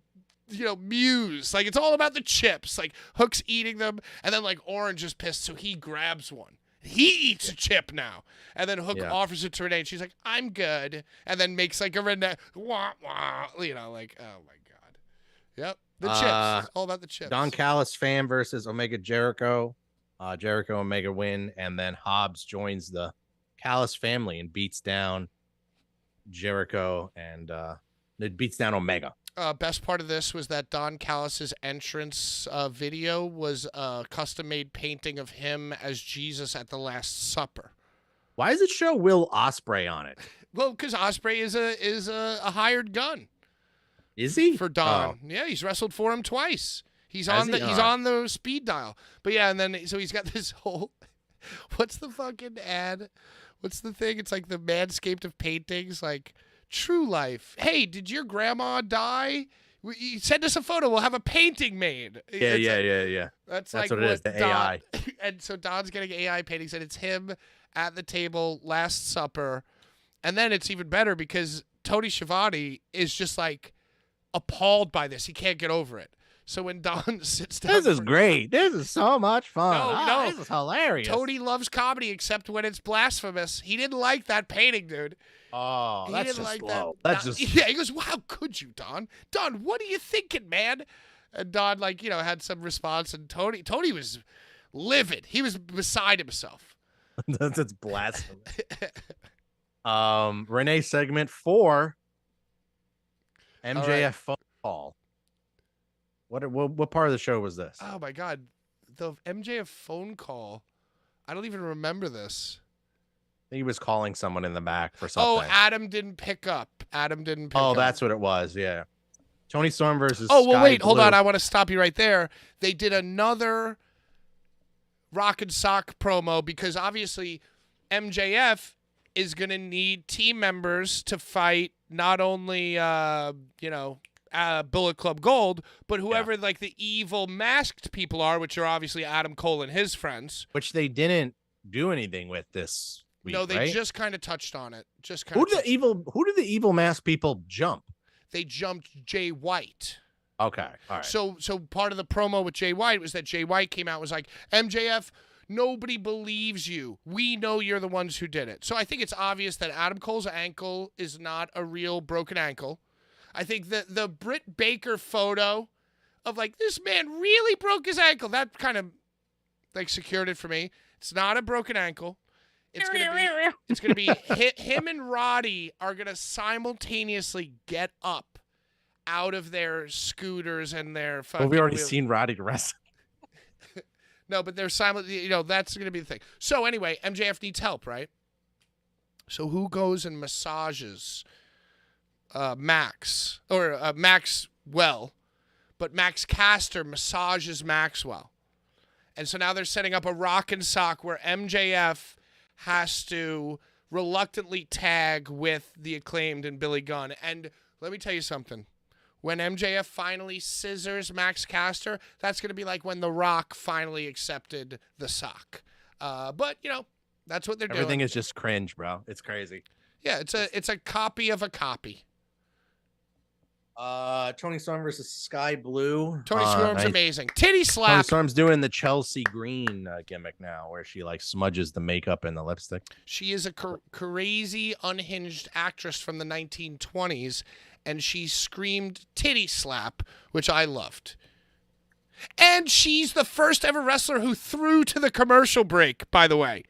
muse. Like, it's all about the chips. Like, Hook's eating them, and then, like, Orange is pissed, so he grabs one. He eats a chip now. And then Hook offers it to Renee, and she's like, I'm good. And then makes, like, a Renee, wah, wah, like, oh, my God. Yep. The chips. It's all about the chips. Don Callis fan versus Omega Jericho. Jericho Omega win, and then Hobbs joins the Callis family and beats down Jericho, and it beats down Omega. Best part of this was that Don Callis' entrance video was a custom-made painting of him as Jesus at the Last Supper. Why does it show Will Ospreay on it? Well, because Ospreay is a hired gun. Is he? For Don. Oh. Yeah, he's wrestled for him twice. He's on the speed dial. But yeah, and then so he's got this whole what's the fucking ad? What's the thing? It's like the Manscaped of paintings, like True Life. Hey, did your grandma die? Send us a photo. We'll have a painting made. Yeah. That's like what it is, the AI. And so Don's getting AI paintings, and it's him at the table, Last Supper. And then it's even better because Tony Schiavone is just like appalled by this. He can't get over it. So when Don sits down... This is great. This is so much fun. No. This is hilarious. Tony loves comedy except when it's blasphemous. He didn't like that painting, dude. Oh, he that's didn't just like slow. That. That's just... Yeah, he goes, how could you, Don? Don, what are you thinking, man? And Don, had some response, and Tony was livid. He was beside himself. That's blasphemous. Renee segment 4. right. MJF phone call. What part of the show was this? Oh my God, the MJF phone call. I don't even remember this. He was calling someone in the back for Oh, something. Adam didn't pick up. Oh, that's what it was. Yeah. Tony Storm versus. Oh, well, Sky wait, hold Blue. on. I want to stop you right there. They did another Rock and Sock promo because obviously MJF is going to need team members to fight not only, Bullet Club Gold, but whoever like the evil masked people are, which are obviously Adam Cole and his friends. Which they didn't do anything with this week, No, they right? just kind of touched on it. Who did the evil masked people jump? They jumped Jay White. Okay, all right. So part of the promo with Jay White was that Jay White came out and was like, MJF, nobody believes you. We know you're the ones who did it. So I think it's obvious that Adam Cole's ankle is not a real broken ankle. I think that the Britt Baker photo of like, this man really broke his ankle, that kind of like secured it for me. It's not a broken ankle. It's gonna be him and Roddy are gonna simultaneously get up out of their scooters and their fucking. Well, we already seen Roddy wrestle. No, but they're that's gonna be the thing. So anyway, MJF needs help, right? So who goes and massages Max or Maxwell, but Max Caster massages Maxwell, and so now they're setting up a Rock and Sock where MJF has to reluctantly tag with the Acclaimed and Billy Gunn. And let me tell you something. When MJF finally scissors Max Caster, that's going to be like when The Rock finally accepted the sock. But, that's what they're doing. Everything is just cringe, bro. It's crazy. Yeah, it's a copy of a copy. Tony Storm versus Sky Blue. Tony Storm's amazing. Titty slap. Tony Storm's doing the Chelsea Green gimmick now, where she like smudges the makeup and the lipstick. She is a crazy, unhinged actress from the 1920s, and she screamed titty slap, which I loved. And she's the first ever wrestler who threw to the commercial break, by the way.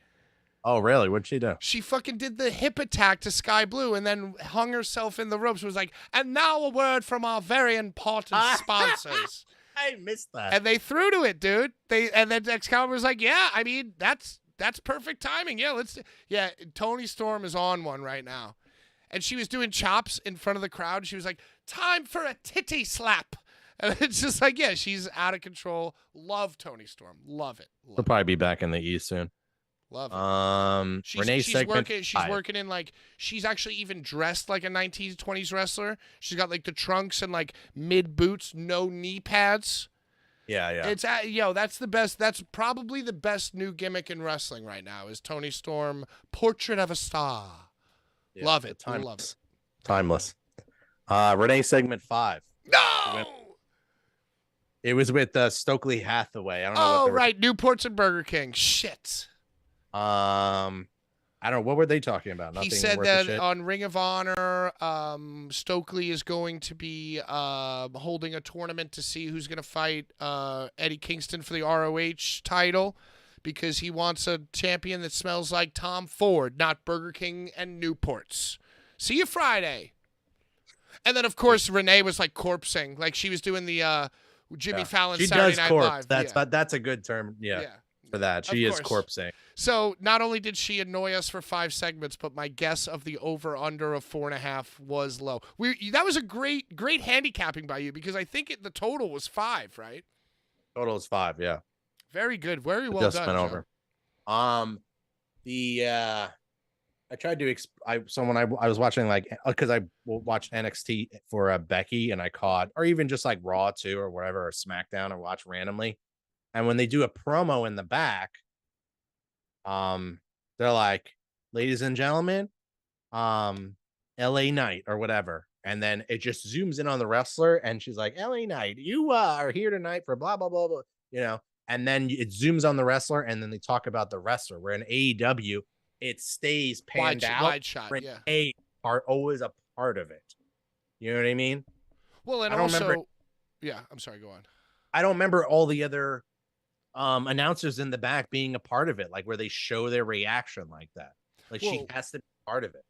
Oh, really? What'd she do? She fucking did the hip attack to Sky Blue and then hung herself in the ropes. It was like, and now a word from our very important sponsors. I missed that. And they threw to it, dude. And then Excalibur was like, yeah, I mean, that's perfect timing. Yeah, Tony Storm is on one right now. And she was doing chops in front of the crowd. She was like, time for a titty slap. And it's just like, yeah, she's out of control. Love Tony Storm. Love it. She'll probably be back in the East soon. Love it. Renee segment. She's working in like, she's actually even dressed like a 1920s wrestler. She's got like the trunks and like mid boots, no knee pads. Yeah. It's that's the best. That's probably the best new gimmick in wrestling right now is Tony Storm, Portrait of a Star. Yeah, love it. Timeless. Love it. Timeless. Renee segment 5. No. It was with Stokely Hathaway. I don't know. Oh, what right. Newports and Burger King. Shit. I don't know. What were they talking about? Nothing He said worth that a shit? on Ring of Honor, Stokely is going to be holding a tournament to see who's going to fight Eddie Kingston for the ROH title because he wants a champion that smells like Tom Ford, not Burger King and Newports. See you Friday. And then, of course, Renee was like corpsing. Like she was doing the Jimmy Fallon she Saturday does Night corpse. Live. That's a good term. Yeah. For that. She is corpsing. So not only did she annoy us for 5 segments, but my guess of the over-under of 4.5 was low. That was a great handicapping by you because I think the total was 5, right? Total is 5, yeah. Very good. Very well Just done. went Joe. over. I tried to I was watching because I watched NXT for Becky and I caught, or even just like Raw too or whatever, or SmackDown, or watch randomly. And when they do a promo in the back, they're like, ladies and gentlemen, LA Knight or whatever. And then it just zooms in on the wrestler and she's like, LA Knight, you are here tonight for blah, blah, blah, blah, and then it zooms on the wrestler and then they talk about the wrestler, where in AEW, it stays panned out. Wide shot, yeah. Always a part of it. You know what I mean? Well, and also, yeah, I'm sorry, go on. I don't remember all the other announcers in the back being a part of it, like where they show their reaction like that. Like she has to be part of it.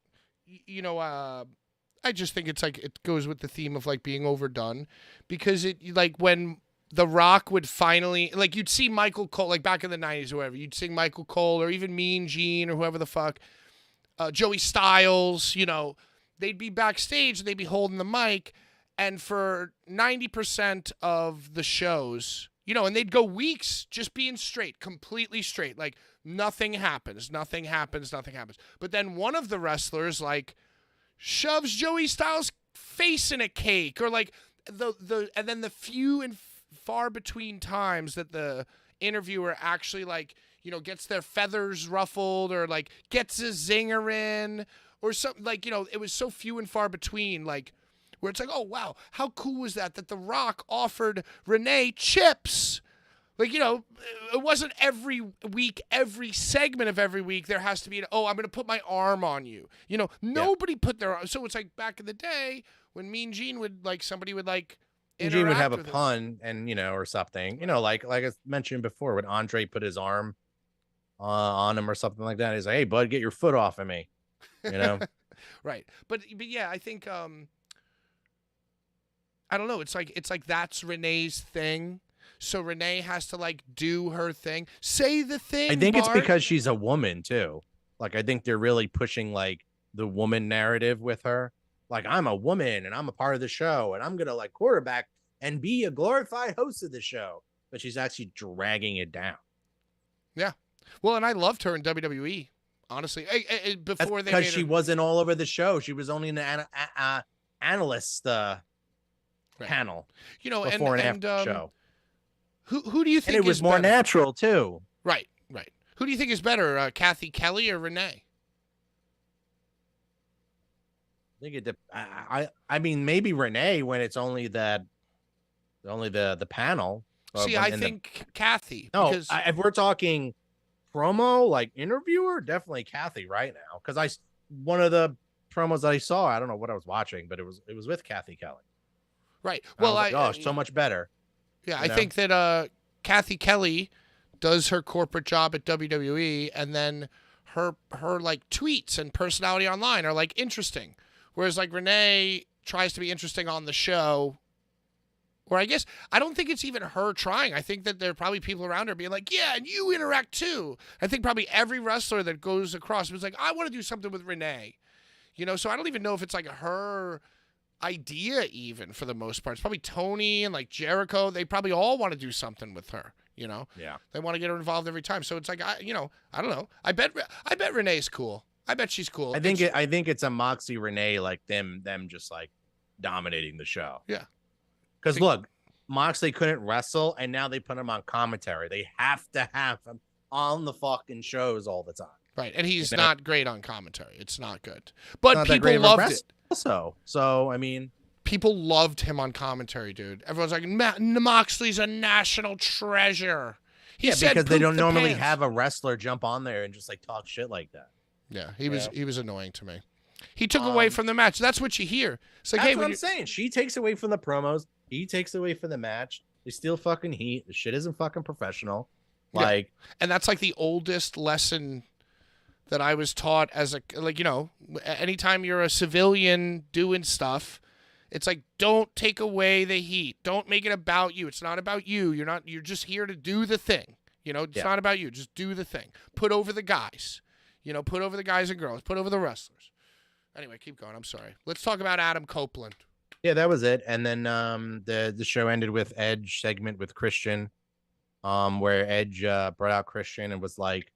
you know, I just think it's like it goes with the theme of like being overdone, because it like when The Rock would finally like you'd see Michael Cole like back in the 90s or whatever, you'd see Michael Cole or even Mean Gene or whoever the fuck, Joey Styles, you know, they'd be backstage and they'd be holding the mic, and for 90% of the shows, you know, and they'd go weeks just being straight, completely straight, like nothing happens. But then one of the wrestlers like shoves Joey Styles' face in a cake, or like and then the few and far between times that the interviewer actually like, you know, gets their feathers ruffled or like gets a zinger in or something, like, you know, it was so few and far between, like where it's like, oh wow, how cool was that The Rock offered Renee chips. Like, you know, it wasn't every week, every segment of every week, there has to be, I'm going to put my arm on you. You know, nobody put their arm. So it's like back in the day when Mean Gene would, like, somebody would, like, Gene would have a pun and, you know, or something. You know, like I mentioned before, when Andre put his arm on him or something like that, he's like, hey, bud, get your foot off of me. You know? Right. But yeah, I think, I don't know. It's like that's Renee's thing. So Renee has to like do her thing, say the thing. I think Bart. It's because she's a woman too. Like, I think they're really pushing like the woman narrative with her. Like, I'm a woman and I'm a part of the show and I'm going to like quarterback and be a glorified host of the show. But she's actually dragging it down. Yeah. Well, and I loved her in WWE, honestly. Before because she wasn't all over the show. She was only in the analyst panel. You know, before and after show. Who do you think and it was more natural too? Right. Who do you think is better, Kathy Kelly or Renee? I think I mean maybe Renee when it's only the panel. See, I think Kathy. No, because if we're talking promo like interviewer, definitely Kathy right now. Because one of the promos that I saw, I don't know what I was watching, but it was with Kathy Kelly. Right. Well, so much better. Yeah, I think that Kathy Kelly does her corporate job at WWE, and then her like tweets and personality online are like interesting, whereas like Renee tries to be interesting on the show. Or I guess I don't think it's even her trying. I think that there are probably people around her being like, yeah, and you interact too. I think probably every wrestler that goes across was like, I want to do something with Renee, you know. So I don't even know if it's like her idea even for the most part. It's probably Tony and like Jericho. They probably all want to do something with her, you know. Yeah. They want to get her involved every time. So it's like I don't know. I bet Renee's cool. I bet she's cool. I think it's a Moxie Renee, like them just like dominating the show. Yeah. Because look, Moxley couldn't wrestle, and now they put him on commentary. They have to have him on the fucking shows all the time. Right, and he's not great on commentary. It's not good. But people loved it. Also, so I mean, people loved him on commentary, dude. Everyone's like, Moxley's a national treasure. Because they don't normally have a wrestler jump on there and just like talk shit like that. Yeah, he was annoying to me. He took away from the match. That's what you hear. It's like, that's what I'm saying. She takes away from the promos. He takes away from the match. They steal fucking heat. The shit isn't fucking professional. Like, and that's like the oldest lesson that I was taught as anytime you're a civilian doing stuff, it's like, don't take away the heat. Don't make it about you. It's not about you. You're just here to do the thing. You know, it's not about you. Just do the thing. Put over the guys. You know, put over the guys and girls. Put over the wrestlers. Anyway, keep going. I'm sorry. Let's talk about Adam Copeland. Yeah, that was it. And then the show ended with Edge segment with Christian, where Edge brought out Christian and was like,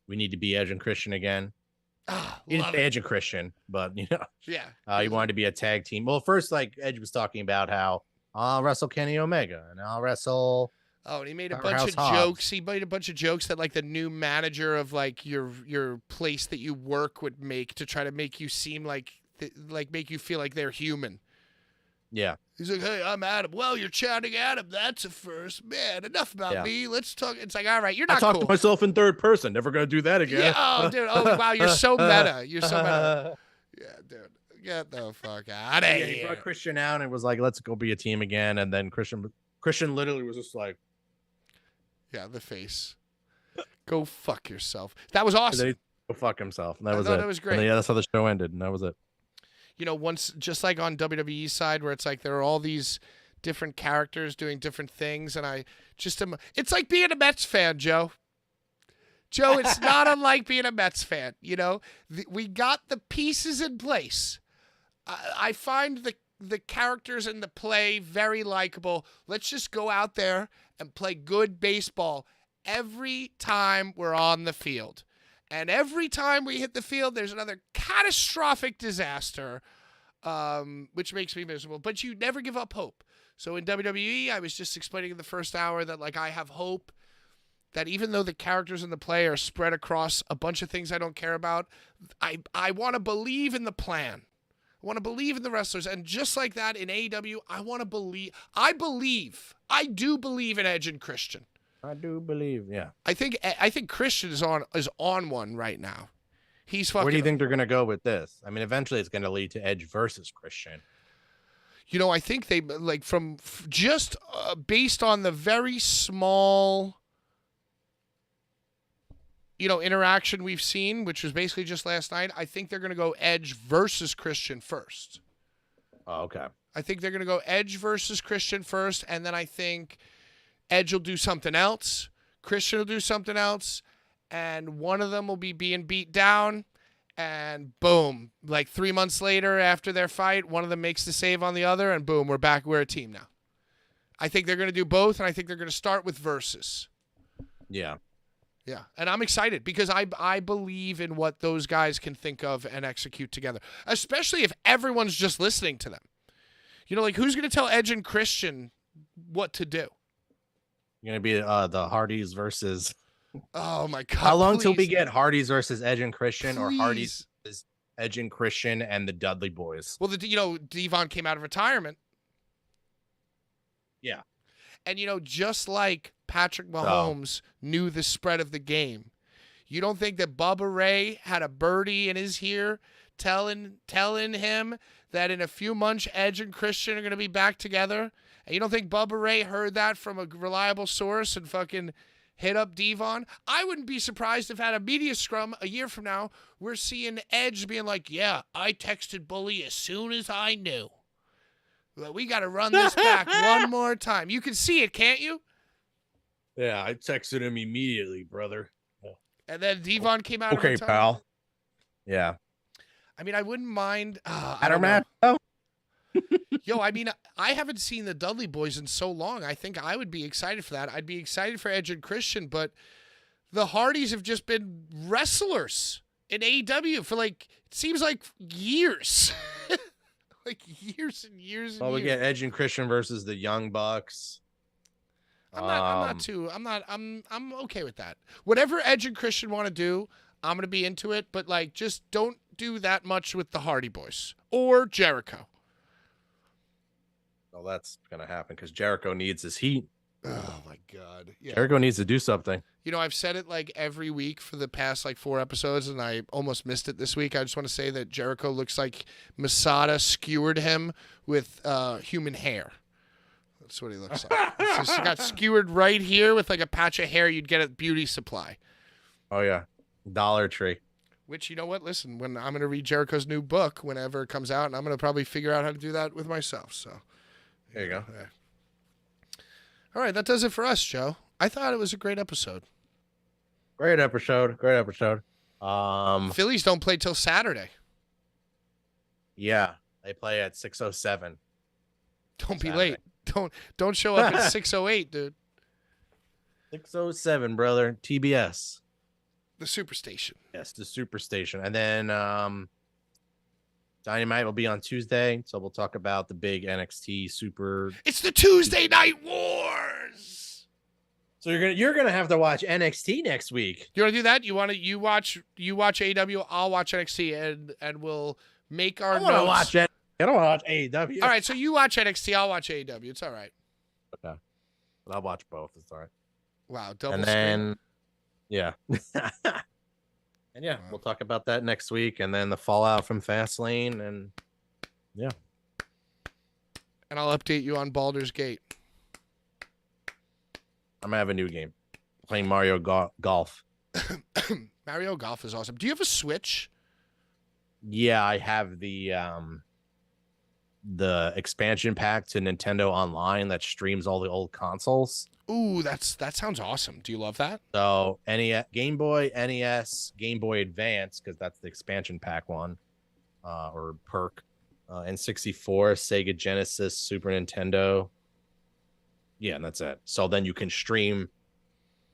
we need to be Edge and Christian again. He didn't say Edge and Christian, but he wanted to be a tag team. Well, first, like Edge was talking about how I'll wrestle Kenny Omega and I'll wrestle. Oh, and he made a bunch of jokes. He made a bunch of jokes that like the new manager of like your place that you work would make to try to make you seem like make you feel like they're human. Yeah. He's like, hey, I'm Adam. Well, you're chatting Adam. That's a first. Man, enough about me. Let's talk. It's like, all right, you're not cool. I talk to myself in third person. Never going to do that again. Yeah, oh, dude. Oh, wow, you're so meta. You're so meta. Yeah, dude. Get the fuck out of here. He brought Christian out and was like, let's go be a team again. And then Christian literally was just like. Yeah, the face. Go fuck yourself. That was awesome. Go fuck himself. That I was thought it. it was And great. then, yeah, that's how the show ended, and that was it. You know, once just like on WWE side where it's like there are all these different characters doing different things, and I just am. It's like being a Mets fan, Joe. Joe, it's not unlike being a Mets fan. You know, we got the pieces in place. I find the characters in the play very likable. Let's just go out there and play good baseball every time we're on the field. And every time we hit the field, there's another catastrophic disaster, which makes me miserable. But you never give up hope. So in WWE, I was just explaining in the first hour that, like, I have hope that even though the characters in the play are spread across a bunch of things I don't care about, I want to believe in the plan. I want to believe in the wrestlers. And just like that in AEW, I do believe in Edge and Christian. I do believe, yeah. I think Christian is on one right now. He's fucking. Where do you think they're gonna go with this? I mean, eventually it's gonna lead to Edge versus Christian. You know, I think they like from just based on the very small, interaction we've seen, which was basically just last night. I think they're gonna go Edge versus Christian first. Oh, okay. I think they're gonna go Edge versus Christian first, and then I think Edge will do something else. Christian will do something else. And one of them will be being beat down. And boom, like 3 months later after their fight, one of them makes the save on the other. And boom, we're a team now. I think they're going to do both. And I think they're going to start with versus. Yeah. Yeah. And I'm excited because I believe in what those guys can think of and execute together. Especially if everyone's just listening to them. You know, like who's going to tell Edge and Christian what to do? You're gonna be the Hardys versus. Oh my God! How long till we please. get Hardys versus Edge and Christian, or Please. Hardys versus Edge and Christian and the Dudley Boys? Well, Devon came out of retirement. Yeah, and just like Patrick Mahomes knew the spread of the game, you don't think that Bubba Ray had a birdie in his ear telling him that in a few months Edge and Christian are gonna be back together? And you don't think Bubba Ray heard that from a reliable source and fucking hit up Devon? I wouldn't be surprised if at a media scrum a year from now, we're seeing Edge being like, yeah, I texted Bully as soon as I knew. But we got to run this back one more time. You can see it, can't you? Yeah, I texted him immediately, brother. And then Devon came out of Okay, retirement. pal. Yeah. I mean, I wouldn't mind. I I don't don't know. know. Yo, I mean, I haven't seen the Dudley Boys in so long. I think I would be excited for that. I'd be excited for Edge and Christian, but the Hardys have just been wrestlers in AEW for it seems like years. Like years and years and Well, we years. get Edge and Christian versus the Young Bucks. I'm okay with that. Whatever Edge and Christian want to do, I'm going to be into it, but just don't do that much with the Hardy Boys or Jericho. Well, that's gonna happen because Jericho needs his heat. Oh my God. Yeah. Jericho needs to do something. I've said it every week for the past 4 episodes, and I almost missed it this week. I just want to say that Jericho looks like Masada skewered him with human hair. That's what he looks like. It's just got skewered right here with a patch of hair you'd get at Beauty Supply. Oh yeah, Dollar Tree. Which, you know what? Listen, when I'm going to read Jericho's new book whenever it comes out, and I'm going to probably figure out how to do that with myself. So There you go. Yeah. All right, that does it for us, Joe. I thought it was a great episode. Great episode. Great episode. Phillies don't play till Saturday. Yeah, they play at 6:07. Don't be Saturday. late. Don't show up at 6:08, dude. 6:07, brother. TBS. The Superstation. Yes, the Superstation. And then Dynamite will be on Tuesday, so we'll talk about the big NXT Super. It's the Tuesday Night Wars. So you're gonna have to watch NXT next week. You want to do that? You watch AEW. I'll watch NXT, and we'll make our I want to notes. watch it. I don't want to watch AEW. All right, so you watch NXT. I'll watch AEW. It's all right. Okay, but I'll watch both. It's all right. Wow, double And screen. then, yeah. And yeah, we'll talk about that next week, and then the fallout from Fastlane, and yeah. And I'll update you on Baldur's Gate. I'm gonna have a new game, playing Mario Golf. Mario Golf is awesome. Do you have a Switch? Yeah, I have the expansion pack to Nintendo Online that streams all the old consoles. Ooh, that sounds awesome. Do you love that? So NES, Game Boy, NES, Game Boy Advance, because that's the expansion pack one, or perk, N64, Sega Genesis, Super Nintendo. Yeah, and that's it. So then you can stream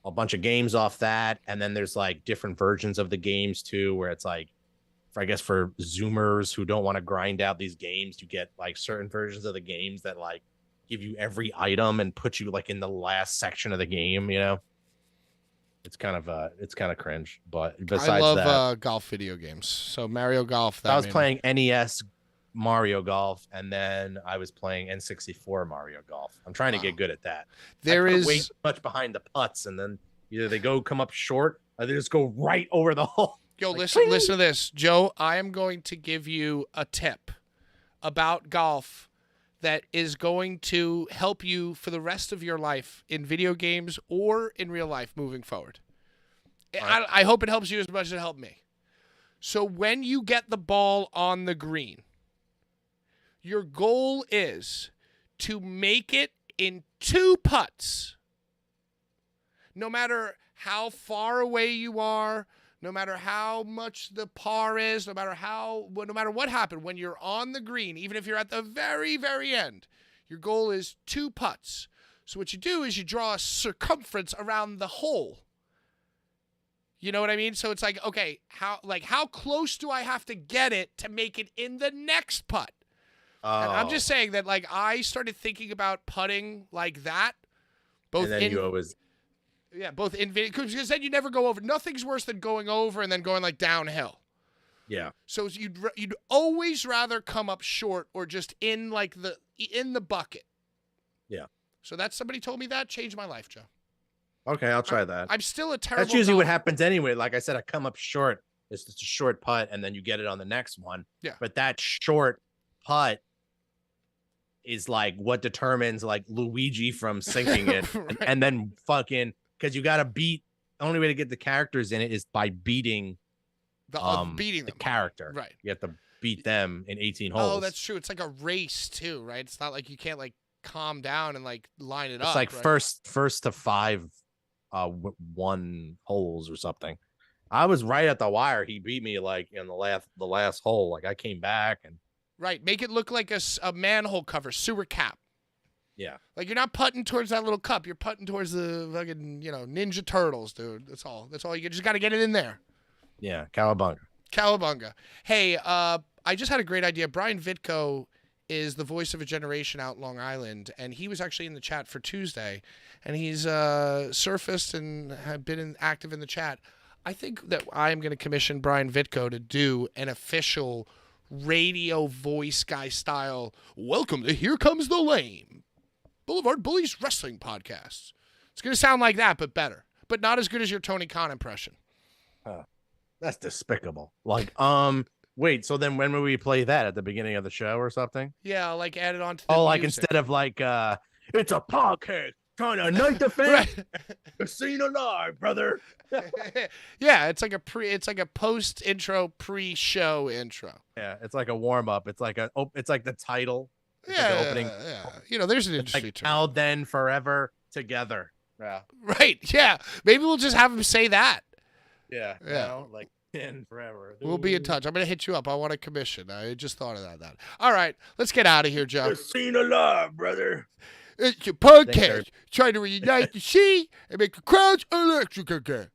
a bunch of games off that, and then there's like different versions of the games too, where it's like, I guess for Zoomers who don't want to grind out these games, you get like certain versions of the games that like give you every item and put you like in the last section of the game. You know, it's kind of cringe. But besides I love that, golf video games. So Mario Golf. I was playing NES Mario Golf, and then I was playing N64 Mario Golf. I'm trying to get good at that. There is way too much behind the putts, and then either they come up short, or they just go right over the hole. Yo, Like, listen to this. Joe, I am going to give you a tip about golf that is going to help you for the rest of your life in video games or in real life moving forward. Right. I hope it helps you as much as it helped me. So when you get the ball on the green, your goal is to make it in 2 putts. No matter how far away you are, no matter how much the par is, no matter what happened, when you're on the green, even if you're at the very, very end, your goal is 2 putts. So what you do is you draw a circumference around the hole. You know what I mean? So it's like, okay, how close do I have to get it to make it in the next putt? And I'm just saying that, like, I started thinking about putting like that. And then you always... Yeah, both in video, because then you never go over. Nothing's worse than going over and then going like downhill. Yeah. So you'd always rather come up short or just in the bucket. Yeah. So somebody told me that changed my life, Joe. Okay, I'll try that. I'm still a terrible. That's usually what golfer. happens anyway. Like I said, I come up short. It's just a short putt, and then you get it on the next one. Yeah. But that short putt is like what determines like Luigi from sinking it, Right. and then fucking. Because you got to beat. The only way to get the characters in it is by beating beating the them. character. Right. You have to beat them in 18 holes. Oh, that's true. It's like a race too, right? It's not like you can't like calm down and like line it up. It's like right? first to 5, 1 holes or something. I was right at the wire. He beat me like in the last hole. Like I came back and. Right. Make it look like a manhole cover, sewer cap. Yeah. Like you're not putting towards that little cup. You're putting towards the fucking, Ninja Turtles, dude. That's all. You just got to get it in there. Yeah. Cowabunga. Cowabunga. Hey, I just had a great idea. Brian Vitko is the voice of a generation out in Long Island, and he was actually in the chat for Tuesday, and he's surfaced and had been active in the chat. I think that I am going to commission Brian Vitko to do an official radio voice guy style, welcome to Here Comes the Lame, Boulevard Bullies Wrestling Podcast. It's going to sound like that, but better. But not as good as your Tony Khan impression. That's despicable. Like, wait, so then when will we play that? At the beginning of the show or something? Yeah, like add it on to the like music. instead of like, it's a podcast trying to night defense. Right. Casino live, brother. Yeah, it's like a post intro, pre-show intro. Yeah, it's like a warm up. It's like the title. It's like Yeah, the opening. yeah. There's an It's industry like term. now then forever together. Yeah. Right, yeah. Maybe we'll just have him say that. Yeah. Yeah. Now, like then forever. We'll be in touch. I'm going to hit you up. I want a commission. I just thought of that. All right, let's get out of here, Joe. Casino live, brother. It's your Thanks, podcast Eric. trying to reunite the sea and make the crowds electric again.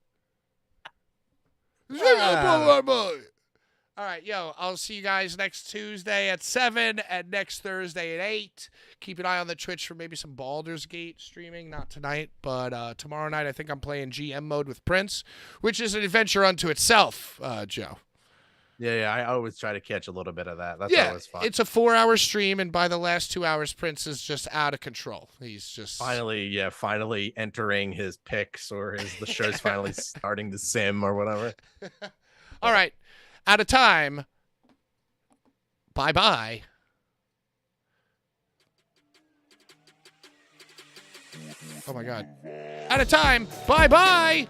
All right, I'll see you guys next Tuesday at 7 and next Thursday at 8. Keep an eye on the Twitch for maybe some Baldur's Gate streaming. Not tonight, but tomorrow night I think I'm playing GM mode with Prince, which is an adventure unto itself, Joe. Yeah, I always try to catch a little bit of that. That's Yeah, always fun. it's a 4-hour stream, and by the last 2 hours, Prince is just out of control. He's just... Finally entering his picks, or the show's finally starting to sim or whatever. All right. Out of time. Bye-bye. Oh, my God. Out of time. Bye-bye.